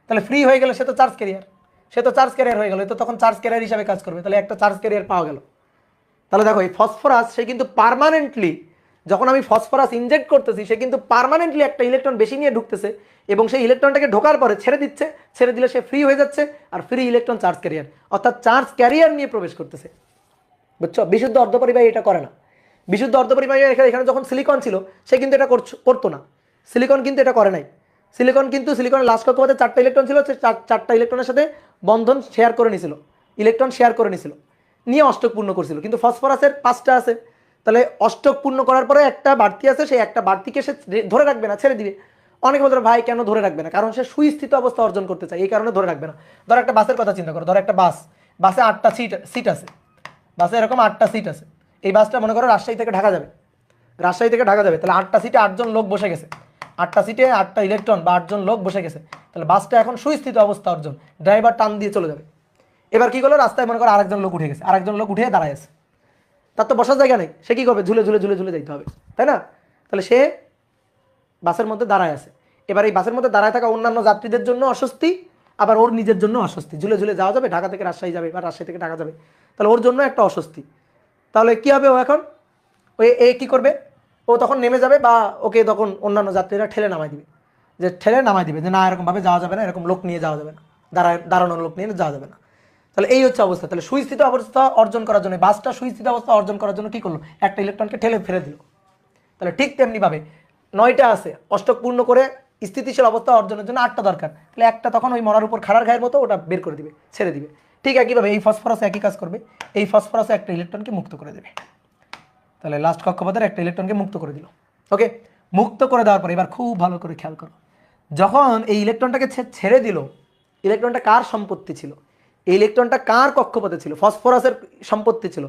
তাহলে ফ্রি হয়ে গেলে সে তো চার্জ ক্যারিয়ার, সে তো চার্জ ক্যারিয়ার হয়ে গেল, এ তো তখন চার্জ ক্যারিয়ার হিসাবে কাজ করবে, তাহলে একটা চার্জ ক্যারিয়ার পাওয়া গেল। তাহলে দেখো এই ফসফরাস সে কিন্তু পার্মানেন্টলি, যখন আমি ফসফরাস ইনজেক্ট করতেছি সে কিন্তু পার্মানেন্টলি একটা ইলেকট্রন বেশি নিয়ে ঢুকতেছে এবং সেই ইলেকট্রনটাকে ঢোকার পরে ছেড়ে দিচ্ছে, ছেড়ে দিলে সে ফ্রি হয়ে যাচ্ছে, আর ফ্রি ইলেকট্রন চার্জ ক্যারিয়ার, অর্থাৎ চার্জ ক্যারিয়ার নিয়ে প্রবেশ করতেছে। বুঝছো? বিশুদ্ধ অর্ধপরিবাহী এটা করে না। বিশুদ্ধ অর্ধপরিবাহী এখানে যখন সিলিকন ছিল সে কিন্তু এটা করতো না, সিলিকন কিন্তু এটা করে নাই। সিলিকনের লাস্ট কক্ষপথে 4টা ইলেকট্রন ছিল, সে 4টা ইলেকট্রনের সাথে বন্ধন শেয়ার করে নিছিল, ইলেকট্রন শেয়ার করে নিছিল, নিয়ে অষ্টক পূর্ণ করছিল। কিন্তু ফসফরাসের 5টা আছে, তাহলে অষ্টক পূর্ণ করার পরে একটা বাড়তি আছে, সেই একটা বাড়তিকে সে ধরে রাখবে না, ছেড়ে দিবে। অনেকে বলতে ভাই কেন ধরে রাখবে না? কারণ সে সুস্থিত অবস্থা অর্জন করতে চায়, এই কারণে ধরে রাখবে না। ধরো একটা বাসের কথা চিন্তা করো, ধরো একটা বাসে 8টা সিট আছে, বাসে এরকম 8টা সিট আছে। এই বাসটা মনে করো রাজশাহী থেকে ঢাকা যাবে, তাহলে 8টা সিটে 8জন লোক বসে গেছে, 8টা সিটে 8টা ইলেকট্রন বা 8জন লোক বসে গেছে, তাহলে বাসটা এখন সুস্থিত অবস্থা অর্জন, ড্রাইভার টান দিয়ে চলে যাবে। এবার কি করলো? রাস্তায় মনে করো আরেকজন লোক উঠে গেছে, আরেকজন লোক উঠে দাঁড়ায় আছে, তার তো বসার জায়গা নেই, সে কি করবে? ঝুলে ঝুলে ঝুলে ঝুলে যাইতে হবে, তাই না? তাহলে সে বাসের মধ্যে দাঁড়ায় আছে। এবার এই বাসের মধ্যে দাঁড়ায় থাকা অন্যান্য যাত্রীদের জন্য অস্বস্তি, আবার ওর নিজের জন্য অস্বস্তি। ঝুলে ঝুলে যাওয়া যাবে, ঢাকা থেকে রাজশাহী যাবে বা রাজশাহী থেকে ঢাকা যাবে, তাহলে ওর জন্য একটা অস্বস্তি। তাহলে কি হবে? ও এখন এ কি করবে? ও তখন নেমে যাবে, বা ওকে তখন অন্যান্য যাত্রীরা ঠেলে নামাই দিবে, যে না এরকমভাবে যাওয়া যাবে না, এরকম লোক নিয়ে যাওয়া যাবে না, দাঁড়ানোর লোক নিয়ে যাওয়া যাবে না। তাহলে এই হচ্ছে অবস্থা। তাহলে সুস্থিত অবস্থা অর্জন করার জন্য, বাসটা সুস্থিত অবস্থা অর্জন করার জন্য কি করলো? একটা ইলেকট্রনকে ঠেলে ফেলে দিল। তাহলে ঠিক তেমনিভাবে 9টা আছে, অষ্টক পূর্ণ করে স্থিতিশীল অবস্থা অর্জনের জন্য 8টা দরকার, তাহলে একটা তখন ওই মরার উপর খাড়ার ঘায়ের মতো ওটা বের করে দিবে, ছেড়ে দিবে। ঠিক একইভাবে এই ফসফরাস একই কাজ করবে, এই ফসফরাসে একটা ইলেকট্রনকে মুক্ত করে দেবে। তাহলে লাস্ট কক্ষপথের একটা ইলেকট্রনকে মুক্ত করে দিল। ওকে, মুক্ত করে দেওয়ার পরে এবার খুব ভালো করে খেয়াল করো, যখন এই ইলেকট্রনটাকে ছেড়ে দিল, ইলেকট্রনটা কার সম্পত্তি ছিল? এই ইলেকট্রনটা কার কক্ষপথে ছিল? ফসফরাসের সম্পত্তি ছিল।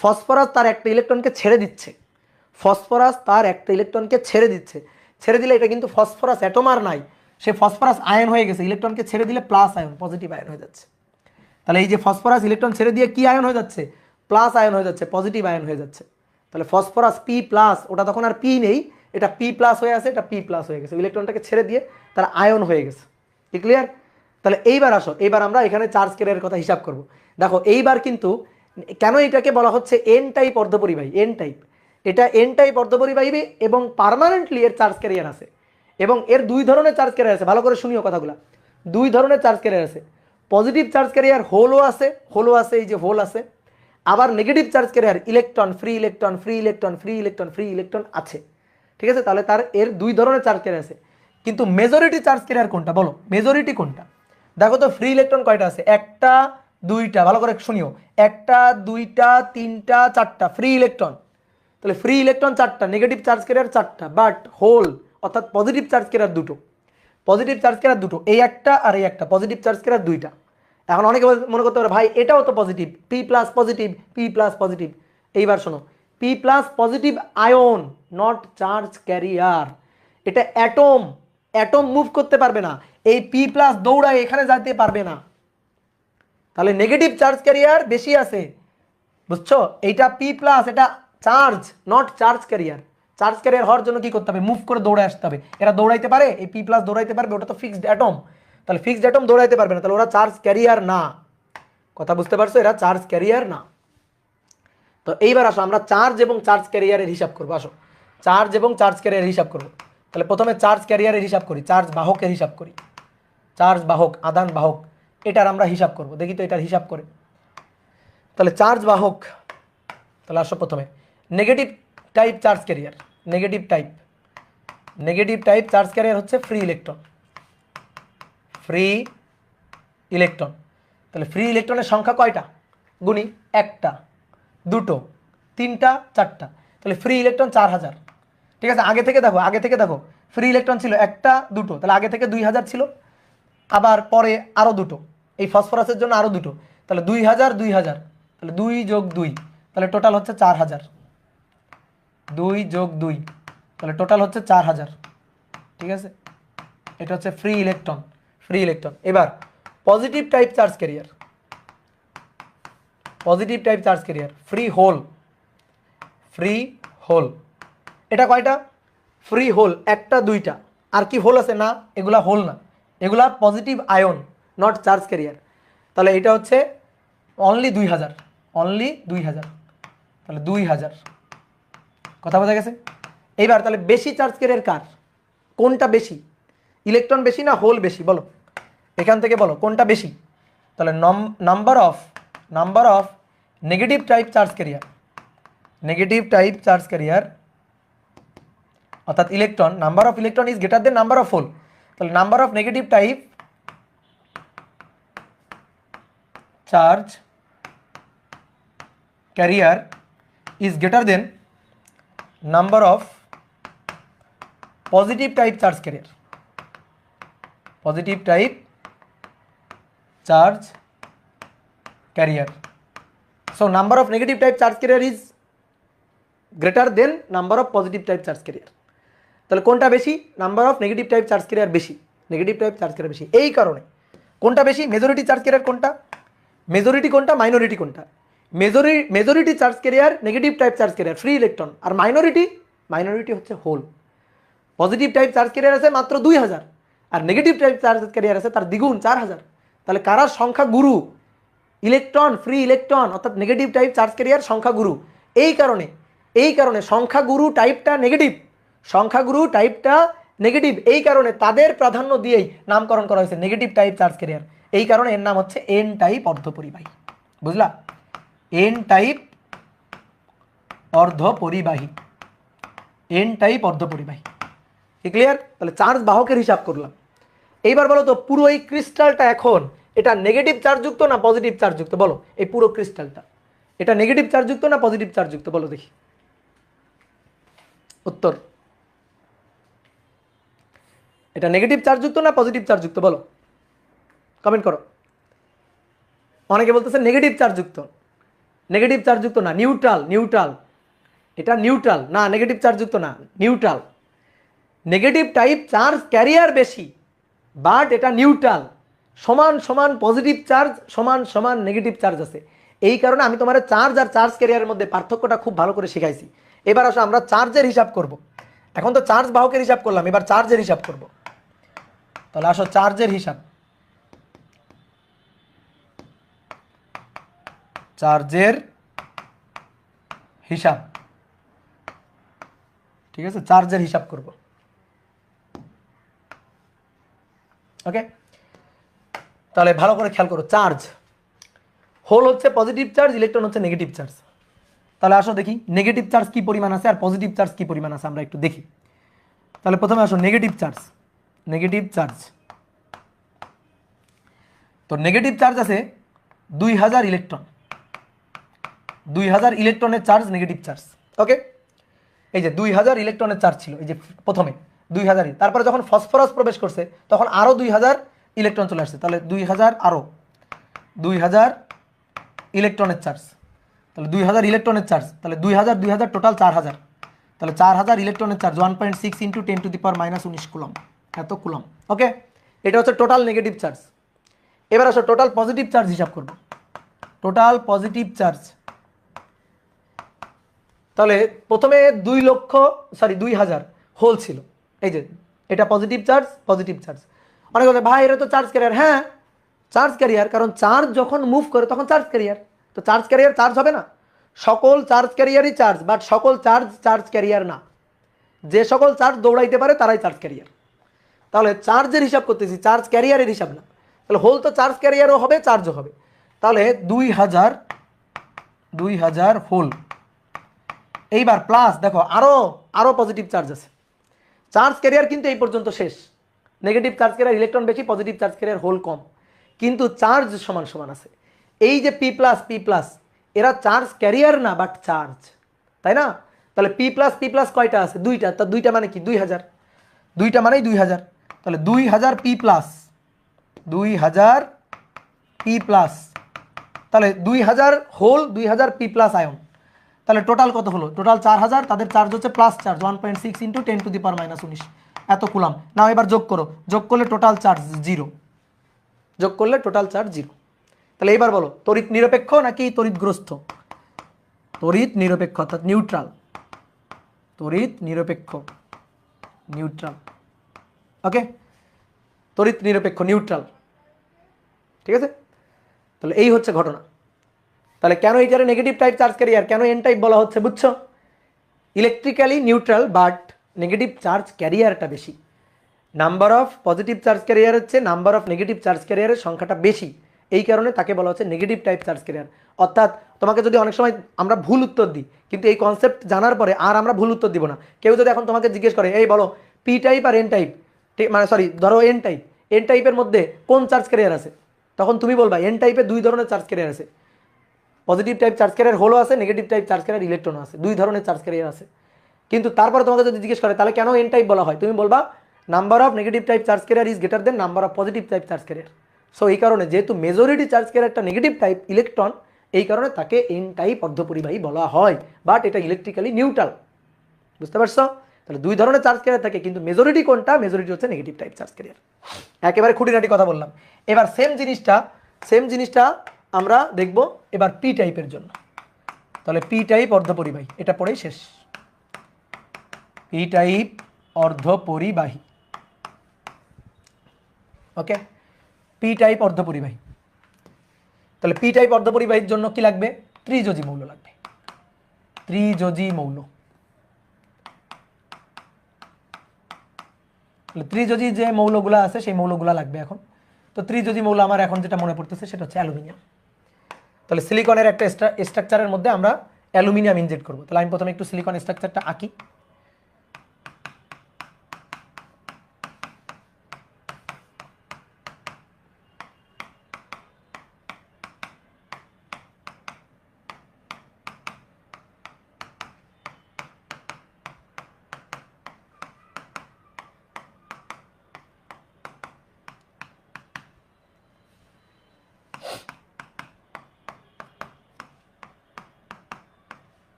ফসফরাস তার একটা ইলেকট্রনকে ছেড়ে দিচ্ছে, ছেড়ে দিলে এটা কিন্তু ফসফরাস অ্যাটম আর নাই, সে ফসফরাস আয়ন হয়ে গেছে। ইলেকট্রনকে ছেড়ে দিলে প্লাস আয়ন, পজিটিভ আয়ন হয়ে যাচ্ছে। তাহলে এই যে ফসফরাস ইলেকট্রন ছেড়ে দিয়ে কি আয়ন হয়ে যাচ্ছে? প্লাস আয়ন হয়ে যাচ্ছে, পজিটিভ আয়ন হয়ে যাচ্ছে। তাহলে ফসফরাস পি প্লাস, ওটা তখন আর পি নেই, এটা পি প্লাস হয়ে আছে, এটা পি প্লাস হয়ে গেছে, ইলেকট্রনটাকে ছেড়ে দিয়ে তার আয়ন হয়ে গেছে। কি ক্লিয়ার? তাহলে এইবার আসো, এইবার আমরা এখানে চার্জ ক্যারিয়ারের কথা হিসাব করব। দেখো এইবার কিন্তু কেন এটাকে বলা হচ্ছে এন টাইপ অর্ধপরিবাহী, এন টাইপ, এটা এন টাইপ অর্ধপরিবাহী এবং পার্মানেন্টলি এর চার্জ ক্যারিয়ার আছে, এবং এর 2 ধরনের চার্জ ক্যারিয়ার আছে। ভালো করে শুনিও কথাগুলো, 2 ধরনের চার্জ ক্যারিয়ার আছে। পজিটিভ চার্জ ক্যারিয়ার হোলও আছে, এই যে হোল আছে। আবার negative charge career electron, free electron, free electron, free electron, free electron আছে। ঠিক আছে? তাহলে তার এর 2 ধরনের চার্জ ক্যারিয়ার আছে। কিন্তু মেজরিটি চার্জ ক্যারিয়ার কোনটা? বলো মেজরিটি কোনটা? দেখো তো ফ্রি ইলেকট্রন কয়টা আছে? 1টা 2টা, ভালো করে শুনিও, 1টা 2টা 3টা 4টা ফ্রি ইলেকট্রন। তাহলে ফ্রি ইলেকট্রন 4টা, নেগেটিভ চার্জ ক্যারিয়ার 4টা, বাট হোল অর্থাৎ পজিটিভ চার্জ ক্যারিয়ার 2টো, এই একটা আর এই একটা, পজিটিভ চার্জ ক্যারিয়ার 2টা। এখন অনেকে মনে করতে পারে ভাই এটাও তো positive, P plus positive, P plus positive. এইবার শোনো, P plus positive ion, not charge carrier. এটা অ্যাটম মুভ করতে পারবে না, এই পি প্লাস দৌড়ায় এখানে যেতে পারবে না। তাহলে নেগেটিভ চার্জ ক্যারিয়ার বেশি আছে, বুঝছো? এইটা পি প্লাস, এটা charge, not charge carrier. Charge carrier হওয়ার জন্য কি করতে হবে? মুভ করে দৌড়ে আসতে হবে। এরা দৌড়াইতে পারে, এই পি প্লাস দৌড়াইতে পারবে, ওটা তো ফিক্সড অ্যাটম। তাহলে ফিক্সড অ্যাটম দৌড়াইতে পারবে না, তাহলে ওরা চার্জ ক্যারিয়ার না। কথা বুঝতে পারছো? এরা চার্জ ক্যারিয়ার না। তো এইবার আসো আমরা চার্জ এবং চার্জ ক্যারিয়ারের হিসাব করবো। আসো চার্জ এবং চার্জ ক্যারিয়ারের হিসাব করবো। তাহলে প্রথমে চার্জ ক্যারিয়ারের হিসাব করি, চার্জ বাহকের হিসাব করি। চার্জ বাহক, আদান বাহক, এটার আমরা হিসাব করব। দেখি তো এটার হিসাব করে। তাহলে চার্জ বাহক, তাহলে আসো প্রথমে negative type charge carrier. Negative type charge carrier হচ্ছে ফ্রি ইলেকট্রন। তাহলে ফ্রি ইলেকট্রনের সংখ্যা কয়টা? গুণি একটা, দুটো, তিনটা, চারটা, তাহলে ফ্রি ইলেকট্রন 4000। ঠিক আছে, আগে থেকে দেখো ফ্রি ইলেকট্রন ছিল একটা, দুটো, তাহলে আগে থেকে 2000 ছিল, আবার পরে আরও দুটো, এই ফসফরাসের জন্য আরও দুটো, তাহলে 2000 2000, তাহলে 2 যোগ 2, তাহলে টোটাল হচ্ছে 4000। 2 যোগ 2, তাহলে টোটাল হচ্ছে 4000। ঠিক আছে, এটা হচ্ছে ফ্রি ইলেকট্রন। এবার positive type charge carrier, free hole, এটা কয়টা? ফ্রি হোল একটা, দুইটা, আর কি হোল আছে না? এগুলা হোল না, এগুলা positive ion, not charge carrier. তাহলে এটা হচ্ছে অনলি 2000, তাহলে 2000। কথা বোঝা গেছে? এইবার তাহলে বেশি চার্জ ক্যারিয়ার কার? কোনটা বেশি? ইলেকট্রন বেশি না হোল বেশি? বলো, এখান থেকে বলো কোনটা বেশি। তাহলে number of negative type charge carrier, অর্থাৎ electron, number of electron is greater than number of hole. তাহলে number of negative type charge carrier is greater than number of positive type charge carrier. So number of negative type charge carrier is greater than number of positive type charge carrier. তাহলে কোনটা বেশি? Number of negative type charge carrier বেশি, এই কারণে কোনটা বেশি? Majority charge carrier কোনটা, minority কোনটা? Majority charge carrier negative type charge carrier, free electron, আর মাইনরিটি হচ্ছে hole. Positive type charge carrier আছে মাত্র 2000, আর নেগেটিভ টাইপ চার্জ ক্যারিয়ার আছে তার দ্বিগুণ 4000। তাহলে কারা সংখ্যা গুরু? ইলেকট্রন, ফ্রি ইলেকট্রন, অর্থাৎ নেগেটিভ টাইপ চার্জ ক্যারিয়ার সংখ্যা গুরু। এই কারণে সংখ্যা গুরু টাইপটা নেগেটিভ, এই কারণে তাদের প্রাধান্য দিয়েই নামকরণ করা হয়েছে নেগেটিভ টাইপ চার্জ ক্যারিয়ার। এই কারণে এর নাম হচ্ছে এন টাইপ অর্ধপরিবাহী। বুঝলা? এন টাইপ অর্ধপরিবাহী, কি ক্লিয়ার? তাহলে চার্জ বাহকের হিসাব করলাম। এইবার বলো তো, পুরো এই ক্রিস্টালটা এখন এটা নেগেটিভ চার্জযুক্ত না পজিটিভ চার্জযুক্ত? বলো, এই পুরো ক্রিস্টালটা এটা নেগেটিভ চার্জযুক্ত না পজিটিভ চার্জযুক্ত? বলো দেখি উত্তর। এটা নেগেটিভ চার্জযুক্ত না পজিটিভ চার্জযুক্ত? বলো, কমেন্ট করো। অনেকে বলতেছে নেগেটিভ চার্জযুক্ত না, নিউট্রাল। এটা নিউট্রাল না, নেগেটিভ চার্জযুক্ত না, neutral. Negative type charge carrier বেশি, বাট এটা নিউট্রাল। সমান পজিটিভ চার্জ, সমান নেগেটিভ চার্জ আছে। এই কারণে আমি তোমার চার্জ আর চার্জ ক্যারিয়ারের মধ্যে পার্থক্যটা খুব ভালো করে শিখাইছি। এবার আসো আমরা চার্জের হিসাব করব। এখন তো চার্জ বাহকের হিসাব করলাম, এবার চার্জের হিসাব করব। তাহলে আসো চার্জের হিসাব। ঠিক আছে, চার্জের হিসাব করব। ওকে, তাহলে ভালো করে খেয়াল করো। চার্জ, হোল হচ্ছে পজিটিভ চার্জ, ইলেকট্রন হচ্ছে নেগেটিভ চার্জ। তাহলে আসো দেখি নেগেটিভ চার্জ কি পরিমাণ আছে আর পজিটিভ চার্জ কি পরিমাণ আছে, আমরা একটু দেখি। তাহলে প্রথমে আসো নেগেটিভ চার্জ। তো নেগেটিভ চার্জ আছে 2000 ইলেকট্রন, 2000 ইলেকট্রনের চার্জ নেগেটিভ চার্জ। ওকে, এই যে 2000 ইলেকট্রনের চার্জ ছিল, এই যে প্রথমে 2000, তারপরে যখন ফসফরাস প্রবেশ করছে তখন আরও 2000 ইলেকট্রন চলে আসছে। তাহলে 2000 আরও 2000 ইলেকট্রনের চার্জ, তাহলে 2000 ইলেকট্রনের চার্জ, তাহলে 2000 টোটাল 4000। তাহলে 4000 ইলেকট্রনের চার্জ 1.6 × 10⁻⁻19 কুলম, এত কুলম। ওকে, এটা হচ্ছে টোটাল নেগেটিভ চার্জ। এবার আসো টোটাল পজিটিভ চার্জ হিসাব করব। টোটাল পজিটিভ চার্জ, তাহলে প্রথমে 2000 হোল ছিল। এই যে এটা পজিটিভ চার্জ। অনেক বলে ভাই এটা তো চার্জ ক্যারিয়ার। হ্যাঁ, চার্জ ক্যারিয়ার, কারণ চার্জ যখন মুভ করে তখন চার্জ ক্যারিয়ার। তো চার্জ ক্যারিয়ার চার্জ হবে না? সকল চার্জ ক্যারিয়ারই চার্জ, বাট সকল চার্জ ক্যারিয়ার না। যে সকল চার্জ দৌড়াইতে পারে তারাই চার্জ ক্যারিয়ার। তাহলে চার্জের হিসাব করতেছি, চার্জ ক্যারিয়ারের হিসাব না। তাহলে হোল তো চার্জ ক্যারিয়ারও হবে, চার্জও হবে। তাহলে 2000 হোল। এইবার প্লাস দেখো আরো পজিটিভ চার্জ আছে। চার্জ ক্যারিয়ার কিন্তু এই পর্যন্ত শেষ। নেগেটিভ চার্জ ক্যারিয়ার ইলেকট্রন বেশি, পজিটিভ চার্জ ক্যারিয়ার হোল কম, কিন্তু চার্জ সমান আছে। এই যে পি প্লাস এরা চার্জ ক্যারিয়ার না, বাট চার্জ, তাই না? তাহলে পি প্লাস কয়টা আছে? দুইটা। তা দুইটা মানে কি? 2000, দুইটা মানেই 2000। তাহলে 2000 পি প্লাস, 2000 পি প্লাস, তাহলে 2000 হোল, 2000 পি প্লাস আয়ন। তাহলে টোটাল কত হলো? টোটাল 4000। তাদের চার্জ হচ্ছে প্লাস চার্জ 1.6 ইন্টু 10⁻⁻19 এত কুলাম। নাও এবার যোগ করো, যোগ করলে টোটাল চার্জ 0, যোগ করলে টোটাল চার্জ 0। তাহলে এবার বলো তড়িৎ নিরপেক্ষ নাকি তড়িৎগ্রস্ত? তড়িৎ নিরপেক্ষ, অর্থাৎ নিউট্রাল। তড়িৎ নিরপেক্ষ, নিউট্রাল। ওকে, তড়িৎ নিরপেক্ষ, নিউট্রাল, ঠিক আছে? তাহলে এই হচ্ছে ঘটনা। তাহলে কেন এইটারে নেগেটিভ টাইপ চার্জ ক্যারিয়ার, কেন এন টাইপ বলা হচ্ছে, বুঝছো? Electrically neutral, but negative charge ক্যারিয়ারটা বেশি। Number of positive charge carrier হচ্ছে নাম্বার অফ নেগেটিভ চার্জ ক্যারিয়ারের সংখ্যাটা বেশি, এই কারণে তাকে বলা হচ্ছে নেগেটিভ টাইপ চার্জ ক্যারিয়ার। অর্থাৎ তোমাকে যদি অনেক সময় আমরা ভুল উত্তর দিই, কিন্তু এই কনসেপ্ট জানার পরে আর আমরা ভুল উত্তর দিব না। কেউ যদি এখন তোমাকে জিজ্ঞেস করে এই বলো পি টাইপ আর এন টাইপ, মানে সরি ধরো এন টাইপের মধ্যে কোন চার্জ ক্যারিয়ার আছে, তখন তুমি বলবা এন টাইপে দুই ধরনের চার্জ ক্যারিয়ার আছে, পজিটিভ টাইপ চার্জ ক্যারিয়ার হোলও আছে, নেগেটিভ টাইপ চার্জ ক্যারিয়ার ইলেকট্রনও আছে, দুই ধরনের চার্জ ক্যারিয়ার আছে। কিন্তু তারপরে তোমাকে যদি জিজ্ঞেস করে তাহলে কেন এন টাইপ বলা হয়, তুমি বলবা number of negative type charge carrier is greater than number of positive type charge career. So এই কারণে যেহেতু মেজরিটি চার্জ ক্যারিয়ারটা নেগেটিভ টাইপ ইলেকট্রন, এই কারণে তাকে এন টাইপ অর্ধপরিবাহী বলা হয়, বাট এটা ইলেকট্রিক্যালি নিউট্রাল। বুঝতে পারছো? তাহলে দুই ধরনের চার্জ ক্যারিয়ার থাকে, কিন্তু মেজরিটি কোনটা? মেজরিটি হচ্ছে নেগেটিভ টাইপ চার্জ ক্যারিয়ার। একেবারে খুঁটিনাটি কথা বললাম। এবার সেম জিনিসটা আমরা দেখব এবার পি টাইপের জন্য। তাহলে পি টাইপ অর্ধপরিবাহী, এটা পড়েই শেষ। পি টাইপ অর্ধপরিবাহী, ওকে, পি টাইপ অর্ধপরিবাহী। তাহলে পি টাইপ অর্ধপরিবাহীর জন্য কি লাগবে? ত্রিযোজী মৌল লাগবে, ত্রিযোজী মৌল। ত্রিযোজী যে মৌলগুলা আছে সেই মৌলগুলা লাগবে এখন। তো ত্রিযোজী মৌল আমার এখন যেটা মনে পড়তেছে সেটা হচ্ছে অ্যালুমিনিয়াম। তাহলে সিলিকনের একটা স্ট্রাকচারের মধ্যে আমরা অ্যালুমিনিয়াম ইনজেক্ট করবো। তাহলে আমি প্রথমে একটু সিলিকন স্ট্রাকচারটা আঁকি।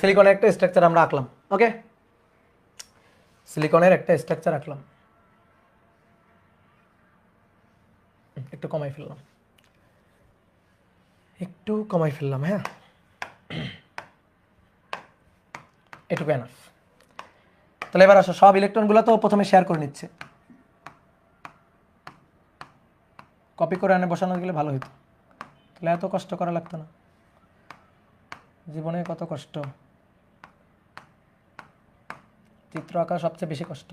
সিলিকনের একটা স্ট্রাকচার আমরা আঁকলাম, ওকে, সিলিকনের একটা স্ট্রাকচার আঁকলাম। একটু কমাই ফেললাম, হ্যাঁ, এটুকু এনাফ। তাহলে এবার আসো, সব ইলেকট্রনগুলো তো প্রথমে শেয়ার করে নিচ্ছে, কপি করে এনে বসানো গেলে ভালো হতো, তাহলে এত কষ্ট করা লাগতো না। জীবনে কত কষ্ট, চিত্র আঁকা সবচেয়ে বেশি কষ্ট।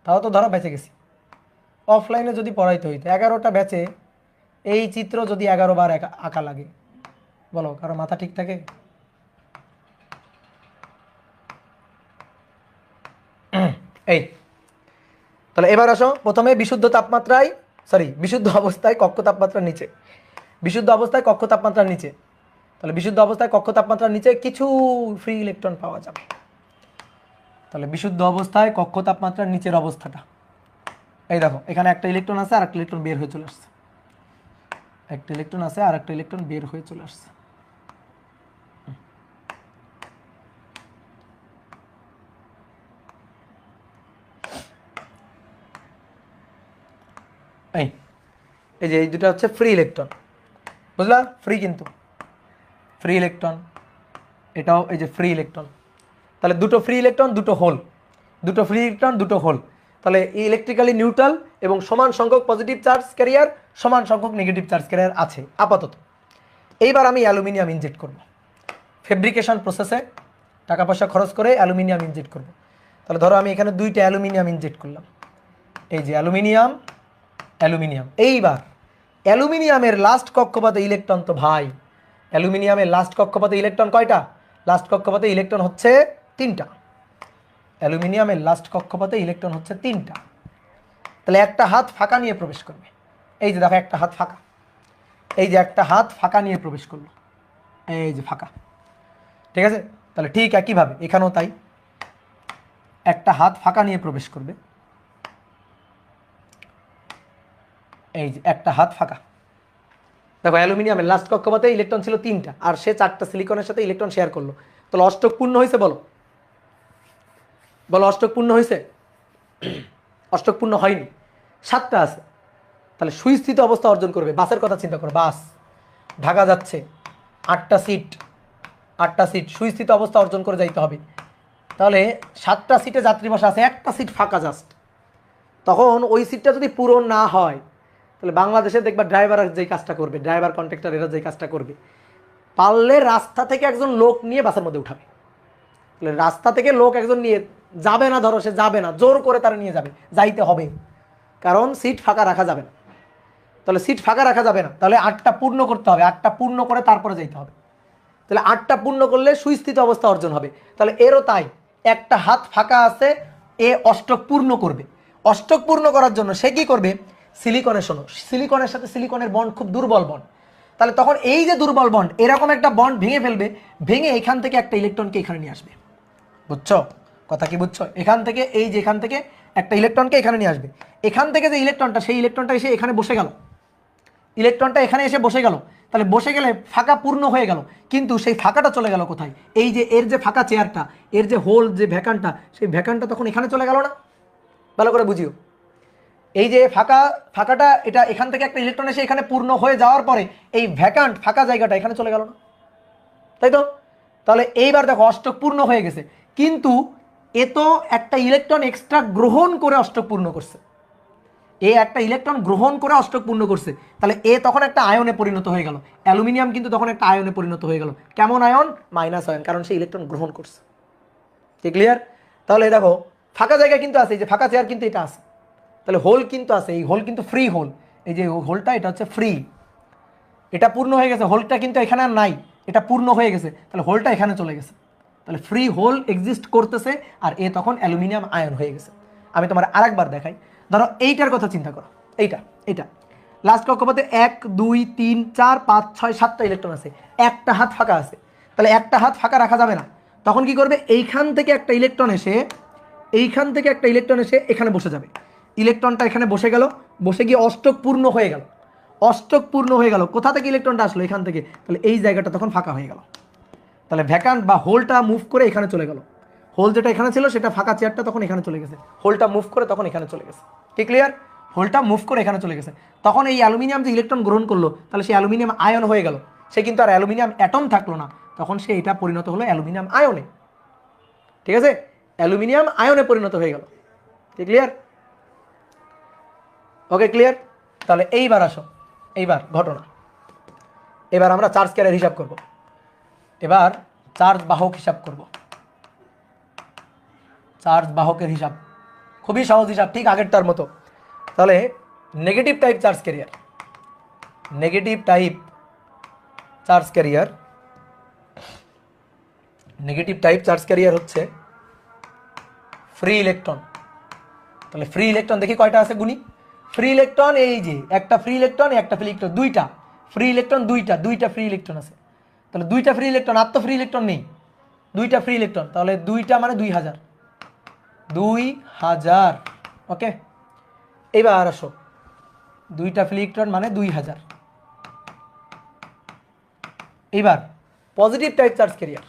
তাও তো ধরো বেঁচে গেছি। অফলাইনে যদি পড়াইতে হইতো 11টা ব্যাচে এই চিত্র যদি 11 বার আঁকা লাগে, বলো কারো মাথা ঠিক থাকে? এই তাহলে এবার আসো, প্রথমে বিশুদ্ধ অবস্থায় কক্ষ তাপমাত্রার নিচে, বিশুদ্ধ অবস্থায় কক্ষ তাপমাত্রার নিচে। তাহলে বিশুদ্ধ অবস্থায় কক্ষ তাপমাত্রার নিচে কিছু ফ্রি ইলেকট্রন পাওয়া যাবে। তাহলে বিশুদ্ধ অবস্থায় কক্ষ তাপমাত্রার নিচের অবস্থাটা, এই দেখো এখানে একটা ইলেকট্রন আছে আর একটা ইলেকট্রন বের হয়ে চলে আসছে, একটা ইলেকট্রন আছে আর একটা ইলেকট্রন বের হয়ে চলে আসছে। এই যে এই দুটো হচ্ছে ফ্রি ইলেকট্রন, বুঝলা? ফ্রি, কিন্তু ফ্রি ইলেকট্রন, এটাও এই যে ফ্রি ইলেকট্রন। তাহলে দুটো ফ্রি ইলেকট্রন, দুটো হোল, দুটো ফ্রি ইলেকট্রন, দুটো হোল। তাহলে ইলেকট্রিক্যালি নিউট্রাল এবং সমান সংখ্যক পজিটিভ চার্জ ক্যারিয়ার, সমান সংখ্যক নেগেটিভ চার্জ ক্যারিয়ার আছে আপাতত। এইবার আমি অ্যালুমিনিয়াম ইনজেক্ট করব, ফেব্রিকেশন প্রসেসে টাকা পয়সা খরচ করে অ্যালুমিনিয়াম ইনজেক্ট করব। তাহলে ধরো আমি এখানে দুইটা অ্যালুমিনিয়াম ইনজেক্ট করলাম, এই যে অ্যালুমিনিয়াম। এইবার অ্যালুমিনিয়ামের লাস্ট কক্ষপথে ইলেকট্রন, তো ভাই অ্যালুমিনিয়ামের লাস্ট কক্ষপথে ইলেকট্রন কয়টা? লাস্ট কক্ষপথে ইলেকট্রন হচ্ছে 3টা। অ্যালুমিনিয়ামের লাস্ট কক্ষপথে ইলেকট্রন হচ্ছে 3টা। তাহলে একটা হাত ফাঁকা নিয়ে প্রবেশ করবে। এই যে দেখো একটা হাত ফাঁকা, এই যে একটা হাত ফাঁকা নিয়ে প্রবেশ করলো, এই যে ফাঁকা। ঠিক আছে, তাহলে ঠিক একইভাবে এখানেও তাই, একটা হাত ফাঁকা নিয়ে প্রবেশ করবে, এই যে একটা হাত ফাঁকা। দেখো অ্যালুমিনিয়ামের লাস্ট কক্ষপথে ইলেকট্রন ছিল 3টা, আর সে 4টা সিলিকনের সাথে ইলেকট্রন শেয়ার করলো। তাহলে অষ্টক পূর্ণ হয়েছে? বলো বলো, অষ্টক পূর্ণ হয়েছে? অষ্টক পূর্ণ হয়নি, 7টা আছে। তাহলে সুস্থিত অবস্থা অর্জন করবে। বাসের কথা চিন্তা করো, বাস ঢাকা যাচ্ছে, 8টা সিট, 8টা সিট সুস্থিত অবস্থা অর্জন করে যাইতে হবে। তাহলে 7টা সিটে যাত্রী বসা আছে, একটা সিট ফাঁকা জাস্ট। তখন ওই সিটটা যদি পূরণ না হয়, তাহলে বাংলাদেশে দেখবা ড্রাইভার যেই কাজটা করবে, ড্রাইভার কন্ট্রাক্টর এরা যেই কাজটা করবে, পারলে রাস্তা থেকে একজন লোক নিয়ে বাসের মধ্যে উঠাবে। তাহলে রাস্তা থেকে লোক একজন নিয়ে যাবে না, ধরো সে যাবে না, জোর করে তারা নিয়ে যাবে, যাইতে হবে, কারণ সিট ফাঁকা রাখা যাবে না। তাহলে সিট ফাঁকা রাখা যাবে না, তাহলে 8টা পূর্ণ করতে হবে, 8টা পূর্ণ করে তারপরে যাইতে হবে। তাহলে 8টা পূর্ণ করলে সুস্থিত অবস্থা অর্জন হবে। তাহলে এরও তাই, একটা হাত ফাঁকা আছে, এ অষ্টক পূর্ণ করবে। অষ্টক পূর্ণ করার জন্য সে কি করবে? সিলিকনের, শোনো, সিলিকনের সাথে সিলিকনের বন্ড খুব দুর্বল বন্ড। তাহলে তখন এই যে দুর্বল বন্ড, এরকম একটা বন্ড ভেঙে ফেলবে, ভেঙে এখান থেকে একটা ইলেকট্রনকে এখানে নিয়ে আসবে। বুঝছো কথা কি? বুঝছো? এখান থেকে, এই যে এখান থেকে একটা ইলেকট্রনকে এখানে নিয়ে আসবে। এখান থেকে যে ইলেকট্রনটা, সেই ইলেকট্রনটা এসে এখানে বসে গেল, ইলেকট্রনটা এখানে এসে বসে গেল। তাহলে বসে গেলে ফাঁকা পূর্ণ হয়ে গেল, কিন্তু সেই ফাঁকাটা চলে গেল কোথায়? এই যে এর যে ফাঁকা চেয়ারটা, এর যে হোল, যে ভ্যাকানটা, সেই ভ্যাকানটা তখন এখানে চলে গেল না? ভালো করে বুঝিও, এই যে ফাঁকাটা, এটা এখান থেকে একটা ইলেকট্রন এসে এখানে পূর্ণ হয়ে যাওয়ার পরে এই ভ্যাকান্ট ফাঁকা জায়গাটা এখানে চলে গেল না? তাই তো? তাহলে এইবার দেখো অষ্টক পূর্ণ হয়ে গেছে, কিন্তু এ তো একটা ইলেকট্রন এক্সট্রা গ্রহণ করে অষ্টক পূর্ণ করছে। এ একটা ইলেকট্রন গ্রহণ করে অষ্টক পূর্ণ করছে, তাহলে এ তখন একটা আয়নে পরিণত হয়ে গেল। অ্যালুমিনিয়াম কিন্তু তখন একটা আয়নে পরিণত হয়ে গেল। কেমন আয়ন? মাইনাস আয়ন, কারণ সে ইলেকট্রন গ্রহণ করছে। কি ক্লিয়ার? তাহলে দেখো ফাঁকা জায়গা কিন্তু আছে, এই যে ফাঁকা চেয়ার কিন্তু এটা আছে, তাহলে হোল কিন্তু আছে, এই হোল কিন্তু ফ্রি হোল, এই যে হোলটা এটা হচ্ছে ফ্রি, এটা পূর্ণ হয়ে গেছে। হোলটা কিন্তু এখানে আর নাই, এটা পূর্ণ হয়ে গেছে, তাহলে হোলটা এখানে চলে গেছে। তাহলে ফ্রি হোল এক্সিস্ট করতেছে, আর এ তখন অ্যালুমিনিয়াম আয়ন হয়ে গেছে। আমি তোমার আরেকবার দেখাই, ধরো এইটার কথা চিন্তা করো, এইটা লাস্ট কক্ষপথে 1 2 3 4 5 6 7টা ইলেকট্রন আছে, একটা হাত ফাঁকা আছে। তাহলে একটা হাত ফাঁকা রাখা যাবে না, তখন কি করবে? এইখান থেকে একটা ইলেকট্রন এসে, এইখান থেকে একটা ইলেকট্রন এসে এখানে বসে যাবে। ইলেকট্রনটা এখানে বসে গেল, বসে গিয়ে অষ্টক পূর্ণ হয়ে গেল। অষ্টক পূর্ণ হয়ে গেল, কোথা থেকে ইলেকট্রনটা আসলো? এখান থেকে। তাহলে এই জায়গাটা তখন ফাঁকা হয়ে গেল। তাহলে ভ্যাকান্ট বা হোলটা মুভ করে এখানে চলে গেল। হোল যেটা এখানে ছিল সেটা ফাঁকা চেয়ারটা তখন এখানে চলে গেছে, হোলটা মুভ করে তখন এখানে চলে গেছে। কি ক্লিয়ার? হোলটা মুভ করে এখানে চলে গেছে, তখন এই অ্যালুমিনিয়াম যে ইলেকট্রন গ্রহণ করলো, তাহলে সে অ্যালুমিনিয়াম আয়ন হয়ে গেল। সে কিন্তু আর অ্যালুমিনিয়াম অ্যাটম থাকলো না, তখন সে এটা পরিণত হলো অ্যালুমিনিয়াম আয়নে। ঠিক আছে, অ্যালুমিনিয়াম আয়নে পরিণত হয়ে গেল। কি ক্লিয়ার? Okay clear? তাহলে এইবার আসো, এইবার ঘটনা, এবার আমরা চার্জ ক্যারিয়ার হিসাব করব। এবার চার্জ বাহক হিসাব করব। চার্জ বাহকের হিসাব খুবই সহজ হিসাব, ঠিক আগেরটার মতো। তাহলে negative type charge carrier, negative type charge carrier, negative type charge carrier হচ্ছে ফ্রি ইলেকট্রন। তাহলে ফ্রি ইলেকট্রন দেখি কয়টা আছে, গুনি। ফ্রি ইলেকট্রন এই যে একটা ফ্রি ইলেকট্রন, একটা ফ্রি ইলেকট্রন, দুইটা ফ্রি ইলেকট্রন, দুইটা ফ্রি ইলেকট্রন আছে। তাহলে দুইটা ফ্রি ইলেকট্রন, আর তো ফ্রি ইলেকট্রন নেই, দুইটা ফ্রি ইলেকট্রন, তাহলে দুইটা মানে 2000, 2000। ওকে, এইবার আসো, দুইটা ফ্রি ইলেকট্রন মানে 2000। এইবার positive type charge carrier,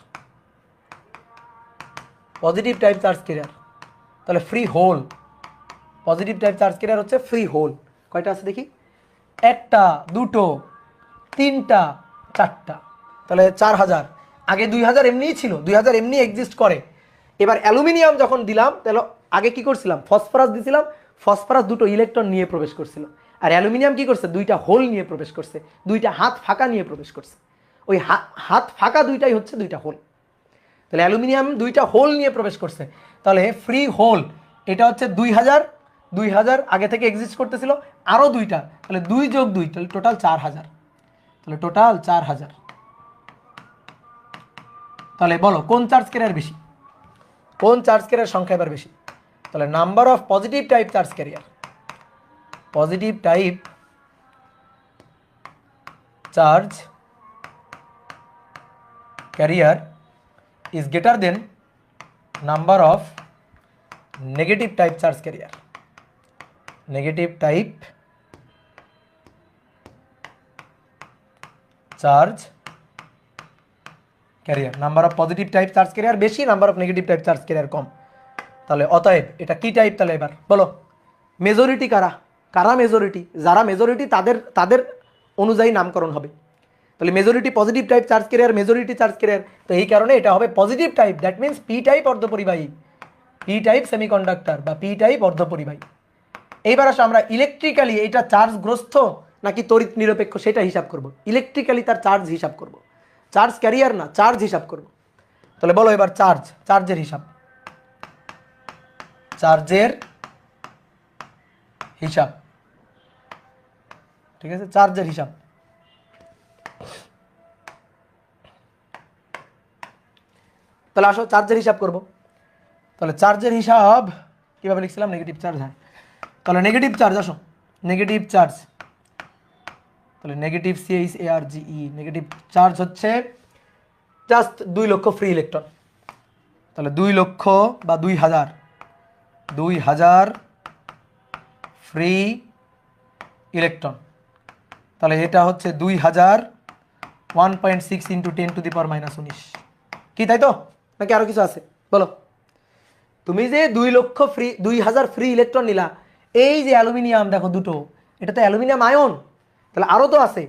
positive type charge carrier, তাহলে free hole. Positive type charge carrier হচ্ছে ফ্রি হোল। কয়টা আছে দেখি? একটা, দুটো, তিনটা, চারটা, তাহলে 4000। আগে 2000 এমনিই ছিল, 2000 এমনি এক্সিস্ট করে। এবার অ্যালুমিনিয়াম যখন দিলাম, তাহলে আগে কি করছিলাম? ফসফরাস দিছিলাম, ফসফরাস দুটো ইলেকট্রন নিয়ে প্রবেশ করছিল, আর অ্যালুমিনিয়াম কি করছে? দুইটা হোল নিয়ে প্রবেশ করছে, দুইটা হাত ফাঁকা নিয়ে প্রবেশ করছে। ওই হাত ফাঁকা দুইটাই হচ্ছে দুইটা হোল। তাহলে অ্যালুমিনিয়াম দুইটা হোল নিয়ে প্রবেশ করছে, তাহলে ফ্রি হোল এটা হচ্ছে 2000, 2000 আগে থেকে এক্সিস্ট করতেছিল, আরও দুইটা, তাহলে 2 যোগ 2, তাহলে টোটাল 4000। তাহলে টোটাল 4000। তাহলে বলো কোন চার্জ ক্যারিয়ার বেশি, কোন চার্জ ক্যারিয়ার সংখ্যা এবার বেশি? তাহলে number of positive type charge carrier, positive type charge career is greater than number of negative type charge carrier, negative type charge carrier, number of positive type charge carrier বেশি, number of negative type charge carrier কম। তাহলে অতএব এটা কি type? তাহলে এবার বলো majority কারা, কারা মেজরিটি? যারা মেজরিটি তাদের তাদের অনুযায়ী নামকরণ হবে। তাহলে majority positive type charge carrier, majority charge carrier, তো এই কারণে এটা হবে positive type, that means P type অর্ধপরিবাহী, পি টাইপ সেমিকন্ডাক্টর বা পি টাইপ অর্ধপরিবাহী। এইবার আসো আমরা ইলেকট্রিক্যালি এটা চার্জগ্রস্ত নাকি তড়িৎ নিরপেক্ষ সেটা হিসাব করব। ইলেকট্রিক্যালি তার চার্জ হিসাব করব, চার্জ ক্যারিয়ার না, চার্জ হিসাব করব। তাহলে বলো এবার চার্জের হিসাব, চার্জের হিসাব, ঠিক আছে, চার্জের হিসাব। তাহলে আসো চার্জের হিসাব করব। তাহলে চার্জের হিসাব কিভাবে লিখছিলাম? নেগেটিভ চার্জ, হ্যাঁ। তাহলে নেগেটিভ চার্জ, আসো নেগেটিভ চার্জ, তাহলে নেগেটিভ CHARGE, নেগেটিভ চার্জ হচ্ছে জাস্ট 2 লক্ষ ফ্রি ইলেকট্রন। তাহলে 2 লক্ষ বা 2000 ফ্রি ইলেকট্রন। তাহলে এটা হচ্ছে 2000 1.6 × 10⁻⁻19 কি, তাই তো নাকি আরো কিছু আছে? বলো তুমি যে 2 লক্ষ ফ্রি 2000 ফ্রি ইলেকট্রন নিলা, এই যে অ্যালুমিনিয়াম দেখো দুটো, এটা তো অ্যালুমিনিয়াম আয়ন, তাহলে আরো তো আছে,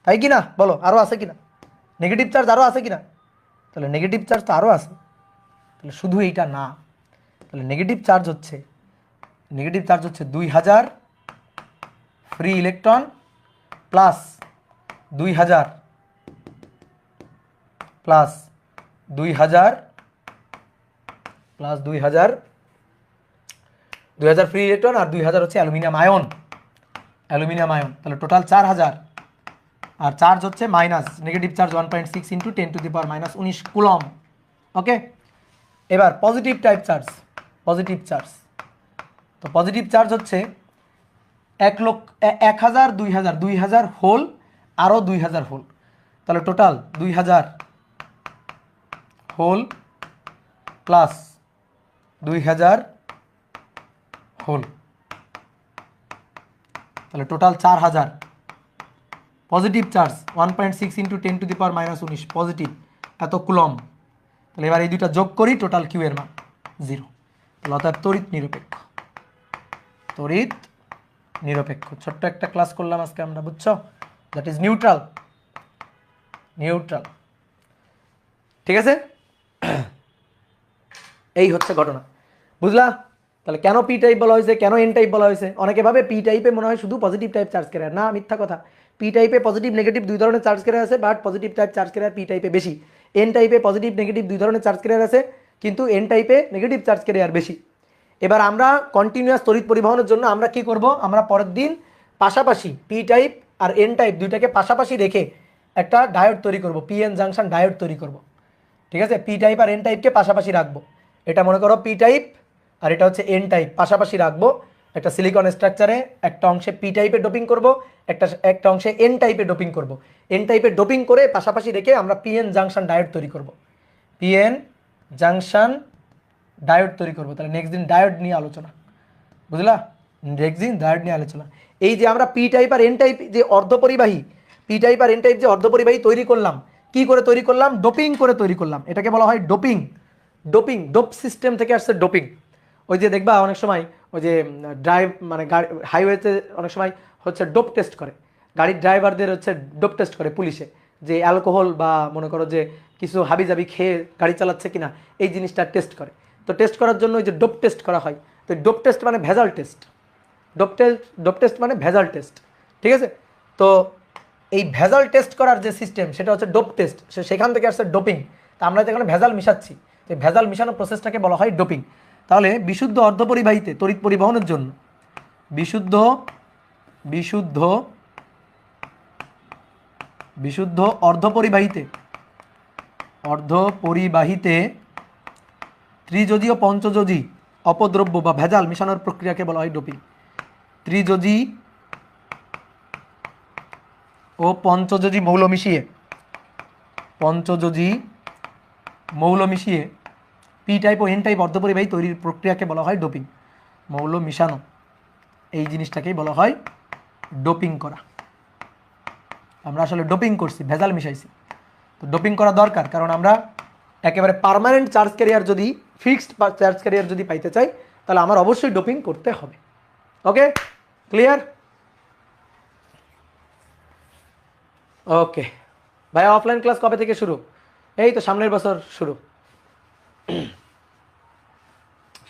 তাই কি না? বলো আরো আছে কিনা? নেগেটিভ চার্জ আরো আছে কিনা? তাহলে নেগেটিভ চার্জ তো আরো আছে, তাহলে শুধু এইটা না। তাহলে নেগেটিভ চার্জ হচ্ছে 2000 free electron plus 2000 plus 2000 free electron আর 2000 হচ্ছে অ্যালুমিনিয়াম আয়ন, তাহলে টোটাল 4000। আর চার্জ হচ্ছে minus negative charge 1.6 × 10⁻⁻19 coulomb. Okay, এবার positive type charge, positive charge, তো পজিটিভ চার্জ হচ্ছে 1000 2000 হোল আরও 2000 হোল, তাহলে টোটাল 2000 হোল প্লাস 2000 হোল, তাহলে টোটাল 4000। পজিটিভ চার্জ 1.6 × 10⁻⁻19 পজিটিভ, এত কুলম। তাহলে এবার এই দুইটা যোগ করি, টোটাল কিউ এর মান 0। তাহলে অর্থাৎ তড়িৎ নিরপেক্ষ, তড়িৎ নিরপেক্ষ। ছোট্ট একটা ক্লাস করলাম আজকে আমরা, বুঝছো? দ্যাট ইজ নিউট্রাল, নিউট্রাল, ঠিক আছে? এই হচ্ছে ঘটনা, বুঝলা? তাহলে কেন পি টাইপ বলা হয়েছে, কেন এন টাইপ বলা হয়েছে? অনেকে ভাবে পি টাইপে মনে হয় শুধু পজিটিভ টাইপ চার্জ ক্যারিয়ার, না, মিথ্যা কথা। পি টাইপে পজিটিভ নেগেটিভ 2 ধরনের চার্জ ক্যারিয়ার আছে, but positive type charge career P টাইপে বেশি। এন টাইপে পজিটিভ নেগেটিভ 2 ধরনের চার্জ ক্যারিয়ার আছে, কিন্তু এন টাইপে নেগেটিভ চার্জ ক্যারিয়ার বেশি। এবার আমরা কন্টিনিউয়াস তড়িৎ পরিবহনের জন্য আমরা কি করব? আমরা পরের দিন পাশাপাশি পি টাইপ আর এন টাইপ দুইটাকে পাশাপাশি রেখে একটা ডায়োড তৈরি করব, পিএন জাংশন ডায়োড তৈরি করব, ঠিক আছে? পি টাইপ আর এন টাইপকে পাশাপাশি রাখবো। এটা মনে করো পি টাইপ আর এটা হচ্ছে এন টাইপ, পাশাপাশি রাখবো একটা সিলিকন স্ট্রাকচারে। একটা অংশে পি টাইপে ডোপিং করব, একটা অংশে এন টাইপে ডোপিং করব। এন টাইপে ডোপিং করে পাশাপাশি রেখে আমরা পিএন জাংশন ডায়োড তৈরি করব, পিএন জাংশন ডায়োড তৈরি করব। তাহলে নেক্সট দিন ডায়োড নিয়ে আলোচনা, বুঝলা? নেক্সট দিন ডায়োড নিয়ে আলোচনা। এই যে আমরা পি টাইপ আর এন টাইপ যে অর্ধপরিবাহী, পি টাইপ আর এন টাইপ যে অর্ধপরিবাহী তৈরি করলাম, কি করে তৈরি করলাম? ডোপিং করে তৈরি করলাম। এটাকে বলা হয় ডোপিং। ডোপ সিস্টেম থেকে আসছে ডোপিং। ওই যে দেখবা অনেক সময় ওই যে ড্রাইভ মানে গাড়ি হাইওয়েতে অনেক সময় হচ্ছে ডোপ টেস্ট করে, গাড়ির ড্রাইভারদের হচ্ছে ডোপ টেস্ট করে পুলিশে, যে অ্যালকোহল বা মনে করো যে কিছু হাবিজাবি খেয়ে গাড়ি চালাচ্ছে কিনা, এই জিনিসটা টেস্ট করে। তো টেস্ট করার জন্য ওই যে ডোপ টেস্ট করা হয়। তো ডোপ টেস্ট মানে ভেজাল টেস্ট, ডোপ টেস্ট মানে ভেজাল টেস্ট, ঠিক আছে? তো এই ভেজাল টেস্ট করার যে সিস্টেম সেটা হচ্ছে ডোপ টেস্ট, সেখান থেকে আসছে ডোপিং। তা আমরা যেখানে ভেজাল মিশাচ্ছি, তো ভেজাল মিশানোর প্রসেসটাকে বলা হয় ডোপিং। তাহলে বিশুদ্ধ অর্ধপরিবাহীতে তড়িৎ পরিবহনের জন্য বিশুদ্ধ অর্ধপরিবাহীতে অর্ধ পরিবাহীতে ত্রিযোজী ও পঞ্চযোজী অপদ্রব্য বা ভেজাল মিশানোর প্রক্রিয়াকে বলা হয় ডোপিং। ত্রিযোজী ও পঞ্চযোজী মৌল মিশিয়ে পি টাইপ ও এন টাইপ অর্ধপরিবাহী তৈরির প্রক্রিয়াকে বলা হয় ডোপিং। মৌল মিশানো এই জিনিসটাকেই বলা হয় ডোপিং করা। আমরা আসলে ডোপিং করছি, ভেজাল মিশাইছি। তো ডোপিং করা দরকার, কারণ আমরা একেবারে পার্মানেন্ট চার্জ ক্যারিয়ার যদি ফিক্সড চার্জ ক্যারিয়ার যদি পাইতে চাই, তাহলে আমার অবশ্যই ডোপিং করতে হবে। ওকে, ক্লিয়ার? ওকে ভাইয়া, অফলাইন ক্লাস কবে থেকে শুরু? এই তো সামনের বছর শুরু,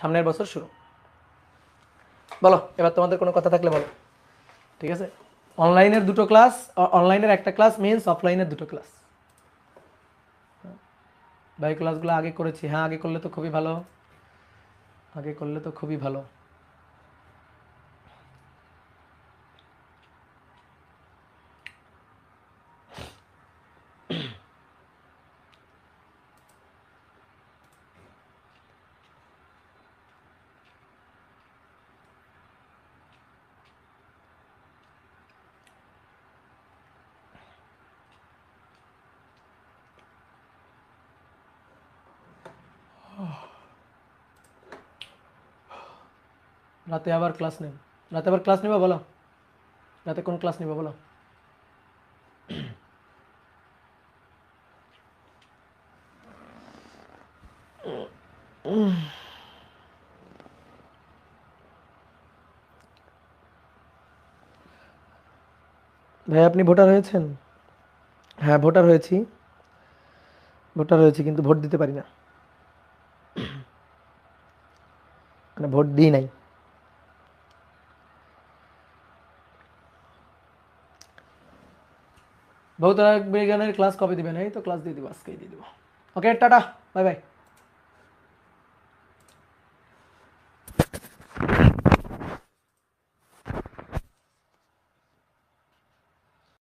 সামনের বছর শুরু। বলো এবার তোমাদের কোনো কথা থাকলে বলো। ঠিক আছে, অনলাইনের দুটো ক্লাস, অনলাইনের একটা ক্লাস মিন্স অফলাইনের দুটো ক্লাস। ভাই ক্লাসগুলো আগে করেছি, হ্যাঁ আগে করলে তো খুবই ভালো, আগে করলে তো খুবই ভালো। রাতে আবার ক্লাস নেব, রাতে আবার ক্লাস নেবা বলো, রাতে কোন ক্লাস নেবা বলো? ভাই আপনি ভোটার হয়েছেন? হ্যাঁ ভোটার হয়েছি, ভোটার হয়েছি, কিন্তু ভোট দিতে পারি না, মানে ভোট দিই নাই। ভৌত বিজ্ঞানের ক্লাস কবে দিবেন? এই তো ক্লাস দিয়ে দিব, আজকেই দিয়ে দিব। ওকে টাটা, বাই বাই।